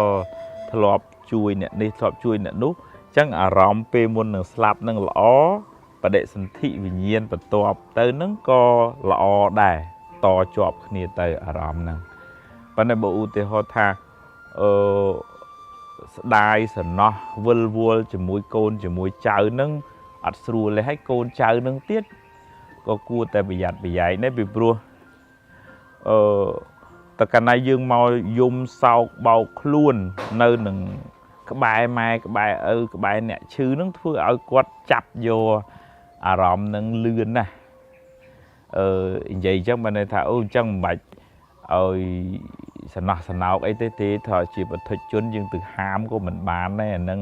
thọp chui nè đi thọp chui nè nút chẳng ở ròm pe một nâng slap nâng lọ và để sinh thị vì nhiên và tọp tới nâng co lọ đài to chọp kia tới ở ròm nâng vấn đề bộ thì họ thà đai sần nó vul chỉ mũi côn chỉ mũi cháo nâng ắt sưu lấy hết côn cháo nâng tiết có cua tại bị giặt bị giấy nên bị bùa តកណៃយើងមកយំសោកបោកខ្លួននៅនឹងក្បែរម៉ែក្បែរឪក្បែរអ្នកឈឺនឹងធ្វើឲ្យគាត់ចាប់យកអារម្មណ៍នឹងលឿនណាស់និយាយអញ្ចឹងបានន័យថាអូអញ្ចឹងមិនបាច់ឲ្យសំណោះសំណោកអីទេថាជាបុថុជនយើងទៅហាមក៏មិនបានដែរអានឹង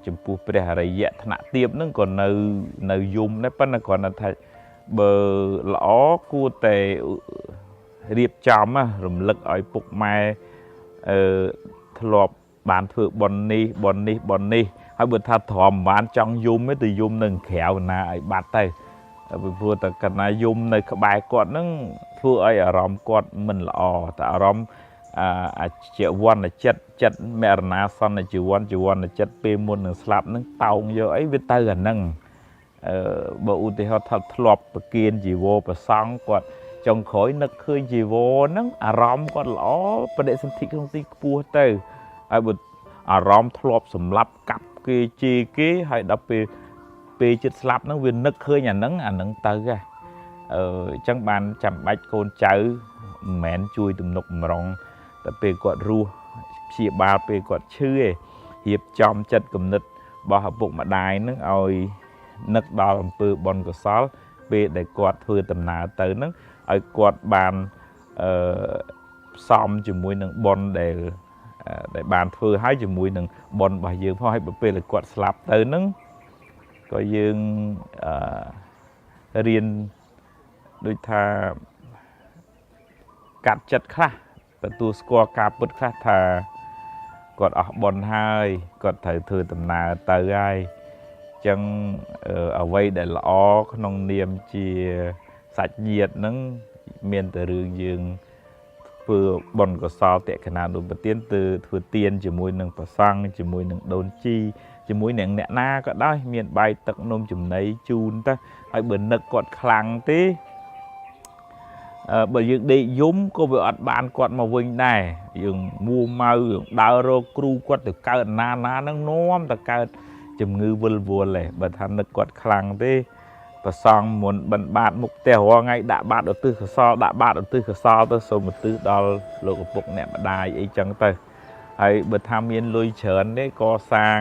ចំពោះព្រះអរិយថ្នាក់ទាបហ្នឹងក៏នៅយំដែរប៉ុន្តែគ្រាន់តែថាបើល្អគួរតែរៀបចំរំលឹកឲ្យពុកម៉ែធ្លាប់បានធ្វើបុណ្យនេះហើយបើថាទ្រាំបានចង់យំទៅយំនៅក្រៅណាឲ្យបាត់ទៅព្រោះតែកណ្ណាយំនៅក្បែរគាត់ហ្នឹងធ្វើឲ្យអារម្មណ៍គាត់មិនល្អតែអារម្មណ៍អាជីវ័នចិត្តមរណាសន្នជីវ័នចិត្តពេលមុននឹងស្លាប់ហ្នឹងតោងយកអីវាទៅអាហ្នឹងបើឧទាហរណ៍ថាធ្លាប់ប្រគៀនជីវរប្រសង់គាត់ចុងក្រោយនឹកឃើញជីវរហ្នឹងអារម្មណ៍គាត់ល្អបដិសន្ធិក្នុងទីខ្ពស់ទៅហើយបើអារម្មណ៍ធ្លាប់សម្លាប់កាប់គេជេរគេហើយដល់ពេលចិត្តស្លាប់ហ្នឹងវានឹកឃើញអាហ្នឹងទៅហ៎អញ្ចឹងបានចាំបាច់កូនចៅមិនមែនជួយទំនុកបំរុងតែពេលគាត់រស់ព្យាបាលពេលគាត់ឈឺឯងរៀបចំចិត្តគំនិតរបស់ឪពុកម្ដាយហ្នឹងឲ្យនឹកដល់អំពើបុណ្យកុសលពេលដែលគាត់ធ្វើដំណើរទៅហ្នឹងឲ្យគាត់បានផ្សំជាមួយនឹងបុណ្យដែលបានធ្វើឲ្យជាមួយនឹងបុណ្យរបស់យើងផងហើយពេលដែលគាត់ស្លាប់ទៅហ្នឹងក៏យើងរៀនដូចថាកាត់ចិត្តខ្លះទទួលស្គាល់ការពិតខ្លះថាគាត់អស់បុណ្យហើយគាត់ត្រូវធ្វើដំណើរទៅហើយអញ្ចឹងអ្វីដែលល្អក្នុងនាមជាសាច់ញាតិហ្នឹងមានតែរឿងយើងធ្វើបុណ្យកុសលតក្កណានុប្រទានទៅធ្វើទានជាមួយនឹងប្រសង់ជាមួយនឹងដូនជីជាមួយនឹងអ្នកណាក៏ដោយមានបាយទឹកនំចំណីជូនទៅហើយបើនឹកគាត់ខ្លាំងទេបើយើងដេកយំក៏វាអត់បានគាត់មកវិញដែរយើងមួម៉ៅយើងដើររកគ្រូគាត់ទៅកើតណាហ្នឹងនាំទៅកើតជំងឺវិលវល់ឯងបើថានឹកគាត់ខ្លាំងទេប្រសងមុនបិណ្ឌបាតមុខផ្ទះរាល់ថ្ងៃដាក់បាតឧទ្ទិសកុសលទៅសូមឧទ្ទិសដល់លោកឪពុកអ្នកម្ដាយអីចឹងទៅហើយបើថាមានលុយច្រើនទេក៏សាង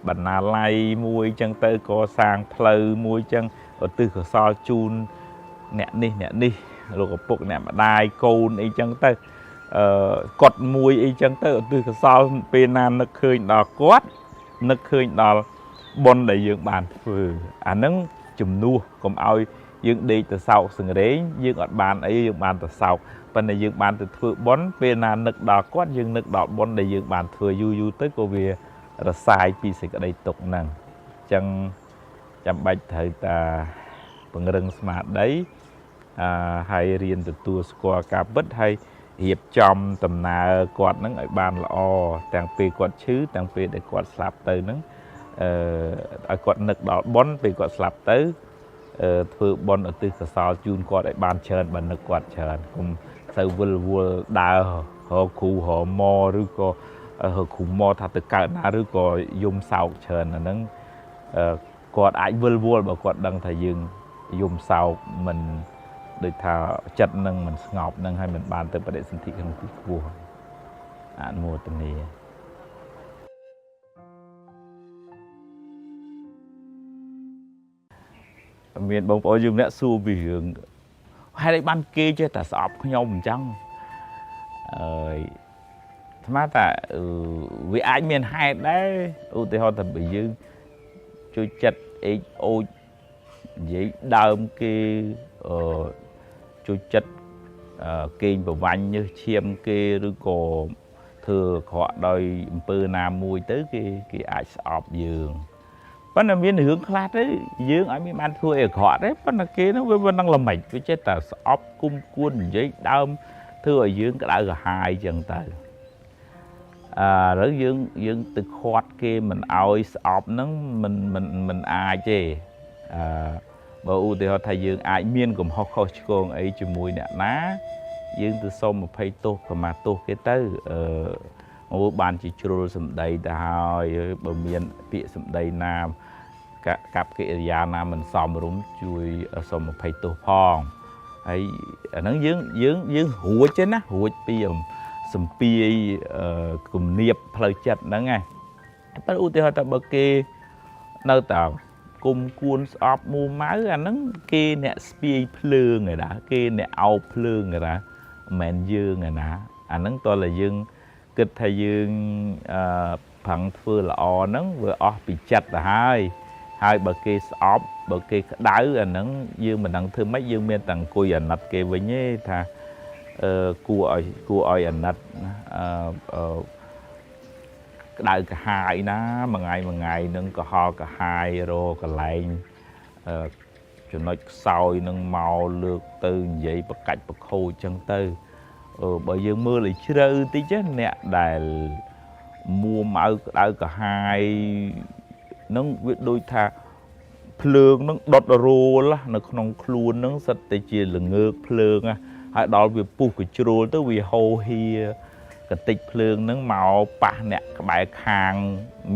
បណ្ណាល័យមួយចឹងទៅក៏សាងផ្លូវមួយចឹងឧទ្ទិសកុសលជូនអ្នកនេះលោកឪពុកអ្នកម្ដាយកូនអីចឹងទៅកត់មួយអីចឹងទៅឧទ្ទិសកុសលពេលណានឹកឃើញដល់គាត់នឹកឃើញដល់បុណ្យដែលយើងបានធ្វើអាហ្នឹងជំនួសកុំឲ្យយើងដេកទៅសោកសង្រេងយើងអត់បានអីយើងបានទៅសោកប៉ុន្តែយើងបានទៅធ្វើបុណ្យពេលណានឹកដល់គាត់យើងនឹកដល់បុណ្យដែលយើងបានធ្វើយូរទៅក៏វារសាយពីសេចក្តីទុក្ខហ្នឹងអញ្ចឹងចាំបាច់ត្រូវតាពង្រឹងស្មារតីហើយរៀនទទួលស្គាល់ការពិតហើយរៀបចំដំណើរគាត់ហ្នឹងឲ្យបានល្អទាំងពេលគាត់ឈឺទាំងពេលដែលគាត់ស្លាប់ទៅហ្នឹងឲ្យគាត់នឹកដល់បុណ្យពេលគាត់ស្លាប់ទៅធ្វើបុណ្យឧទ្ទិសកុសលជូនគាត់ឲ្យបានច្រើនបើនឹកគាត់ច្រើនកុំទៅវិលវល់ដើររកគ្រូរកម៉ឬក៏រកគ្រូម៉ថាទៅកើតណាឬក៏យំសោកច្រើនអាហ្នឹងគាត់អាចវិលវល់បើគាត់ដឹងថាយើងយំសោកមិនដូចថាចិត្តនឹងមិនស្ងប់នឹងហើយមិនបានទៅបដិសន្ធិក្នុងទីខ្ពស់អនុមោទនាមានបងប្អូនយើងម្នាក់សួរពីរឿងហេតុអីបានគេចេះតែស្អប់ខ្ញុំអញ្ចឹងស្មានថាវាអាចមានហេតុដែរឧទាហរណ៍ថាបើយើងជួយចិត្តអេកអូចនិយាយដើមគេជួយចិត្តគេងប្រវាញ់ញើសឈាមគេឬក៏ធ្វើអាក្រក់ដោយអំពើណាមួយទៅគេអាចស្អប់យើងប៉ុន្តែមានរឿងខ្លះទៅយើងអត់មានបានធ្វើអីអាក្រក់ទេប៉ុន្តែគេនោះវានឹងល្មិចវាចេះតែស្អប់គុំគួននិយាយដើមធ្វើឲ្យយើងក្តៅក្រហាយចឹងទៅឥឡូវយើងទៅខាត់គេមិនឲ្យស្អប់ហ្នឹងមិនអាចទេបើឧទាហរណ៍ថាយើងអាចមានកំហុសខុសឆ្គងអីជាមួយអ្នកណាយើងទៅសុំអភ័យទោសខមាទោសគេទៅបានជាជ្រុលសម្ដីទៅហើយបើមានពាក្យសម្ដីណាកັບកិរិយាណាមិនសមរម្យជួយសុំអភ័យទោសផង ហើយអាហ្នឹងយើងរួចទេណារួចពីសំពីគំនាបផ្លូវចិត្តហ្នឹងឯងប៉ុន្តែឧទាហរណ៍ថាបើគេនៅតែគុំគួនស្អប់មូម៉ៅអាហ្នឹងគេអ្នកស្ពាយភ្លើងឯណាគេអ្នកអោបភ្លើងឯណាមិនមែនយើងឯណាអាហ្នឹងតើតែយើងគិតថាយើងប្រឹងធ្វើល្អហ្នឹងវាអស់ពីចិត្តទៅហើយបើគេស្អប់បើគេក្តៅអាហ្នឹងយើងមិនដឹងធ្វើម៉េចយើងមានតែអង្គុយអាណិតគេវិញទេថាគួរឲ្យអាណិតក្តៅកាហាយណាមួយថ្ងៃនឹងក៏ហល់កាហាយរកន្លែងចំណុចខ្សោយនឹងមកលើកទៅនិយាយបកាច់បខូចចឹងទៅបើយើងមើលឲ្យជ្រៅតិចអ្នកដែលមួម៉ៅក្តៅកាហាយនឹងវាដូចថាភ្លើងនឹងដុតរោលនៅក្នុងខ្លួននឹងសិតតែជាល្ងើកភ្លើងហើយដល់វាពុះកជ្រួលទៅវាហូរហៀកតិចភ្លើងនឹងមកប៉ះអ្នកក្បែរខាង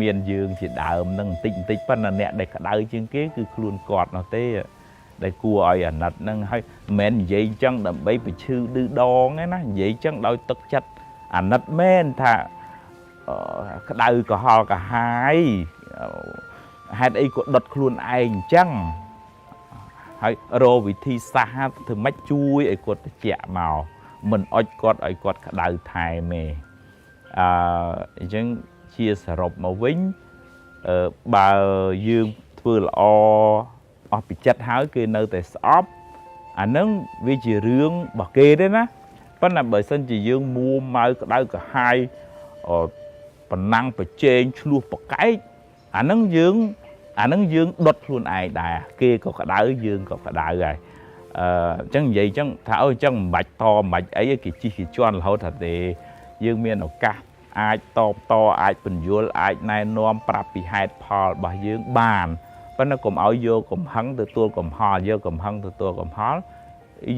មានយើងជាដើមនឹងបន្តិចប៉ុន្តែអ្នកដែលក្តៅជាងគេគឺខ្លួនគាត់នោះទេដែលគួរឲ្យអាណិតនឹងហើយមិនមែននិយាយអញ្ចឹងដើម្បីបញ្ឈឺឌឺដងទេណានិយាយអញ្ចឹងដោយទឹកចិត្តអាណិតមែនថាក្តៅក៏ហល់កាហាយហេតុអីក៏ដុតខ្លួនឯងអញ្ចឹងហើយរកវិធីសាស្ត្រធ្វើម៉េចជួយឲ្យគាត់ត្រជាក់មកមិនអុចគាត់ឲ្យគាត់ក្តៅថែមទេអញ្ចឹងជាសរុបមកវិញបើយើងធ្វើល្អអស់ពីចិត្តហើយគេនៅតែស្អប់អាហ្នឹងវាជារឿងរបស់គេទេណាប៉ុន្តែបើសិនជាយើងមួម៉ៅក្តៅកាហាយប៉ុណ្ណឹងប្រជែងឆ្លោះប្រកែកអាហ្នឹងយើងដុតខ្លួនឯងដែរគេក៏ក្តៅយើងក៏ក្តៅហើយអញ្ចឹងនិយាយអញ្ចឹងថាអញ្ចឹងមិនបាច់តមិនបាច់អីគេជិះគេជន់រហូតថាទេយើងមានឱកាសអាចតបអាចបញ្យល់អាចណែនាំប្រាប់ពីហេតុផលរបស់យើងបានប៉ុន្តែកុំឲ្យយកកំហឹងទទួលកំហល់យកកំហឹងទទួលកំហល់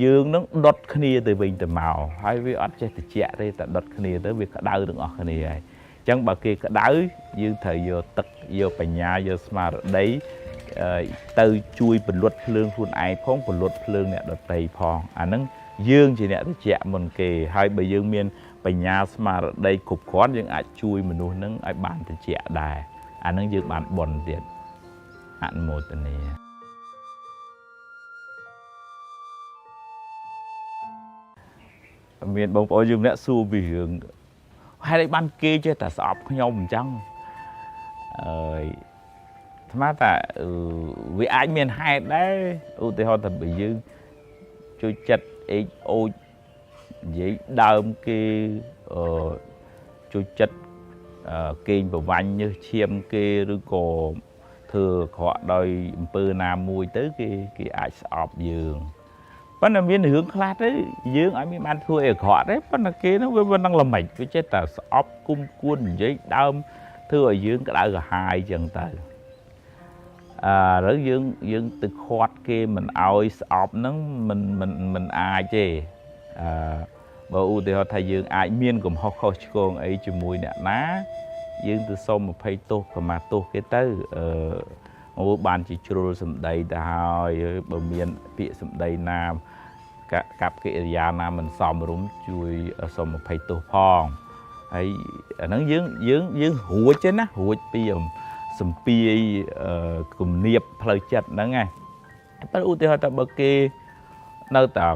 យើងនឹងដុតគ្នាទៅវិញទៅមកហើយវាអត់ចេះតិចទេតែដុតគ្នាទៅវាក្តៅទាំងអស់គ្នាហើយអញ្ចឹងបើគេក្តៅយើងត្រូវយកទឹកយកបញ្ញាយកស្មារតីទៅជួយពលុតភ្លើងខ្លួនឯងផងពលុតភ្លើងអ្នកដទៃផងអាហ្នឹងយើងជាអ្នកត្រជាក់មុនគេហើយបើយើងមានបញ្ញាស្មារតីគ្រប់គ្រាន់យើងអាចជួយមនុស្សហ្នឹងឲ្យបានត្រជាក់ដែរអាហ្នឹងយើងបានបុណ្យទៀតអនុមោទនាមានបងប្អូនយើងម្នាក់សួរពីរឿងហេតុអីបានគេចេះតែស្អប់ខ្ញុំអញ្ចឹងស្មានថាវាអាចមានហេតុដែរឧទាហរណ៍ថាបើយើងជួយចិត្តអេចអូចនិយាយដើមគេជួយចិត្តគេងប្រវាញ់ញើសឈាមគេឬក៏ធ្វើអាក្រក់ដោយអំពើណាមួយទៅគេអាចស្អប់យើងប៉ុន្តែមានរឿងខ្លះទៅយើងអត់មានបានធ្វើអីអាក្រក់ទេប៉ុន្តែគេនោះវាមិនដឹងល្មិចវាចេះតែស្អប់គុំគួននិយាយដើមធ្វើឲ្យយើងក្តៅក្រហាយចឹងទៅឬយើងទៅខាត់គេមិនឲ្យស្អប់ហ្នឹងមិនអាចទេបើឧទាហរណ៍ថាយើងអាចមានកំហុសខុសឆ្គងអីជាមួយអ្នកណាយើងទៅសុំអភ័យទោសខមាទោសគេទៅបានជាជ្រុលសម្ដីទៅហើយបើមានពាក្យសម្ដីណាកັບកិរិយាណាមិនសមរម្យជួយសុំអភ័យទោសផងហើយអាហ្នឹងយើងរួចទេណារួចពីសំពីគំនាបផ្លូវចិត្តហ្នឹងឯងប៉ុន្តែឧទាហរណ៍ថាបើគេនៅតែ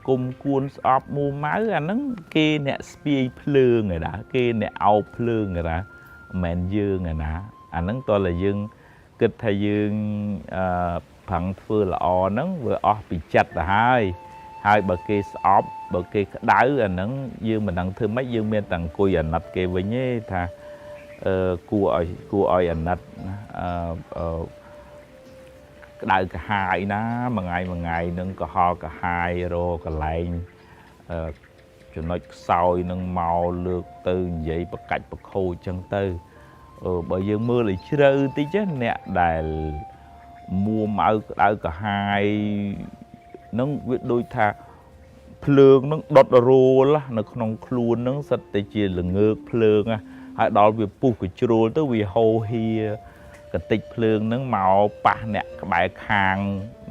គុំគួនស្អប់មូម៉ៅអាហ្នឹងគេអ្នកស្ពាយភ្លើងឯណាគេអ្នកអោបភ្លើងឯណាមិនមែនយើងឯណាអាហ្នឹងតើតែយើងគិតថាយើងប្រឹងធ្វើល្អហ្នឹងវាអស់ពីចិត្តទៅហើយបើគេស្អប់បើគេក្តៅអាហ្នឹងយើងមិនដឹងធ្វើម៉េចយើងមានតែអង្គុយអាណិតគេវិញទេថាគួរឲ្យអាណិតក្តៅកាហាយណាមួយថ្ងៃនឹងក៏ហល់កាហាយរកន្លែងចំណុចខ្សោយនឹងមកលើកទៅនិយាយបកាច់បខូចចឹងទៅបើយើងមើលឲ្យជ្រៅតិចអ្នកដែលមួម៉ៅក្តៅកាហាយនឹងវាដូចថាភ្លើងនឹងដុតរោលនៅក្នុងខ្លួននឹងសិតតែជាល្ងើកភ្លើងហើយដល់វាពុះកជ្រួលទៅវាហូរហៀក កតិចភ្លើងហ្នឹងមកប៉ះអ្នកក្បែរខាង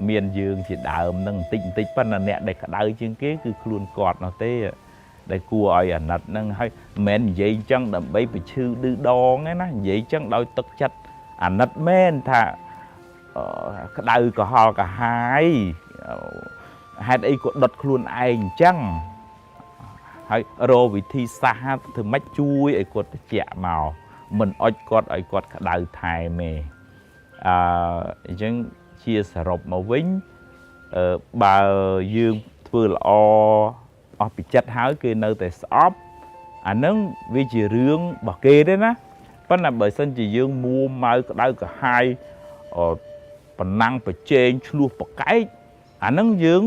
មានយើងជាដើមហ្នឹងបន្តិចប៉ុន្តែអ្នកដែលក្តៅជាងគេគឺខ្លួនគាត់នោះទេដែលគួរឲ្យអាណិតហ្នឹងហើយមិនមែននិយាយអញ្ចឹងដើម្បីបញ្ឈឺឌឺដងទេណានិយាយអញ្ចឹងដោយទឹកចិត្តអាណិតមែនថាក្តៅក្រហល់កាហាយហេតុអីក៏ដុតខ្លួនឯងអញ្ចឹងហើយរកវិធីសាស្ត្រធ្វើម៉េចជួយឲ្យគាត់ត្រជាក់មកមិនអុចគាត់ឲ្យគាត់ក្តៅថែមទេអញ្ចឹងជាសរុបមកវិញបើយើងធ្វើល្អអស់ពីចិត្តហើយគេនៅតែស្អប់អាហ្នឹងវាជារឿងរបស់គេទេណាប៉ុន្តែបើសិនជាយើងមួម៉ៅក្តៅក្រហាយប៉ុណ្ណឹងប្រជែងឆ្លោះប្រកែកអាហ្នឹងយើង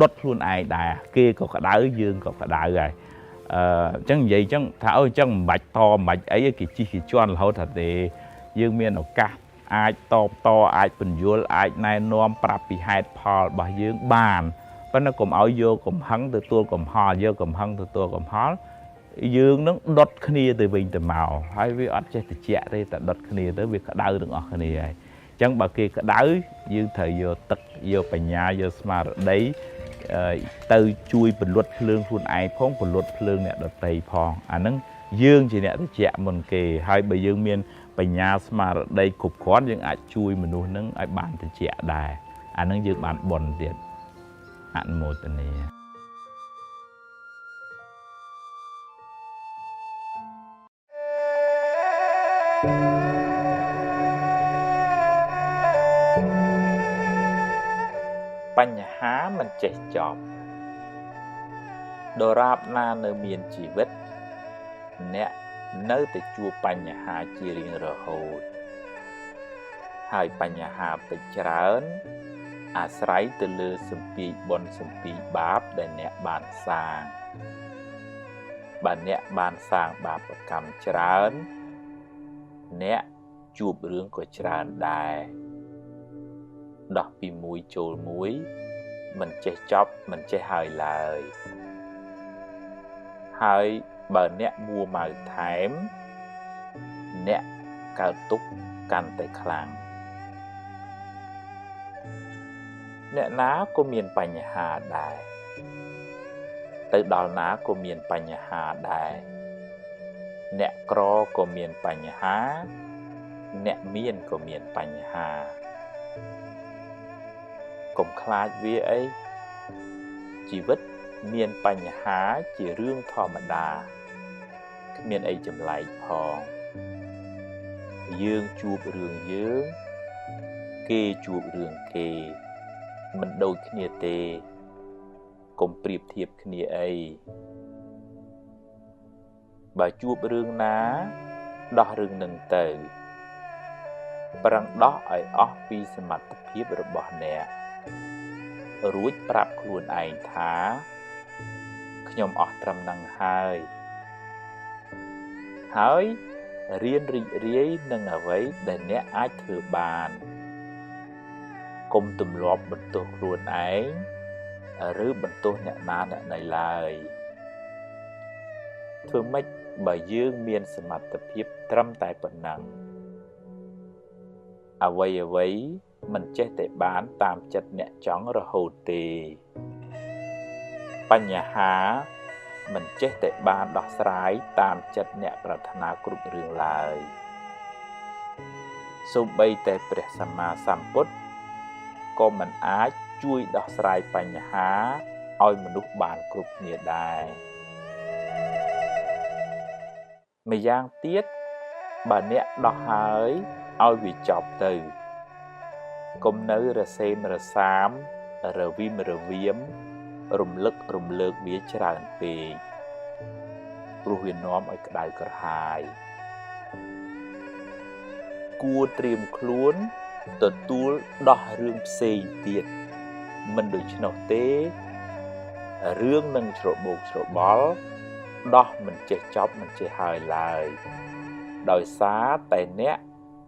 ដុតខ្លួនឯងដែរគេក៏ក្តៅយើងក៏ក្តៅហើយអញ្ចឹងនិយាយអញ្ចឹងថាអញ្ចឹងមិនបាច់តមិនបាច់អីគេជិះគេជន់រហូតថាទេយើងមានឱកាសអាចតបតអាចបញ្យល់អាចណែនាំប្រាប់ពីហេតុផលរបស់យើងបានប៉ុន្តែកុំឲ្យយកកំហឹងទទួលកំហល់យកកំហឹងទទួលកំហល់យើងនឹងដុតគ្នាទៅវិញទៅមកហើយវាអត់ចេះតិចទេតែដុតគ្នាទៅវាក្តៅទាំងអស់គ្នាហើយអញ្ចឹងបើគេក្តៅយើងត្រូវយកទឹកយកបញ្ញាយកស្មារតីទៅជួយពលុតភ្លើងខ្លួនឯងផងពលុតភ្លើងអ្នកដទៃផងអាហ្នឹងយើងជាអ្នកតិចមុនគេហើយបើយើងមានបញ្ញាស្មារតីគ្រប់គ្រាន់យើងអាចជួយមនុស្សហ្នឹងឲ្យបានតិចដែរអាហ្នឹងយើងបានបុណ្យទៀតអនុមោទនាបញ្ហាមិនចេះចប់ដរាបណានៅមានជីវិតអ្នកនៅតែជួបបញ្ហាជារៀងរហូតហើយបញ្ហាពេចច្រើនអាស្រ័យទៅលើសម្ពាធបុណ្យសម្ពាធបាបដែលអ្នកបានសាងបើអ្នកបានសាងបាបកម្មច្រើនអ្នកជួបរឿងក៏ច្រើនដែរដោះពីមួយចូលមួយមិនចេះចប់មិនចេះហើយឡើយហើយបើអ្នកមួម៉ៅថែមអ្នកកើតទុក្ខកាន់តែខ្លាំងអ្នកណាក៏មានបញ្ហាដែរទៅដល់ណាក៏មានបញ្ហាដែរអ្នកក្រក៏មានបញ្ហាអ្នកមានក៏មានបញ្ហាកុំខ្លាចវាអីជីវិតមានបញ្ហាជារឿងធម្មតាគ្មានអីចម្លែកផងយើងជួបរឿងយើងគេជួបរឿងគេមិនដូចគ្នាទេកុំប្រៀបធៀបគ្នាអីបើជួបរឿងណាដោះរឿងនឹងទៅប្រឹងដោះឲ្យអស់ពីសមត្ថភាពរបស់អ្នករួចប្រាប់ខ្លួនឯងថាខ្ញុំអស់ត្រឹមនឹងហើយរៀនរីករាយនឹងអ្វីដែលអ្នកអាចធ្វើបានកុំទម្លាប់បន្ទោសខ្លួនឯងឬបន្ទោសអ្នកណាអ្នកណីឡើយធ្វើម៉េចបើយើងមានសមត្ថភាពត្រឹមតែប៉ុណ្ណឹងអ្វីមិនចេះតែបានតាមចិត្តអ្នកចង់រហូតទេបញ្ហាមិនចេះតែបានដោះស្រាយតាមចិត្តអ្នកប្រាថ្នាគ្រប់រឿងឡើយសូម្បីតែព្រះសម្មាសម្ពុទ្ធក៏មិនអាចជួយដោះស្រាយបញ្ហាឲ្យមនុស្សបានគ្រប់គ្នាដែរម្យ៉ាងទៀតបើអ្នកដោះហើយឲ្យវាចប់ទៅកុំនៅរសេមរសាមរវិមរវាមរំលឹករំលើកវាច្រើនពេកព្រោះវានាំឲ្យក្តៅក្រហាយគួរត្រៀមខ្លួនទទួលដោះរឿងផ្សេងទៀតមិនដូច្នោះទេរឿងនឹងច្របូកច្របល់ដោះមិនចេះចប់មិនចេះហើយឡើយដោយសារតែអ្នក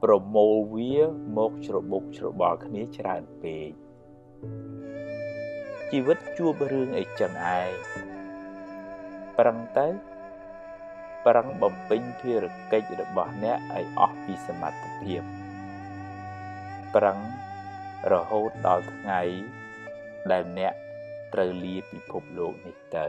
ប្រមូលវាមកច្របូកច្របល់គ្នាច្រើនពេកជីវិតជួបរឿងអីចឹងឯងប្រឹងទៅ ប្រឹងបំពេញភារកិច្ចរបស់អ្នកឲ្យអស់ពីសមត្ថភាពប្រឹងរហូតដល់ថ្ងៃដែលអ្នកត្រូវលាពិភពលោកនេះទៅ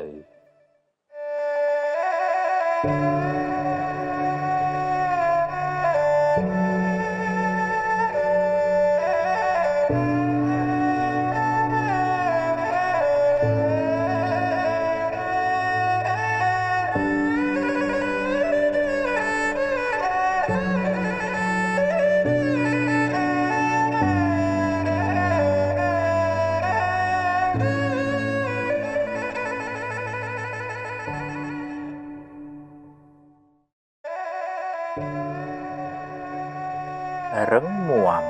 រឹងមាំ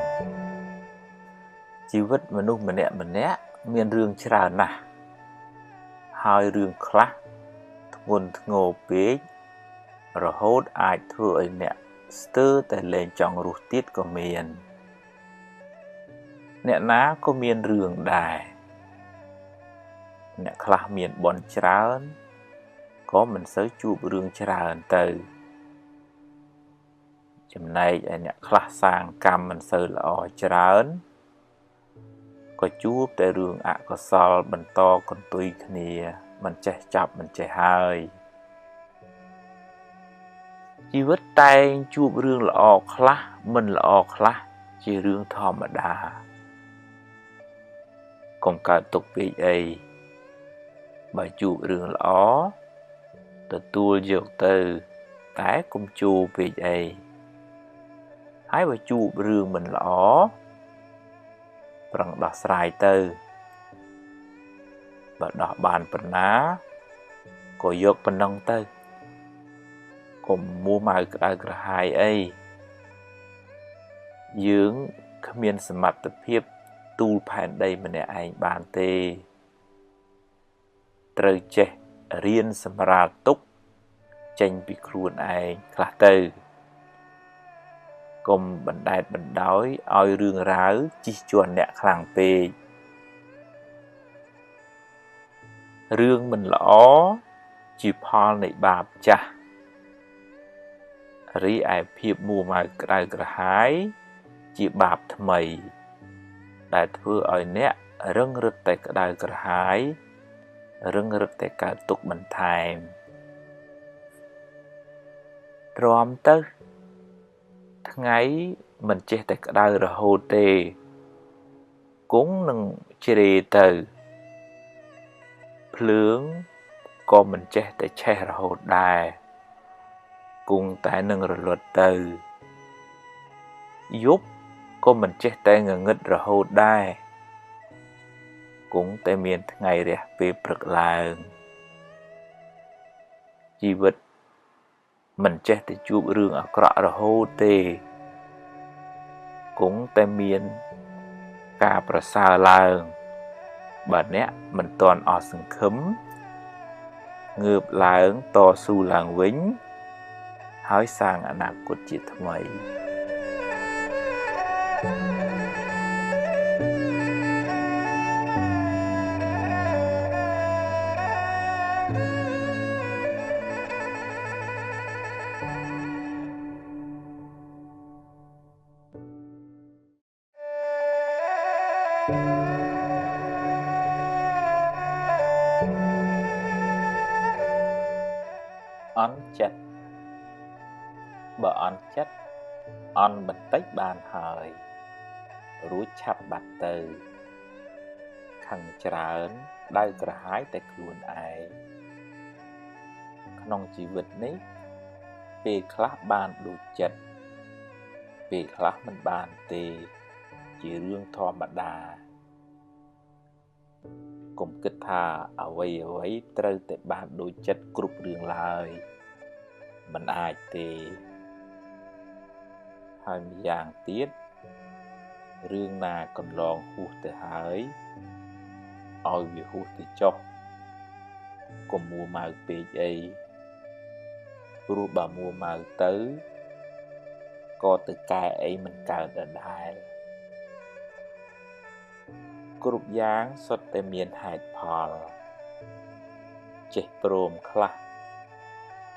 ជីវិតមនុស្សម្នាក់មានរឿងច្រើនណាស់ហើយរឿងខ្លះធ្ងន់ធ្ងរពេករហូតអាចធ្វើឲ្យអ្នកស្ទើរតែលែងចង់រស់ទៀតក៏មានអ្នកណាក៏មានរឿងដែរអ្នកខ្លះមានបុណ្យច្រើនក៏មិនសូវជួបរឿងច្រើនទៅចំណែកឯអ្នកខ្លះសាងកម្មមិនសូវល្អច្រើនក៏ជួបតែរឿងអកុសលបន្តកន្ទុយគ្នាមិនចេះចាប់មិនចេះហើយជីវិតតែងជួបរឿងល្អខ្លះមិនល្អខ្លះជារឿងធម្មតាកុំកើតទុកពេកអីបើជួបរឿងល្អទទួលយកទៅតែកុំជួបពេកអីហើយបើជួបរឿងមិនល្អប្រឹងដោះស្រាយទៅបើដោះបានប៉ុណ្ណាក៏យកប៉ុណ្ណឹងទៅកុំមួម៉ៅក្តៅក្រហាយអីយើងគ្មានសមត្ថភាពទូលផែនដីម្នាក់ឯងបានទេត្រូវចេះរៀនសម្រាលទុកចេញពីខ្លួនឯងខ្លះទៅកុំបណ្ដែតបណ្ដោយឲ្យរឿងរ៉ាវជិះជាន់អ្នកខ្លាំងពេករឿងមិនល្អជាផលនៃបាបចាស់រីឯភាពមួម៉ៅក្តៅក្រហាយជាបាបថ្មីដែលធ្វើឲ្យអ្នករឹងរឹតតែក្តៅក្រហាយរឹងរឹតតែកើតទុក្ខបន្ថែមទ្រាំទៅថ្ងៃមិនចេះតែក្តៅរហូតទេគង់នឹងជ្រេទៅភ្លើងក៏មិនចេះតែឆេះរហូតដែរគង់តែនឹងរលត់ទៅយប់ក៏មិនចេះតែងងឹតរហូតដែរគង់តែមានថ្ងៃរះពេលព្រឹកឡើងជីវិតមិនចេះតែជួបរឿងអាក្រក់រហូតទេគង់តែមានការប្រសើរឡើងបើអ្នកមិនទាន់អស់សង្ឃឹមងើបឡើងតស៊ូឡើងវិញហើយសាងអនាគតជាថ្មីអន់ចិត្តបើអន់ចិត្តអន់បន្តិចបានហើយរួចឆាប់បាត់ទៅខឹងច្រើនដៅក្រហាយតែខ្លួនឯងក្នុងជីវិតនេះពេលខ្លះបានដូចចិត្តពេលខ្លះមិនបានទេជារឿងធម្មតាកុំគិតថាអ្វីត្រូវតែបានដូចចិត្តគ្រប់រឿងឡើយមិនអាចទេហើយម្យ៉ាងទៀតរឿងណាកន្លងហួសទៅហើយឲ្យវាហួសទៅចុះកុំមួម៉ៅពេកអីព្រោះបើមួម៉ៅទៅក៏ទៅកែអីមិនកើតដែរគ្រប់យ៉ាងសុទ្ធតែមានហេតុផលចេះព្រមខ្លះ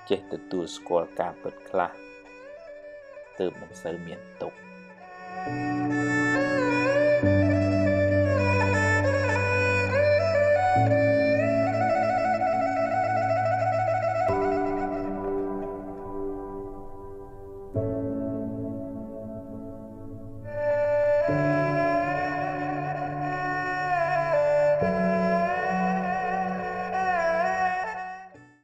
ចេះទទួលស្គាល់ការពិតខ្លះទើបមិនសូវមានទុក្ខ